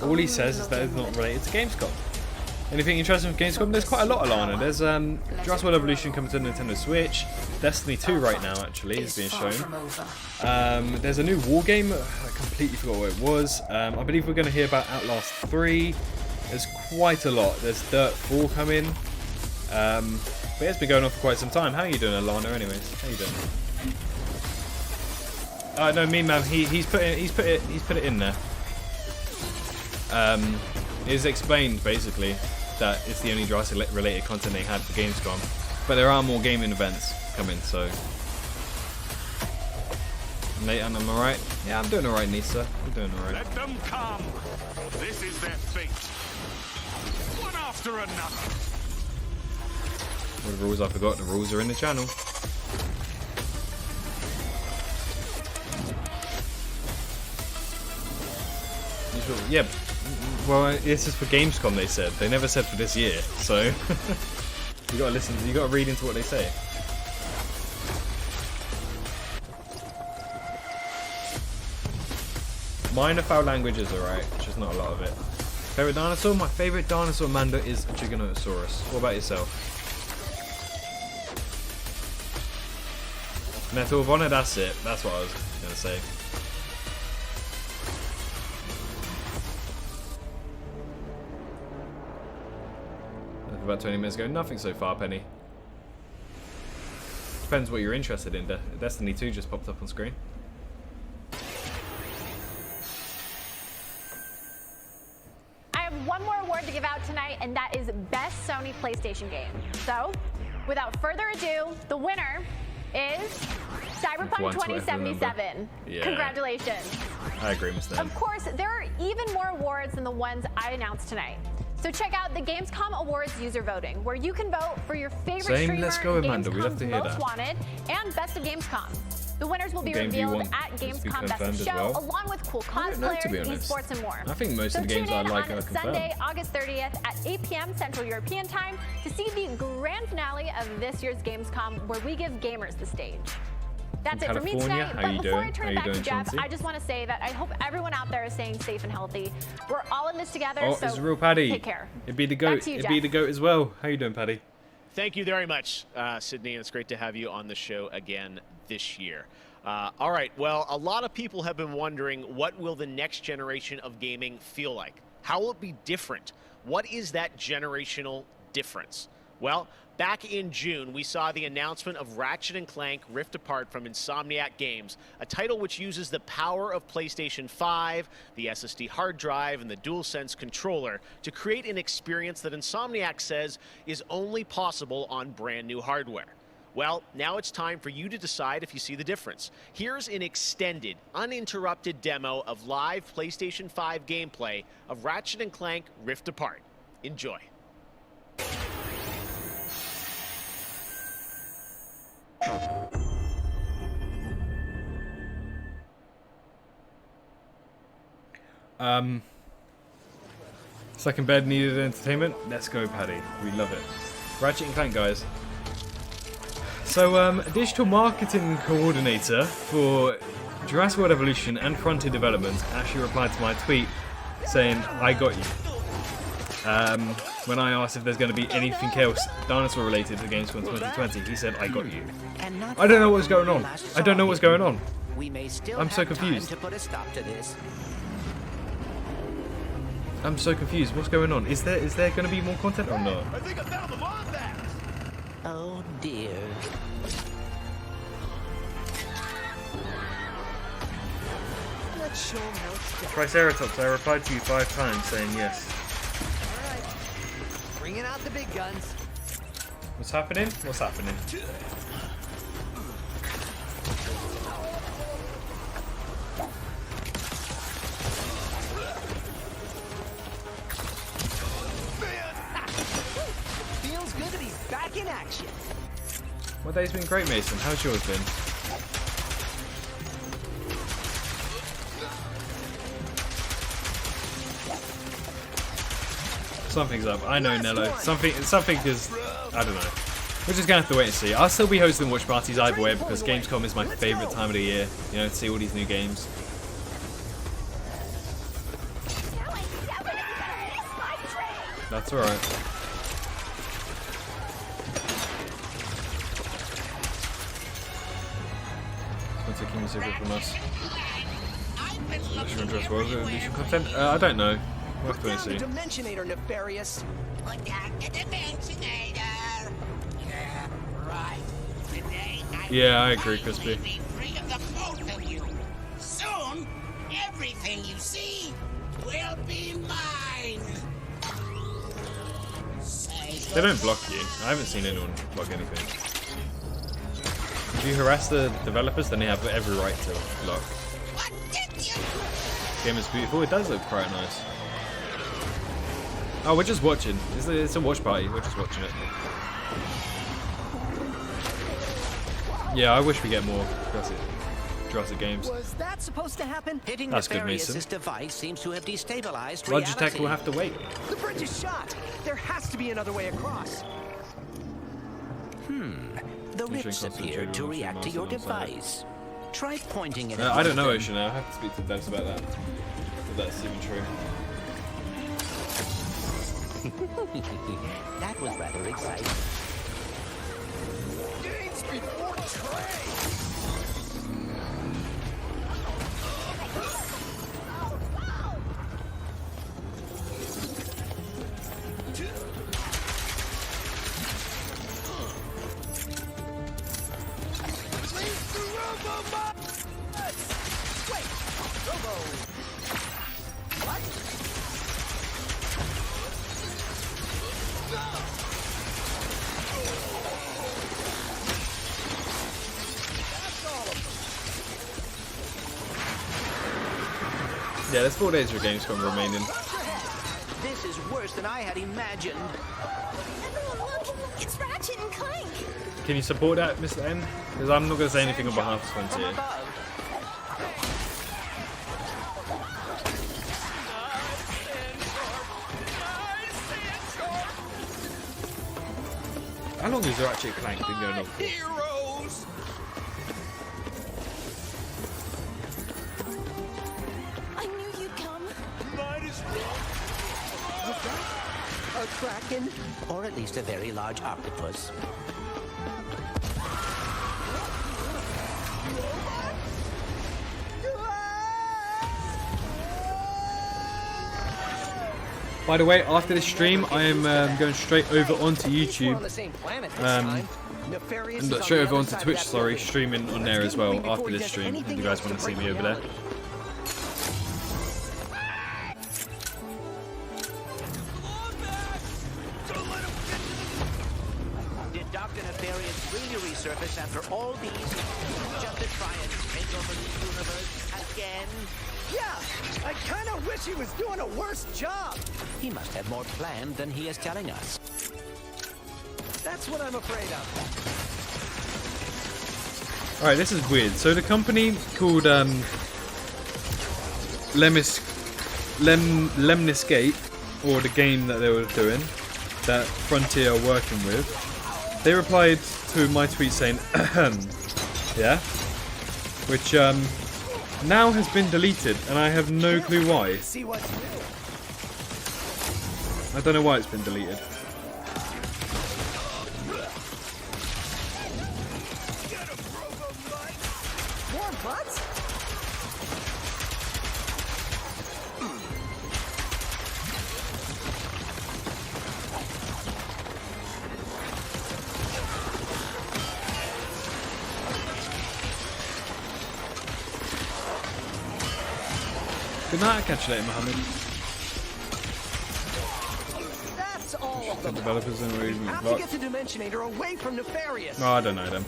All he says is that it's not related to Gamescom. Anything interesting from Gamescom? There's quite a lot, Alana. There's Jurassic World Evolution coming to Nintendo Switch. Destiny 2 right now, actually, is being shown. There's a new war game. I completely forgot what it was. I believe we're going to hear about Outlast 3. There's quite a lot. There's Dirt 4 coming. But yeah, it's been going on for quite some time. How are you doing, Alana? Anyways, how you doing? No, me, man. He's put it in there. It's explained basically that it's the only Jurassic related content they had for Gamescom, but there are more gaming events coming. So, Nate, am I right? Yeah, I'm doing alright, Nisa. I'm doing alright. Let them come. This is their fate. One after another. What are the rules? I forgot. The rules are in the channel. Yeah. Well, this is for Gamescom, they said. They never said for this year, so you gotta listen. You gotta read into what they say. Minor foul language is alright, just not a lot of it. Favorite dinosaur? My favorite dinosaur, Amanda, is a Giganotosaurus. What about yourself? Metal of Honor, that's it. That's what I was gonna say. About 20 minutes ago. Nothing so far, Penny. Depends what you're interested in. Destiny 2 just popped up on screen. I have one more award to give out tonight, and that is Best Sony PlayStation Game. So, without further ado, the winner is Cyberpunk 2077. Yeah. Congratulations. I agree with that. Of course, there are even more awards than the ones I announced tonight. So check out the Gamescom Awards user voting, where you can vote for your favorite streamer, Let's go, Amanda. We'd love to hear Most that. Wanted, and Best of Gamescom. The winners will be What game do you revealed want at to be Gamescom Best of confirmed as Show, well? along with cool I don't know, to be cosplayers, honest. esports, and more. I think most of the games I like are confirmed. Sunday, August 30th at 8 p.m. Central European Time to see the grand finale of this year's Gamescom, where we give gamers the stage. That's it for me California, tonight. how you But before I doing? turn How it you back to doing, Geoff, Chauncey? I just want to say that I hope everyone out there is staying safe and healthy. We're all in this together, Oh, so it's a real Paddy. take care. It'd be the Back goat. to you, It'd be Geoff. the goat as well. How you doing, Paddy? Thank you very much, Sydney. It's great to have you on the show again this year. All right, well, a lot of people have been wondering, what will the next generation of gaming feel like? How will it be different? What is that generational difference? Well, back in June, we saw the announcement of Ratchet & Clank Rift Apart from Insomniac Games, a title which uses the power of PlayStation 5, the SSD hard drive, and the DualSense controller to create an experience that Insomniac says is only possible on brand new hardware. Well, now it's time for you to decide if you see the difference. Here's an extended, uninterrupted demo of live PlayStation 5 gameplay of Ratchet & Clank Rift Apart. Enjoy. Second bed needed entertainment. Let's go, Paddy. We love it. Ratchet & Clank, guys. So, digital marketing coordinator for Jurassic World Evolution and Frontier Development actually replied to my tweet saying, I got you. When I asked if there's going to be anything else dinosaur related to Gamescom 2020, he said, I got you. I don't know what's going on. I don't know what's going on. I'm so confused. I'm so confused. What's going on? Is there going to be more content or not? I think I found the Wombat. Oh dear. Let's show them how it's done. Triceratops, I replied to you 5 times saying yes. Alright. Bringing out the big guns. What's happening? What's happening? Feels good to be back in action. My day's been great, Mason. How's yours been? Something's up. I know, Nello. Something is... I don't know. We're just gonna have to wait and see. I'll still be hosting watch parties either way because Gamescom is my favourite time of the year. You know, to see all these new games. That's alright. What's taking a secret from us? Interest was deletion content? I don't know. We'll have to wait and see. Dimensionator, nefarious. Put down the Dimensionator. Yeah, right. Today Yeah, I agree, Crispy. be free of the both of you. Soon, everything you see will be mine. They don't block you. I haven't seen anyone block anything. If you harass the developers, then they have every right to block. Game is beautiful. It does look quite nice. Oh, we're just watching. It's a watch party. We're just watching it. Yeah, I wish we get more Jurassic games. Was that supposed to happen? Hitting That's good, Nefarious' Mason. device seems to have destabilized Logitech reality. will have to wait. The bridge is shot. There has to be another way across. The rips appeared to react to your device. Try pointing it at I don't know, them. Ocean. I'll have to speak to Devs about that. If that's even true. That was rather exciting. Games before trade. Yeah, there's 4 days for Gamescom remaining. This is worse than I had imagined. Everyone look! It's Ratchet and Clank! Can you support that, Mr. N? Because I'm not going to say anything on behalf of Frontier. How long has Ratchet and Clank been going on for? Heroes! I knew you'd come. Might as well. A kraken? Or at least a very large octopus. By the way, after this stream, I am going straight over onto YouTube. And straight over onto Twitch, sorry, streaming on there as well after this stream. If you guys want to see me over there. Did Dr. Nefarious really resurface after all these years just to try and take over the universe again? Yeah, I kind of wish he was doing a worse job. He must have more planned than he is telling us. That's what I'm afraid of. Alright, this is weird. So the company called Lemniscape, or the game that they were doing, that Frontier are working with, they replied to my tweet saying, yeah, which now has been deleted, and I have no clue why. I don't know why it's been deleted. More butts? Good night, I'll catch you later, Mohammed. That's all of The them. developers don't really We have to get to Dimensionator away from Nefarious. Oh, I don't know them.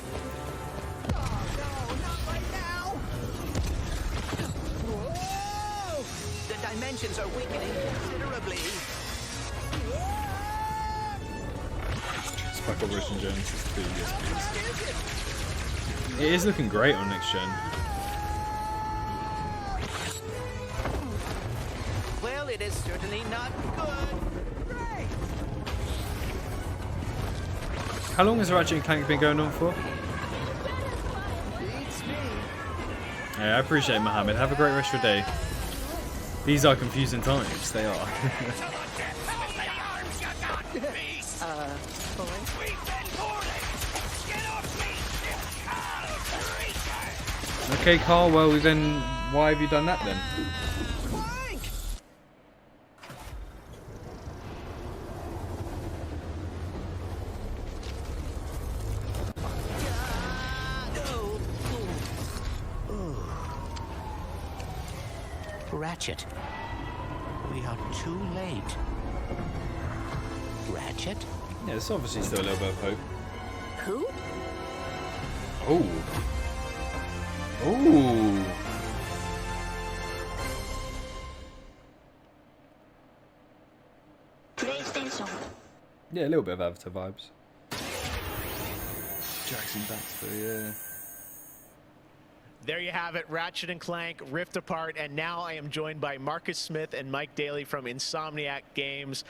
The dimensions are weakening considerably. Spike Operation Genesis 2, yes please. It is looking great on next gen. Well, it is certainly not good. Right. How long has Ratchet & Clank been going on for? Yeah, I appreciate it, Mohammed. Have a great rest of your day. These are confusing times, they are. Okay, Carl, well then, why have you done that then? Ratchet, we are too late. Ratchet? Yeah, there's obviously still a little bit of hope. Who? Oh. Ooh. PlayStation. Yeah, a little bit of Avatar vibes. Jackson Baxter, yeah. There you have it, Ratchet & Clank, Rift Apart, and now I am joined by Marcus Smith and Mike Daly from Insomniac Games.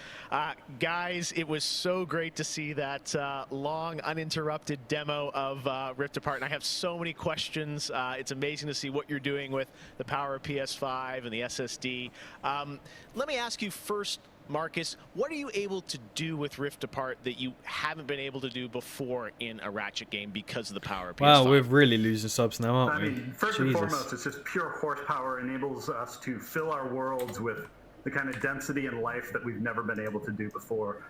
Guys, it was so great to see that long, uninterrupted demo of Rift Apart, and I have so many questions. It's amazing to see what you're doing with the power of PS5 and the SSD. Let me ask you first, Marcus, what are you able to do with Rift Apart that you haven't been able to do before in a Ratchet game because of the power of PS5? Wow, we're really losing subs now, aren't we? I mean, first and foremost, it's just pure horsepower enables us to fill our worlds with the kind of density and life that we've never been able to do before.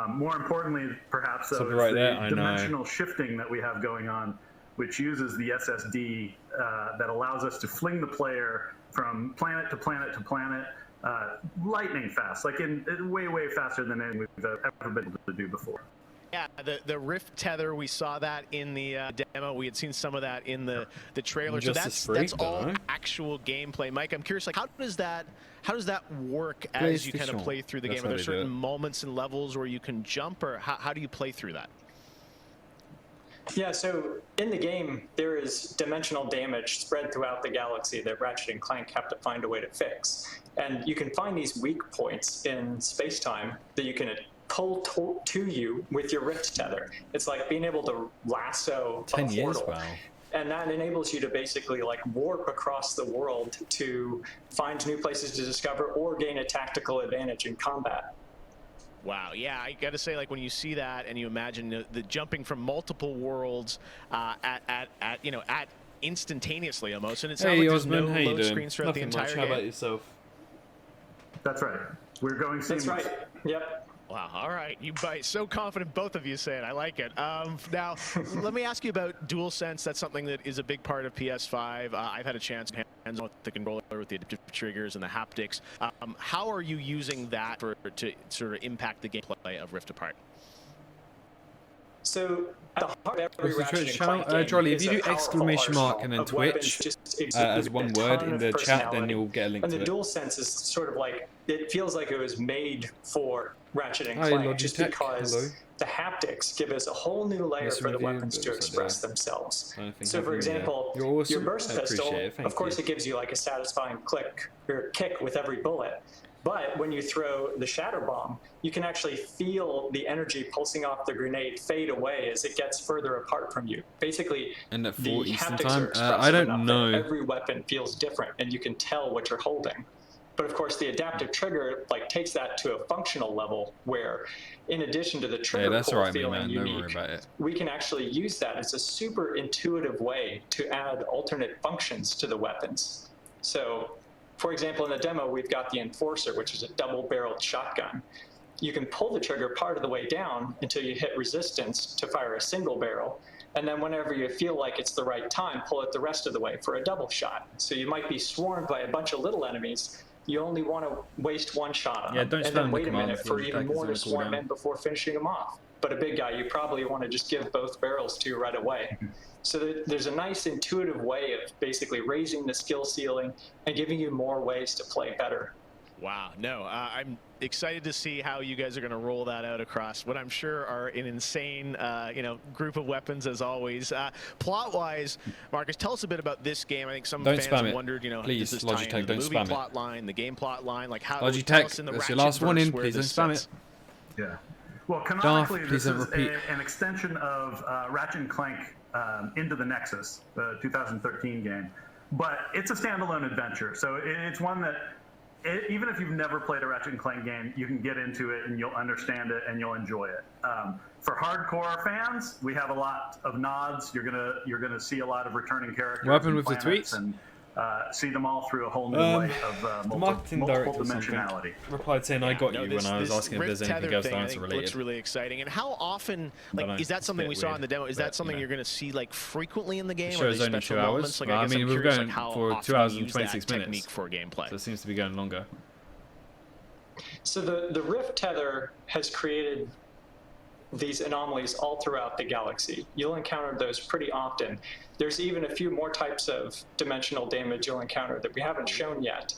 More importantly, perhaps, though, is right the there, dimensional shifting that we have going on, which uses the SSD that allows us to fling the player from planet to planet to planet, lightning fast, like in way faster than anything we've ever been able to do before. Yeah, the Rift tether, we saw that in the demo. We had seen some of that in the trailer. So that's all actual gameplay. Mike, I'm curious, like how does that work as you kind of play through the game? Are there certain moments and levels where you can jump, or how do you play through that? Yeah, so in the game, there is dimensional damage spread throughout the galaxy that Ratchet and Clank have to find a way to fix. And you can find these weak points in space-time that you can pull to you with your Rift tether. It's like being able to lasso a 10 years, portal. wow. And that enables you to basically like warp across the world to find new places to discover or gain a tactical advantage in combat. Wow, yeah, I got to say, like when you see that and you imagine the jumping from multiple worlds at instantaneously almost, and it sounds like there's no load screens throughout the entire game. How about yourself? That's right. We're going seamless. That's right. Yep. Wow, all right. You bite. So confident both of you say it. I like it. Now, let me ask you about DualSense. That's something that is a big part of PS5. I've had a chance to hands-on with the controller, with the adaptive triggers and the haptics. How are you using that to sort of impact the gameplay of Rift Apart? So at the heart of every Ratchet and channel, Clank game Jolly, if is you a do exclamation mark powerful and then arsenal of Twitch weapons just as exuding one a word ton in of the chat, then personality. you'll get a link and to the it. DualSense is sort of like, it feels like it was made for Ratchet and Hi, Clank just Logitech. because Hello. the haptics give us a whole new layer Nice for the review, weapons to but it's express like themselves. I think So for having, example, you're awesome. your burst I appreciate pistol, it. Thank of course you. it gives you like a satisfying kick with every bullet. But when you throw the shatter bomb, you can actually feel the energy pulsing off the grenade fade away as it gets further apart from you. Basically, And at the 4 Eastern haptics time, are expressive I don't enough know. that every weapon feels different, and you can tell what you're holding. But of course, the adaptive trigger takes that to a functional level where, in addition to the trigger Yeah, that's pull alright, feeling man. Don't worry unique, about it. we can actually use that as a super intuitive way to add alternate functions to the weapons. So, for example, in the demo, we've got the Enforcer, which is a double-barreled shotgun. You can pull the trigger part of the way down until you hit resistance to fire a single barrel, and then whenever you feel like it's the right time, pull it the rest of the way for a double shot. So you might be swarmed by a bunch of little enemies, you only want to waste one shot on them, don't and spam then the wait a minute commands, for Logitech, even it's more on to the swarm cooldown. in before finishing them off. But a big guy, you probably want to just give both barrels to right away. So there's a nice intuitive way of basically raising the skill ceiling and giving you more ways to play better. Wow, no, I'm excited to see how you guys are going to roll that out across what I'm sure are an insane, group of weapons as always. Plot-wise, Marcus, tell us a bit about this game. I think some fans have wondered, please, does this tie into the movie plot line, the game plot line, like how Logitech, tell us in the that's your last one in. Please don't spam it. Yeah. Well, canonically, please this don't is repeat. an extension of Ratchet & Clank Into the Nexus, the 2013 game. But it's a standalone adventure, so it's one that even if you've never played a Ratchet & Clank game, you can get into it and you'll understand it and you'll enjoy it. For hardcore fans, we have a lot of nods. You're gonna see a lot of returning characters. What happened and with the planets tweets? And see them all through a whole new way of marketing multiple director dimensionality. Replied saying, "I got you" this, when I was asking if Rift there's anything Tether else thing, I dinosaur think related. looks really exciting. And how often, Dunno, is that it's a something bit we saw weird, in the demo? Is but, that something you're going to see like frequently in the game? The Or are show's they only special 2 hours. moments? Like, Well, I guess I'm we're curious, going like, how for often 2 hours you and use 26 that minutes. technique for gameplay. So it seems to be going longer. So the Rift Tether has created these anomalies all throughout the galaxy. You'll encounter those pretty often. There's even a few more types of dimensional damage you'll encounter that we haven't shown yet.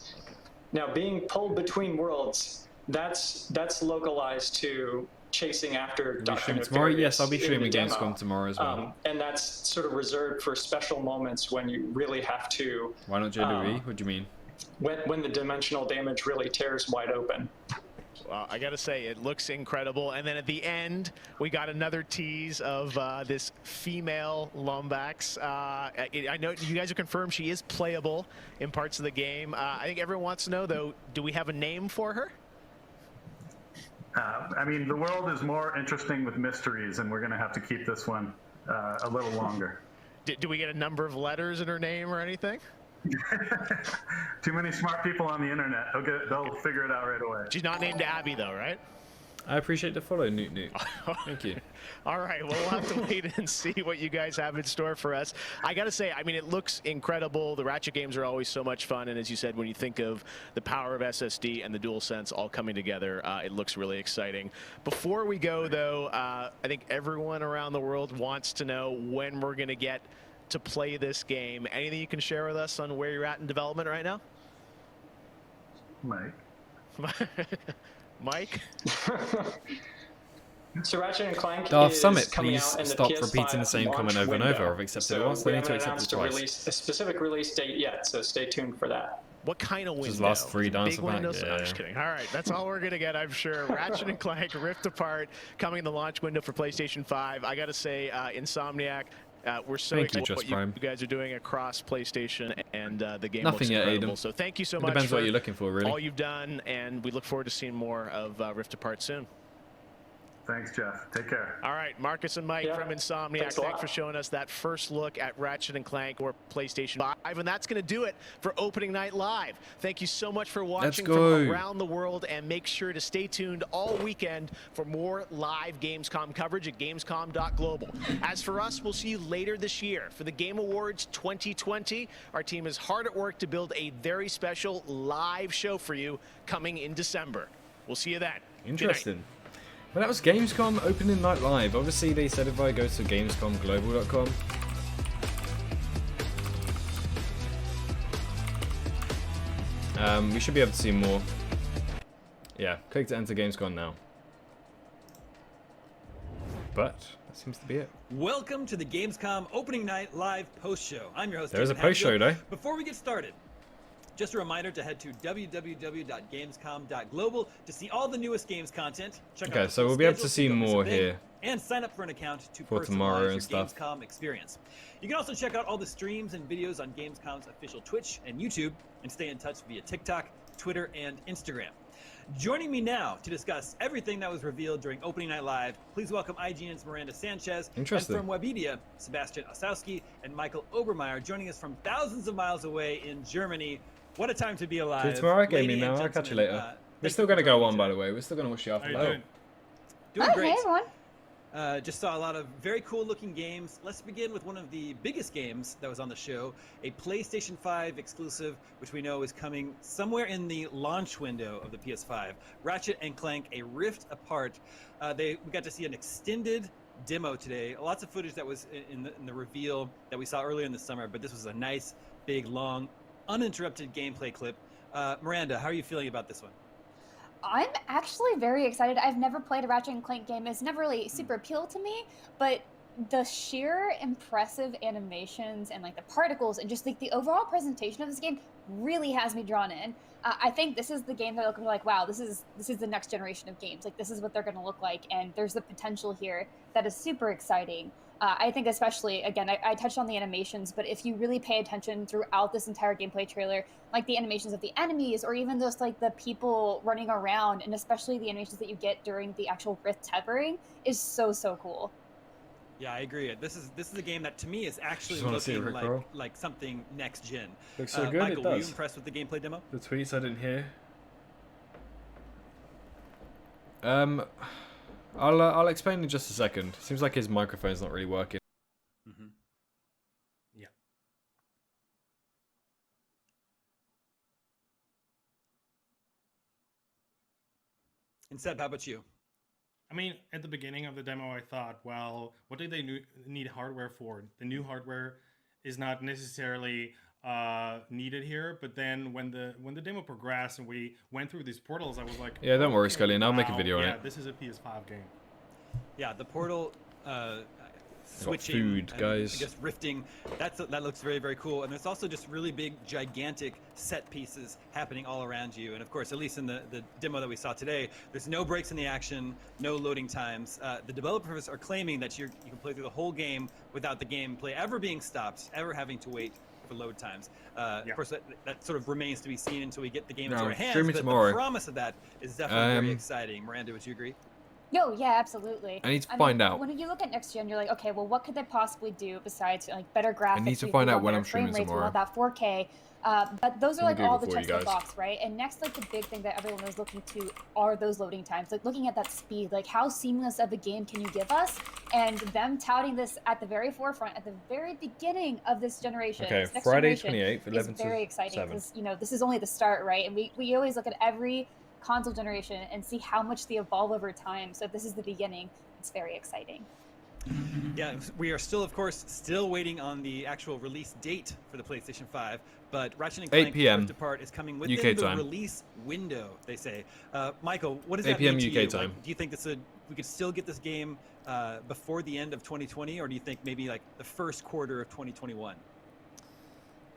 Now, being pulled between worlds, that's localized to chasing after Dr. Tomorrow? Nefarious Yes, I'll be in streaming the demo. Gamescom tomorrow as well. And that's sort of reserved for special moments when you really have to... Why not JWE? What do you mean? When the dimensional damage really tears wide open. Well, I gotta say, it looks incredible. And then at the end, we got another tease of this female Lombax. I know you guys have confirmed she is playable in parts of the game. I think everyone wants to know, though, do we have a name for her? I mean, the world is more interesting with mysteries, and we're going to have to keep this one a little longer. Do we get a number of letters in her name or anything? Too many smart people on the internet. They'll figure it out right away. She's not named Abby, though, right? I appreciate the follow, Newt Newt. Thank you. All right, well, we'll have to wait and see what you guys have in store for us. I got to say, I mean, it looks incredible. The Ratchet games are always so much fun. And as you said, when you think of the power of SSD and the DualSense all coming together, it looks really exciting. Before we go, though, I think everyone around the world wants to know when we're going to get to play this game. Anything you can share with us on where you're at in development right now? Mike? So Ratchet & Clank Darth is Summit, coming please out in the stop PS5 repeating the same comment launch over and window. over. I've accepted it So once, we I need to haven't accept it announced twice. a specific release date yet, so stay tuned for that. What kind of window? Just last 3 Big Dinosaur Pack. windows? Yeah. No, just kidding. All right, that's all we're gonna get, I'm sure. Ratchet & Clank Rift Apart coming in the launch window for PlayStation 5. I gotta say, Insomniac, we're so excited what you guys are doing across PlayStation, and the game looks incredible. So thank you so much. Depends what you're looking for, really. All you've done, and we look forward to seeing more of Rift Apart soon. Thanks, Jeff. Take care. All right, Marcus and Mike from Insomniac, thanks for showing us that first look at Ratchet & Clank or PlayStation 5. And that's going to do it for Opening Night Live. Thank you so much for watching from around the world, and make sure to stay tuned all weekend for more live Gamescom coverage at Gamescom.global. As for us, we'll see you later this year for the Game Awards 2020. Our team is hard at work to build a very special live show for you coming in December. We'll see you then. Interesting. Well, that was Gamescom Opening Night Live. Obviously, they said if I go to gamescomglobal.com, we should be able to see more. Yeah, click to enter Gamescom now. But that seems to be it. Welcome to the Gamescom Opening Night Live post show. I'm your host. There is a David post show, though. Before we get started, just a reminder to head to www.gamescom.global to see all the newest games content. Check out so we'll be able to see more here. And sign up for an account to for tomorrow and your stuff. Gamescom experience. You can also check out all the streams and videos on Gamescom's official Twitch and YouTube, and stay in touch via TikTok, Twitter, and Instagram. Joining me now to discuss everything that was revealed during Opening Night Live, please welcome IGN's Miranda Sanchez, and from Webedia, Sebastian Osowski and Michael Obermeyer, joining us from thousands of miles away in Germany. What a time to be alive. See you tomorrow, gaming now. I'll catch you later. We're still going to go on, by the way. We're still going to wish you off. Hello. Doing great. Hey, everyone. Just saw a lot of very cool looking games. Let's begin with one of the biggest games that was on the show, a PlayStation 5 exclusive, which we know is coming somewhere in the launch window of the PS5. Ratchet and Clank, A Rift Apart. We got to see an extended demo today. Lots of footage that was in the reveal that we saw earlier in the summer, but this was a nice, big, long, uninterrupted gameplay clip. Miranda, how are you feeling about this one? I'm actually very excited. I've never played a Ratchet and Clank game. It's never really super appealed to me, but the sheer impressive animations and like the particles and just like the overall presentation of this game really has me drawn in. I think this is the game that they're looking like, wow, this is the next generation of games. Like this is what they're going to look like, and there's the potential here that is super exciting. I think especially, again, I touched on the animations, but if you really pay attention throughout this entire gameplay trailer, like the animations of the enemies or even just like the people running around, and especially the animations that you get during the actual Rift tethering is so cool. Yeah, I agree. This is a game that to me is actually looking like something next gen. Looks so good. Michael, it does. were you impressed with the gameplay demo? The tweets I didn't hear. I'll explain in just a second. Seems like his microphone's not really working. Mm-hmm. Yeah. And Seb, how about you? I mean, at the beginning of the demo, I thought, well, what do they need hardware for? The new hardware is not necessarily needed here. But then when the demo progressed and we went through these portals, I was like, yeah, don't worry, Scully. And I'll make a video on it. Yeah, this is a PS5 game. Yeah, the portal switching, food, guys. I guess rifting. That looks very cool. And there's also just really big, gigantic set pieces happening all around you. And of course, at least in the demo that we saw today, there's no breaks in the action, no loading times. The developers are claiming that you can play through the whole game without the gameplay ever being stopped, ever having to wait for load times. Of course, that sort of remains to be seen until we get the game into our hands. But tomorrow. The promise of that is definitely very exciting. Miranda, would you agree? No, yeah, absolutely. I need to find out. When you look at next gen, you're like, okay, well, what could they possibly do besides like better graphics? I need to find out when I'm streaming frame rates, tomorrow. We want that 4K. But those are like all the Google for checks you in the guys. box, right? And next, like the big thing that everyone is looking to are those loading times. Like looking at that speed, like how seamless of a game can you give us? And them touting this at the very forefront, at the very beginning of this generation. Okay, this next Friday generation 28th, 11 is very to exciting 7. because this is only the start, right? And we always look at every console generation and see how much they evolve over time. So if this is the beginning, it's very exciting. Yeah, we are still, of course, waiting on the actual release date for the PlayStation 5, but Ratchet & Clank 8 p.m. Rift Apart is coming within UK the time. release window, they say. Michael, what does 8 that mean p.m. to you? UK time. Like, do you think we could still get this game before the end of 2020, or do you think maybe like the first quarter of 2021?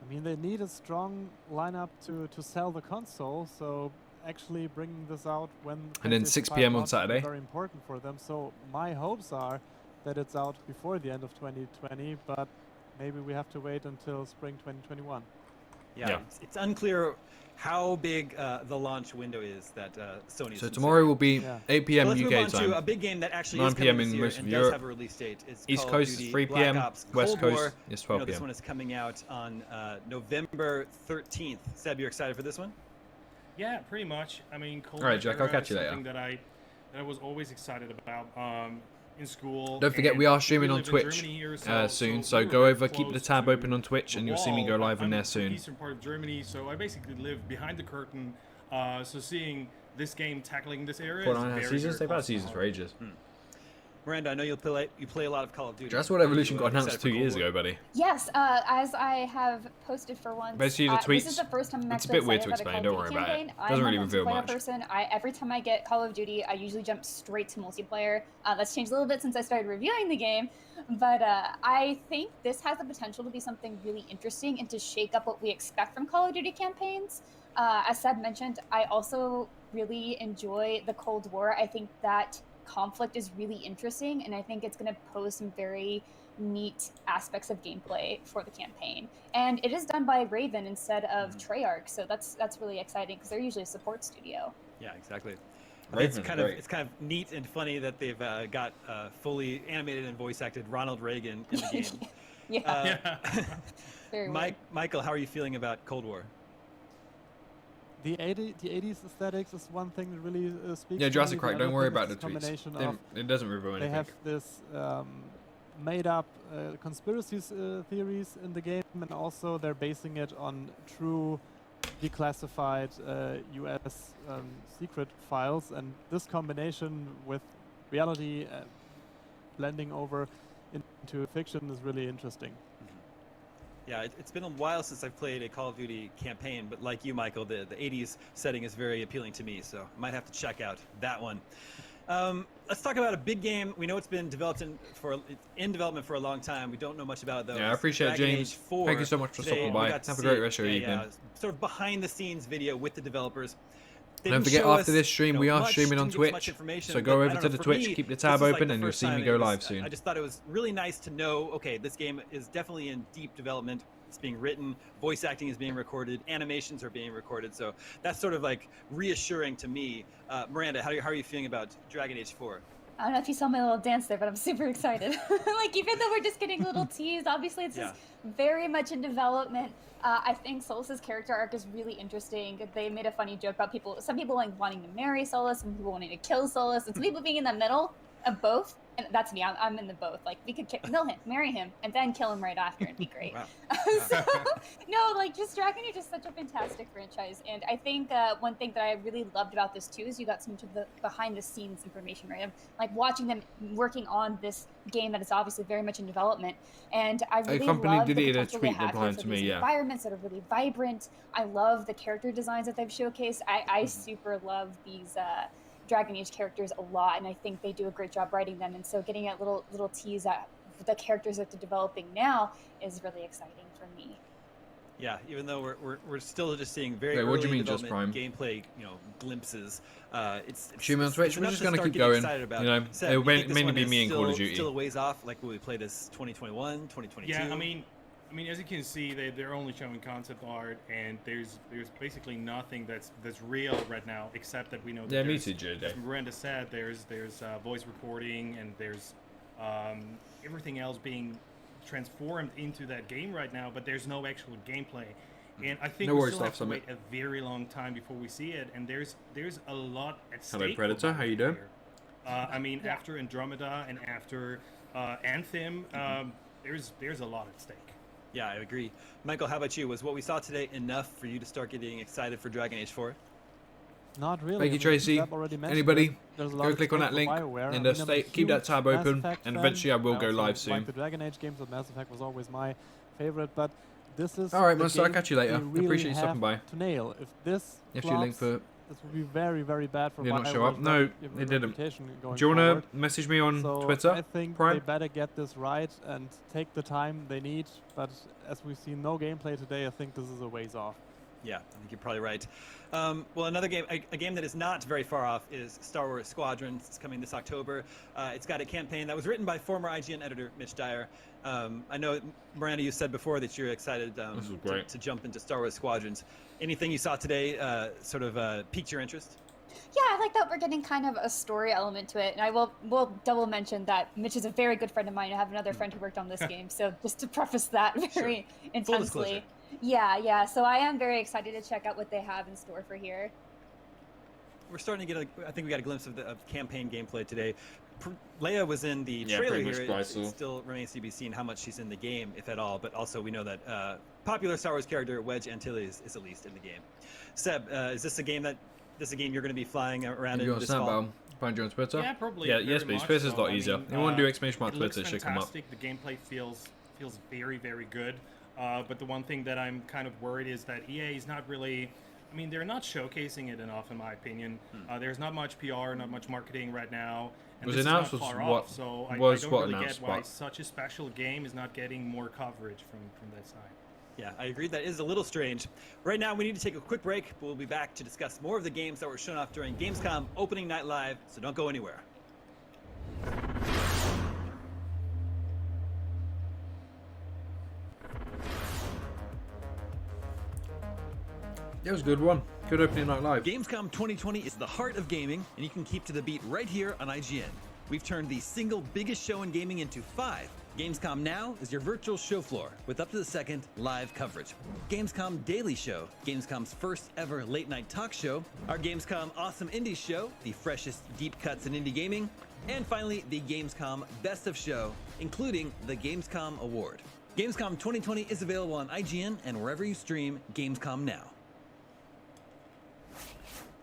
I mean, they need a strong lineup to sell the console, so actually bringing this out when And then 6 p.m. on Saturday. is very important for them. So my hopes are that it's out before the end of 2020, but maybe we have to wait until spring 2021. Yeah. It's unclear how big the launch window is that Sony's. So tomorrow will be 8 p.m. So let's UK move on time. to a big game that actually 9 is p.m. coming this in year most of and Europe. does have a release date. It's East Call Coast of Duty 3 p.m. Black Ops West Cold Coast War. is 12 This p.m. one is coming out on November 13th. Seb, you're excited for this one? Yeah, pretty much. I mean, Cold All right, Jack, I'll Era catch you is later. something that I was always excited about in school. Don't forget, and we are streaming on live in Twitch Germany here, soon, we so were go very over, keep the close tab to open on Twitch, and you'll see me go wall. live in there I'm soon. in the eastern part of Germany, so I basically live behind the curtain. So seeing this game tackling this area is Fortnite very, has seasons? very They've had close to seasons home. for ages. Miranda, I know you play a lot of Call of Duty. Jurassic Evolution got Excited announced for 2 years Cold War? ago, buddy. Yes, as I have posted for once. Basically, the tweets. This is the first time I'm It's a actually bit weird to excited explain. about a Don't Call of worry Duty about it. campaign. Doesn't I'm really a reveal multiplayer much. person. Every time I get Call of Duty, I usually jump straight to multiplayer. That's changed a little bit since I started reviewing the game, but I think this has the potential to be something really interesting and to shake up what we expect from Call of Duty campaigns. As Seb mentioned, I also really enjoy the Cold War. I think that conflict is really interesting, and I think it's going to pose some very neat aspects of gameplay for the campaign. And it is done by Raven instead of Treyarch, so that's really exciting because they're usually a support studio. Yeah, exactly. Raven's It's kind of neat and funny that they've got fully animated and voice acted Ronald Reagan in the game. Yeah. Very weird. Michael, how are you feeling about Cold War? The 80s aesthetics is one thing that really speaks. Yeah, to Jurassic me. Crack, The don't other worry thing about is the this tweets. combination of It doesn't reveal anything. They have this made-up conspiracy theories in the game, and also they're basing it on true declassified US secret files, and this combination with reality blending over into fiction is really interesting. Yeah, it's been a while since I've played a Call of Duty campaign, but like you, Michael, the 80s setting is very appealing to me, so I might have to check out that one. Let's talk about a big game. We know it's been in development for a long time. We don't know much about it, though. Yeah, I appreciate it, James. Thank you so much for stopping by. Have a great rest of your evening. Sort of behind-the-scenes video with the developers. And don't forget, after this stream, we are streaming on Twitch, so go over to the Twitch, keep the tab open, and you'll see me go live soon. I just thought it was really nice to know, okay, this game is definitely in deep development. It's being written, voice acting is being recorded, animations are being recorded, so that's sort of like reassuring to me. Miranda, how are you feeling about Dragon Age 4? I don't know if you saw my little dance there, but I'm super excited. Like, even though we're just getting little teased, obviously it's just very much in development. I think Solus's character arc is really interesting. They made a funny joke about some people like wanting to marry Solus, some people wanting to kill Solus, and some people being in the middle of both. And that's me. I'm in the both. Like, we could kill him, marry him, and then kill him right after. It'd be great. So, no, like, just Dragon Age is such a fantastic franchise. And I think one thing that I really loved about this, too, is you got some of the behind-the-scenes information, right? Like, watching them working on this game that is obviously very much in development. And I really love the potential they have for these environments that are really vibrant. I love the character designs that they've showcased. I super love these Dragon Age characters a lot, and I think they do a great job writing them. And so getting a little tease at the characters that they're developing now is really exciting for me. Yeah, even though we're still just seeing very what do you early mean, just development Prime? gameplay, glimpses. It's Stream on Twitch, we're just gonna keep going. It'll mainly be me and Call of Duty. Still a ways off. Like, will we play this 2021, 2022? Yeah, I mean, as you can see, they're only showing concept art, and there's basically nothing that's real right now, except that we know that as Miranda said, there's voice recording, and there's everything else being transformed into that game right now, but there's no actual gameplay. And I think we still have to wait a very long time before we see it, and there's a lot at stake. Hello, Predator. How you doing? I mean, after Andromeda and after Anthem, there's a lot at stake. Yeah, I agree. Michael, how about you? Was what we saw today enough for you to start getting excited for Dragon Age 4? Not really. Thank you, Tracy. Anybody, go click on that link in the state. Keep that tab open, and eventually I will go live soon. Like the Dragon Age games, but Mass Effect was always my favorite. But this is all right, Monster. I'll catch you later. Really Appreciate you stopping by. To nail. If this your link for this would be very, very bad for did my not show up. No, it didn't. Do you want to message me on Twitter? I think Prime? they better get this right and take the time they need. But as we've seen no gameplay today, I think this is a ways off. Yeah, I think you're probably right. Well, another game, a game that is not very far off, is Star Wars Squadrons. It's coming this October. It's got a campaign that was written by former IGN editor Mitch Dyer. I know, Miranda, you said before that you're excited to jump into Star Wars Squadrons. Anything you saw today sort of piqued your interest? Yeah, I like that we're getting kind of a story element to it. And I will double mention that Mitch is a very good friend of mine. I have another friend who worked on this game. So just to preface that very intensely. Yeah. So I am very excited to check out what they have in store for here. We're starting to get I think we got a glimpse of campaign gameplay today. Leia was in the trailer here. It still remains to be seen how much she's in the game, if at all. But also we know that popular Star Wars character Wedge Antilles is at least in the game. Seb, is this a game you're going to be flying around in this fall? Find you on Twitter? Yeah, probably. Yeah, yes, please. Twitter's a lot easier. If you want to do exclamation mark Twitter, it should come up. The gameplay feels very, very good. But the one thing that I'm kind of worried is that EA is not really... I mean, they're not showcasing it enough, in my opinion. There's not much PR, not much marketing right now. And Was this announced is not far what off, so I was don't what really announced, get why but- such a special game is not getting more coverage from that side. Yeah, I agree. That is a little strange. Right now, we need to take a quick break, but we'll be back to discuss more of the games that were shown off during Gamescom opening night live, so don't go anywhere. It was a good one. Good opening night live. Gamescom 2020 is the heart of gaming, and you can keep to the beat right here on IGN. We've turned the single biggest show in gaming into 5 Gamescom Now is your virtual show floor with up to the second live coverage. Gamescom Daily Show, Gamescom's first ever late night talk show, our Gamescom Awesome Indies show, the freshest deep cuts in indie gaming, and finally the Gamescom Best of Show, including the Gamescom Award. Gamescom 2020 is available on IGN and wherever you stream Gamescom Now.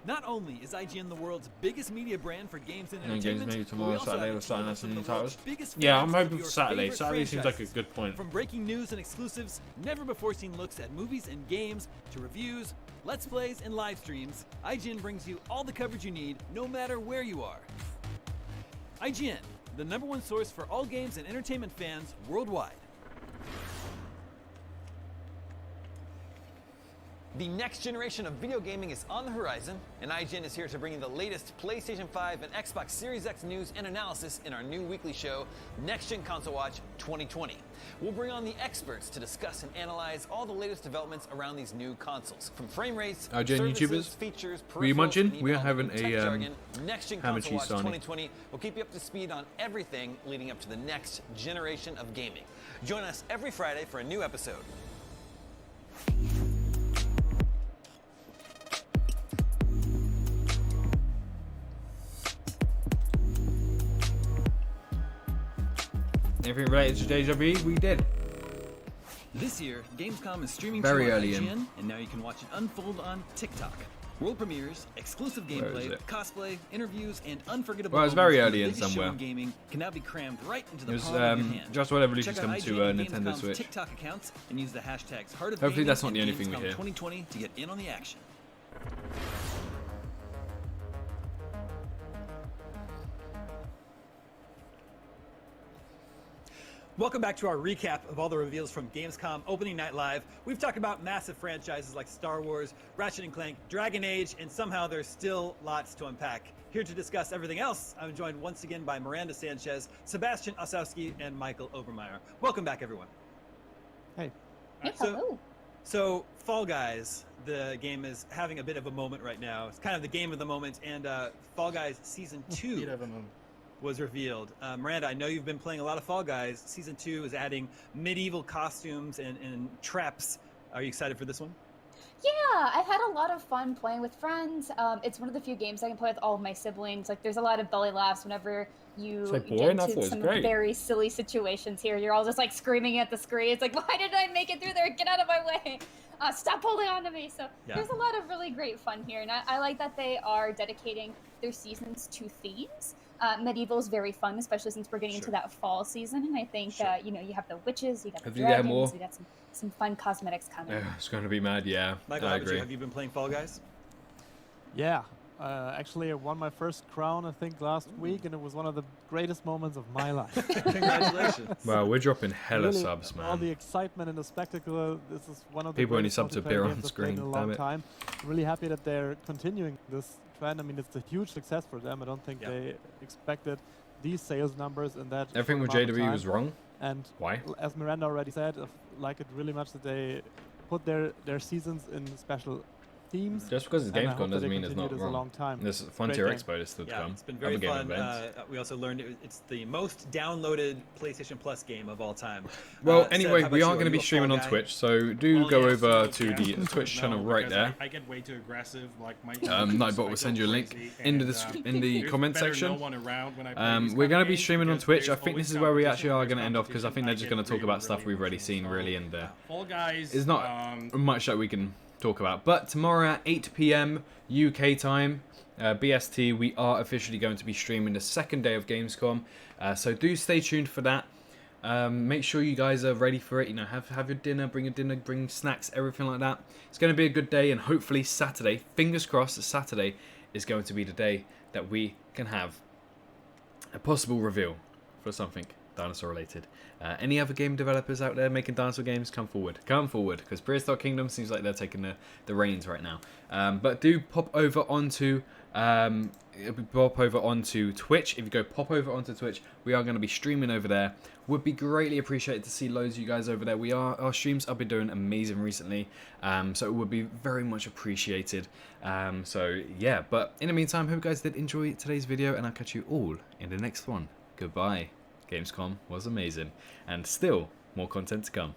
Not only is IGN the world's biggest media brand for games and entertainment, maybe tomorrow, Saturday, we're starting out some new titles. biggest Yeah, I'm fans hoping of for your Saturday. favorite Saturday seems like a franchises. good point. From breaking news and exclusives, never before seen looks at movies and games, to reviews, let's plays, and live streams, IGN brings you all the coverage you need, no matter where you are. IGN, the #1 source for all games and entertainment fans worldwide. The next generation of video gaming is on the horizon, and IGN is here to bring you the latest PlayStation 5 and Xbox Series X news and analysis in our new weekly show, Next Gen Console Watch 2020. We'll bring on the experts to discuss and analyze all the latest developments around these new consoles, from frame rates, IGN services, YouTubers, features, were you peripherals, munching? and We are even having tech a jargon. Next Gen ham and Console cheese Watch Sonic. 2020 will keep you up to speed on everything leading up to the next generation of gaming. Join us every Friday for a new episode. Anything related to Deja Vu, we did. This year, Gamescom is streaming Very to on early IGN, in. and now you can watch it unfold on TikTok. World premieres, exclusive Where is gameplay, it? cosplay, interviews, and unforgettable Well, it's very moments from early the in biggest show somewhere. in gaming can now be crammed right into the It was, palm of your hand. Just What Evolution's Check out coming to IGN and Nintendo Gamescom's Switch. TikTok accounts and use the hashtags Heart of Hopefully Gaming that's not and the only thing we Gamescom hear. 2020 to get in on the action. Welcome back to our recap of all the reveals from Gamescom Opening Night Live. We've talked about massive franchises like Star Wars, Ratchet & Clank, Dragon Age, and somehow there's still lots to unpack. Here to discuss everything else, I'm joined once again by Miranda Sanchez, Sebastian Osowski, and Michael Obermeyer. Welcome back, everyone. Hey. So Fall Guys, the game is having a bit of a moment right now. It's kind of the game of the moment, and Fall Guys Season 2 was revealed. Miranda, I know you've been playing a lot of Fall Guys. Season 2 is adding medieval costumes and traps. Are you excited for this one? Yeah, I've had a lot of fun playing with friends. It's one of the few games I can play with all of my siblings. Like, there's a lot of belly laughs whenever you So get boring? I thought it into was some great. very silly situations here. You're all just like screaming at the screen. It's like, why didn't I make it through there? Get out of my way. Stop holding on to me. So Yeah. there's a lot of really great fun here. And I like that they are dedicating their seasons to themes. Medieval is very fun, especially since we're getting into that fall season. And I think, you know, you have the witches, you got the Hopefully they have dragons, more. you got some fun cosmetics coming. It's going to be mad, yeah. Michael, I how about you? agree. Have you been playing Fall Guys? Yeah, actually I won my first crown, I think, last week, and it was one of the greatest moments of my life. Congratulations. Wow, we're dropping hella Really, subs, All the man. excitement and the spectacle, this is one of the People only greatest sub to multiplayer appear on games I've played screen, in a damn long it. time. I'm really happy that they're continuing this trend. I mean, it's a huge success for them. I don't think they expected these sales numbers and that Everything with short amount of JW time. was wrong. And Why? as Miranda already said, I like it really much that they put their seasons in special themes. Just because it's and I Gamescom hope that doesn't they mean it's continue not this a wrong. long time. There's Great Frontier game. Expo is still to Yeah, come. it's been very Other fun. gaming events. We also learned it's the most downloaded PlayStation Plus game of all time. Well, Seb, anyway, how about we you? are going to you be a Fall streaming on guy? Twitch, so do go over to the Twitch channel right there. I get way too aggressive. Like my Nightbot will send you a link in the comment section. We're going to be streaming on Twitch. I think this is where we actually are going to end off because I think they're just going to talk about stuff we've already seen, really, and Fall Guys. there's not much that we can talk about. But tomorrow at 8 PM UK time, BST, we are officially going to be streaming the second day of Gamescom. So do stay tuned for that. Make sure you guys are ready for it. You know, have your dinner, bring snacks, everything like that. It's going to be a good day, and hopefully Saturday, fingers crossed, Saturday is going to be the day that we can have a possible reveal for something dinosaur related. Any other game developers out there making dinosaur games, come forward, because Prehistoric Kingdom seems like they're taking the reins right now. But do pop over onto Twitch. If you go pop over onto Twitch, we are going to be streaming over there. Would be greatly appreciated to see loads of you guys over there. Our streams have been doing amazing recently, so it would be very much appreciated. So yeah, but in the meantime, hope you guys did enjoy today's video, and I'll catch you all in the next one. Goodbye, Gamescom was amazing. And still, more content to come.